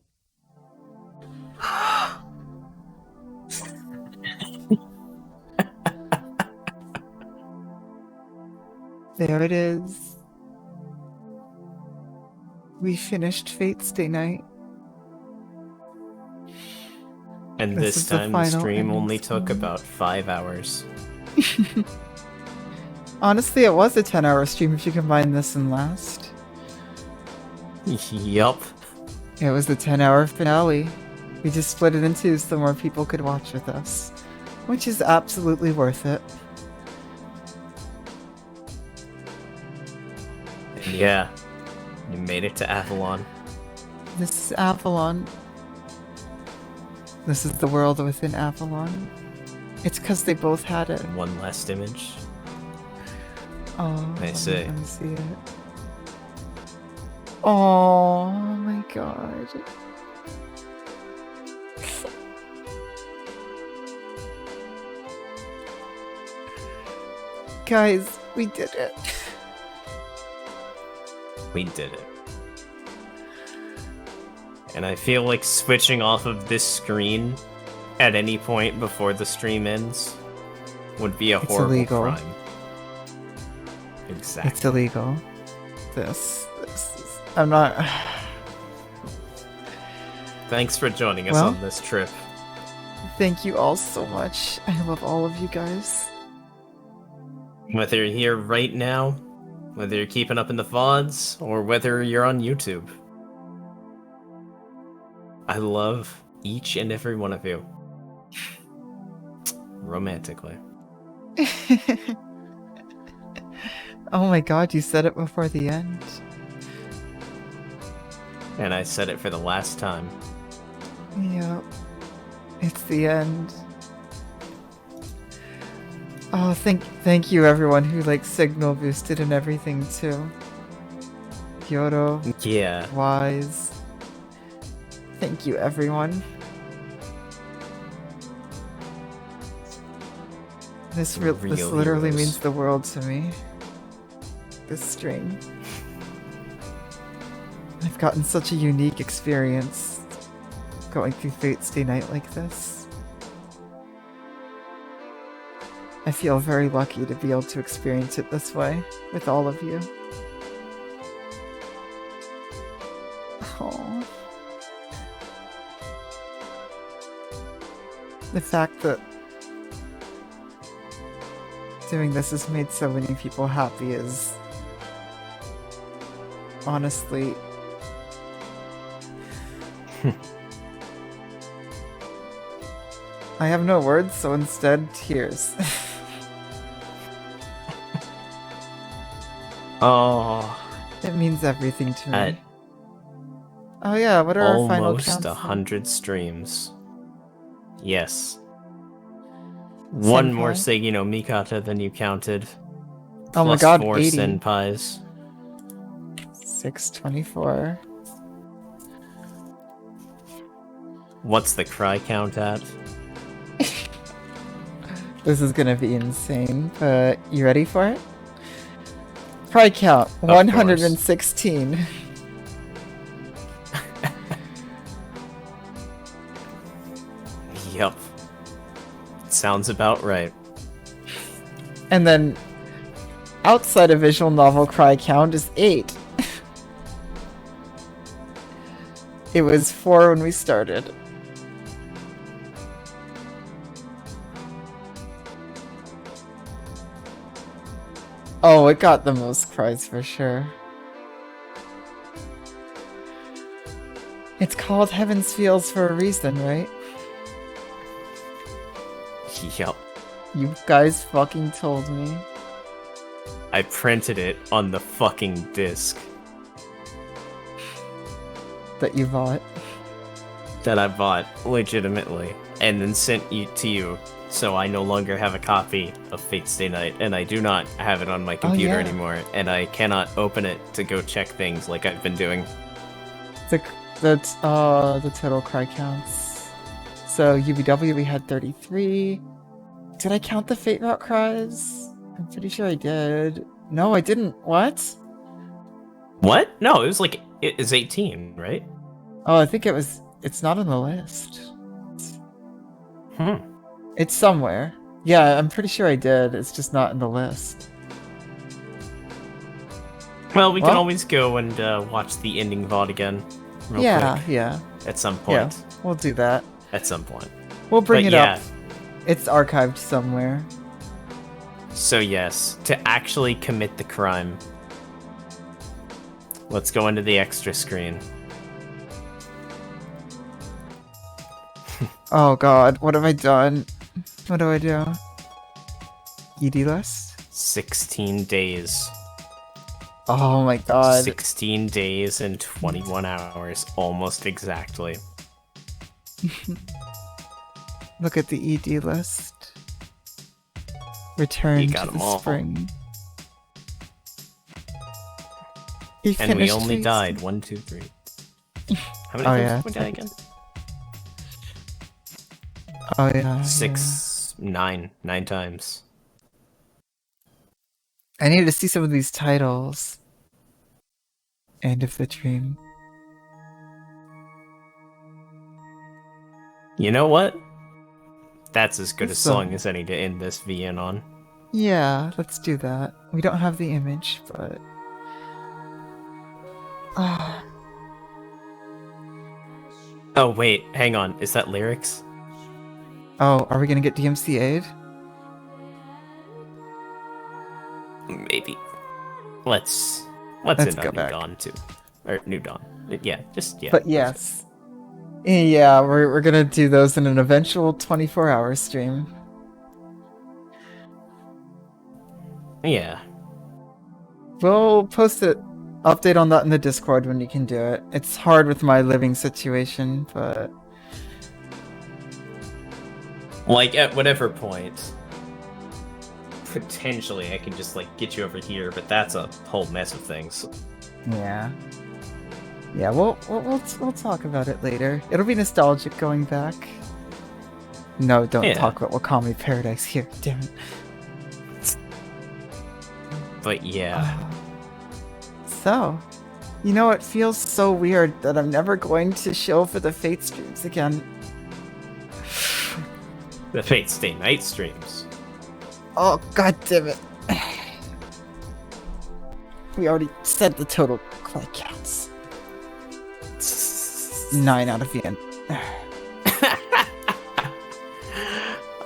There it is. We finished Fate's Day Night. And This this is the time the final stream ending only took scene. about 5 hours. Honestly, it was a 10-hour stream if you combine this and last. Yup. It was the 10-hour finale. We just split it in two so more people could watch with us. Which is absolutely worth it. And yeah, you made it to Avalon. This is Avalon. This is the world within Avalon. It's because they both had it. One last image. Oh, I see. Let me see it. Oh my god. Guys, we did it. We did it. And I feel like switching off of this screen at any point before the stream ends would be a It's horrible illegal. crime. Exactly. It's illegal. This is... I'm not... Thanks for joining us Well- on this trip. Thank you all so much. I love all of you guys. Whether you're here right now, whether you're keeping up in the VODs, or whether you're on YouTube. I love each and every one of you. Romantically. Oh my god, you said it before the end. And I said it for the last time. Yep. It's the end. Oh, thank you everyone who like signal boosted and everything too. Kyoto, Yeah. Wise. Thank you everyone. This Real literally heroes. means the world to me. This stream. I've gotten such a unique experience going through Fate's Day night like this. I feel very lucky to be able to experience it this way with all of you. Oh. The fact that doing this has made so many people happy is honestly I have no words, so instead tears. Oh, It means everything to me. at Oh yeah, what are our final almost counts? 100 streams. Yes. One more Senpai? Seigi no Mikata than you counted. Oh my plus god, 4 80. senpais. 624. What's the cry count at? This is gonna be insane, but you ready for it? Cry count, Of 116. Yup. Sounds about right. And then outside of visual novel cry count is 8. It was 4 when we started. Oh, it got the most cries for sure. It's called Heaven's Feels for a reason, right? Yup. You guys fucking told me. I printed it on the fucking disc That you bought. that I bought legitimately and then sent it to you. So I no longer have a copy of Fate's Day Night, and I do not have it on my computer yeah. anymore, and I cannot open it to go check things like I've been doing. The total cry counts. So UBW we had 33. Did I count the Fate Route cries? I'm pretty sure I did. No, I didn't. What? What? No, it was like, it is 18, right? Oh, I think it's not on the list. Hmm. It's somewhere. Yeah, I'm pretty sure I did. It's just not in the list. Well, we can Well- always go and watch the ending VOD again. Real Yeah, quick, yeah. at some point. Yeah, we'll do that. At some point. We'll bring But it yeah. up. It's archived somewhere. So yes, to actually commit the crime, let's go into the extra screen. Oh god, what have I done? What do I do? ED list? 16 days. Oh my god. 16 days and 21 hours, almost exactly. Look at the ED list. Return You to got 'em the all. spring. He And we finished only these- died 1, 2, 3. How many Oh, times yeah, did we die it's again? Oh yeah. 6, 9 times. Yeah. I need to see some of these titles. End of the dream. You know what? That's as good a That's song as any to end this VN on. Yeah, let's do that. We don't have the image, but ah, Oh wait, hang on. Is that lyrics? oh, are we gonna get DMCA'd? Maybe. Let's Let's end go on New back. Dawn too. Or New Dawn. Yeah, just yeah. But yes. Yeah, we're gonna do those in an eventual 24-hour stream. Yeah. We'll post it, update on that in the Discord when you can do it. It's hard with my living situation, but Like, at whatever point, potentially I can just, like, get you over here, but that's a whole mess of things. Yeah. Yeah, we'll talk about it later. It'll be nostalgic going back. No, don't Yeah. talk about Wakami Paradise here. Damn it. But yeah. So, you know, it feels so weird that I'm never going to show for the Fate streams again. The Fate Stay Night streams. Oh, god damn it. We already said the total click counts. 9 out of the end.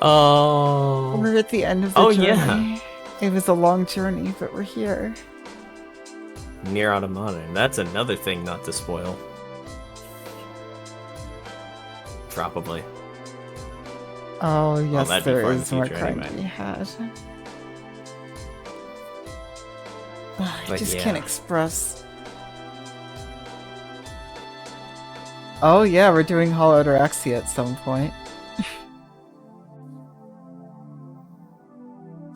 Oh. We're at the end of the journey. Yeah. It was a long journey, but we're here. Near Automata, and that's another thing not to spoil. Probably. Oh, yes, that'd be there far in the is more future crime to anyway. be had. I But just yeah. can't express. Oh yeah, we're doing Hollow ATARAXIA at some point.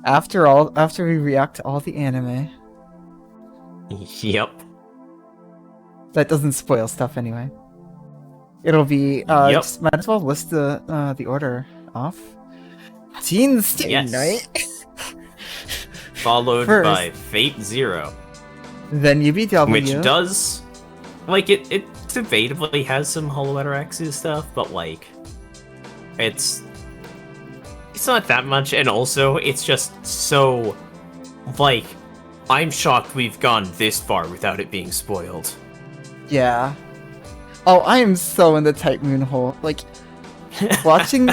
After we react to all the anime. Yep. That doesn't spoil stuff anyway. It'll be, Yep. just might as well list the order off. Teen Stay Yes. Night. Followed First. by Fate Zero, Then UBW. which does, like, it debatably has some Hollow ATARAXIA stuff, but, like, it's not that much, and also, it's just so, like, I'm shocked we've gone this far without it being spoiled. Yeah. Oh, I am so in the Type Moon hole. Like, watching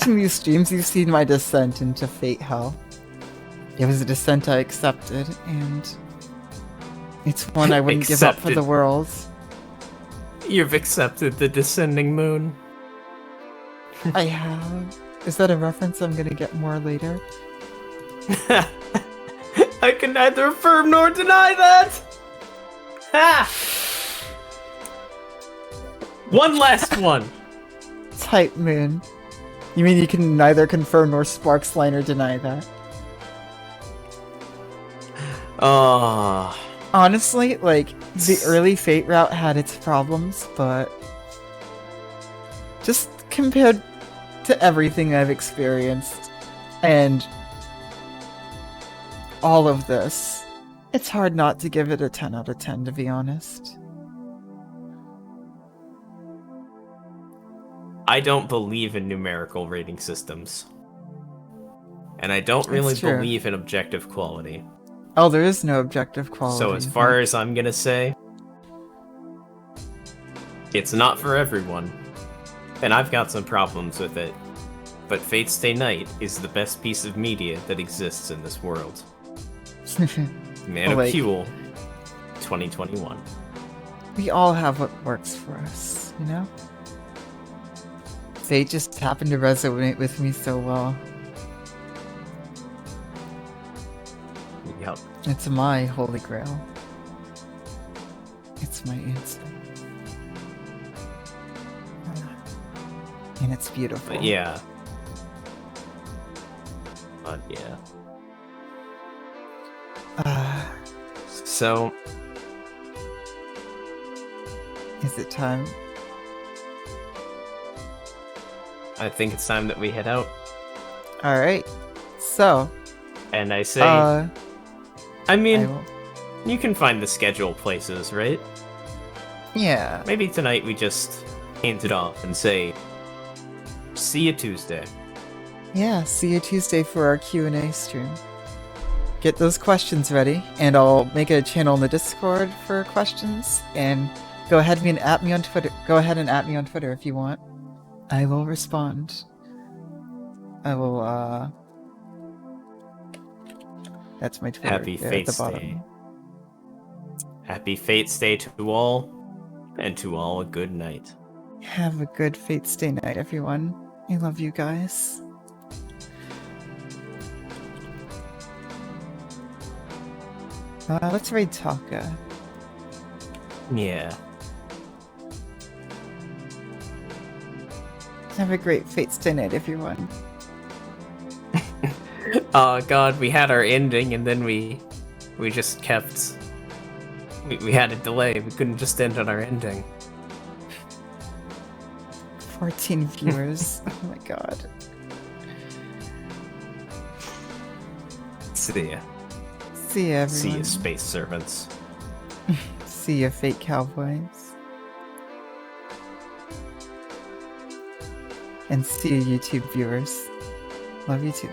these streams, you've seen my descent into Fate Hell. It was a descent I accepted, and it's one I wouldn't give up for the Accepted. world. You've accepted the descending moon. I have. Is that a reference I'm gonna get more later? I can neither affirm nor deny that! Ha! One last one! Type Moon. You mean you can neither confirm nor sparksline or deny that? Oh, Honestly, like, the early Fate route had its problems, but just compared to everything I've experienced and all of this, it's hard not to give it a 10 out of 10, to be honest. I don't believe in numerical rating systems. And I don't really That's true. believe in objective quality. Oh, there is no objective quality. So as far as I'm gonna say, it's not for everyone. And I've got some problems with it. But Fate Stay Night is the best piece of media that exists in this world. Man Like- of Fuel 2021. we all have what works for us, you know? Fate just happened to resonate with me so well. Yep. It's my holy grail. It's my answer. And it's beautiful. But yeah. But yeah. So, Is it time? I think it's time that we head out. Alright. So, And I say, I I mean, will... you can find the schedule places, right? Yeah. Maybe tonight we just hand it off and say, see you Tuesday. Yeah, see you Tuesday for our Q&A stream. Get those questions ready, and I'll make a channel in the Discord for questions, and go ahead and at me on Twitter. Go ahead and at me on Twitter if you want. I will respond. I will, that's my Twitter. Happy there Fate at the bottom. Day. Happy Fate Stay to all, and to all a good night. Have a good Fate Stay night, everyone. I love you guys. Let's raid Taka. Yeah. Have a great Fate's Day night, everyone. Oh god, we had our ending and then we just kept... We had a delay, we couldn't just end on our ending. 14 viewers. Oh my god. See ya. See ya, everyone. See ya, space servants. See ya, fake cowboys. And see you, YouTube viewers. Love you too.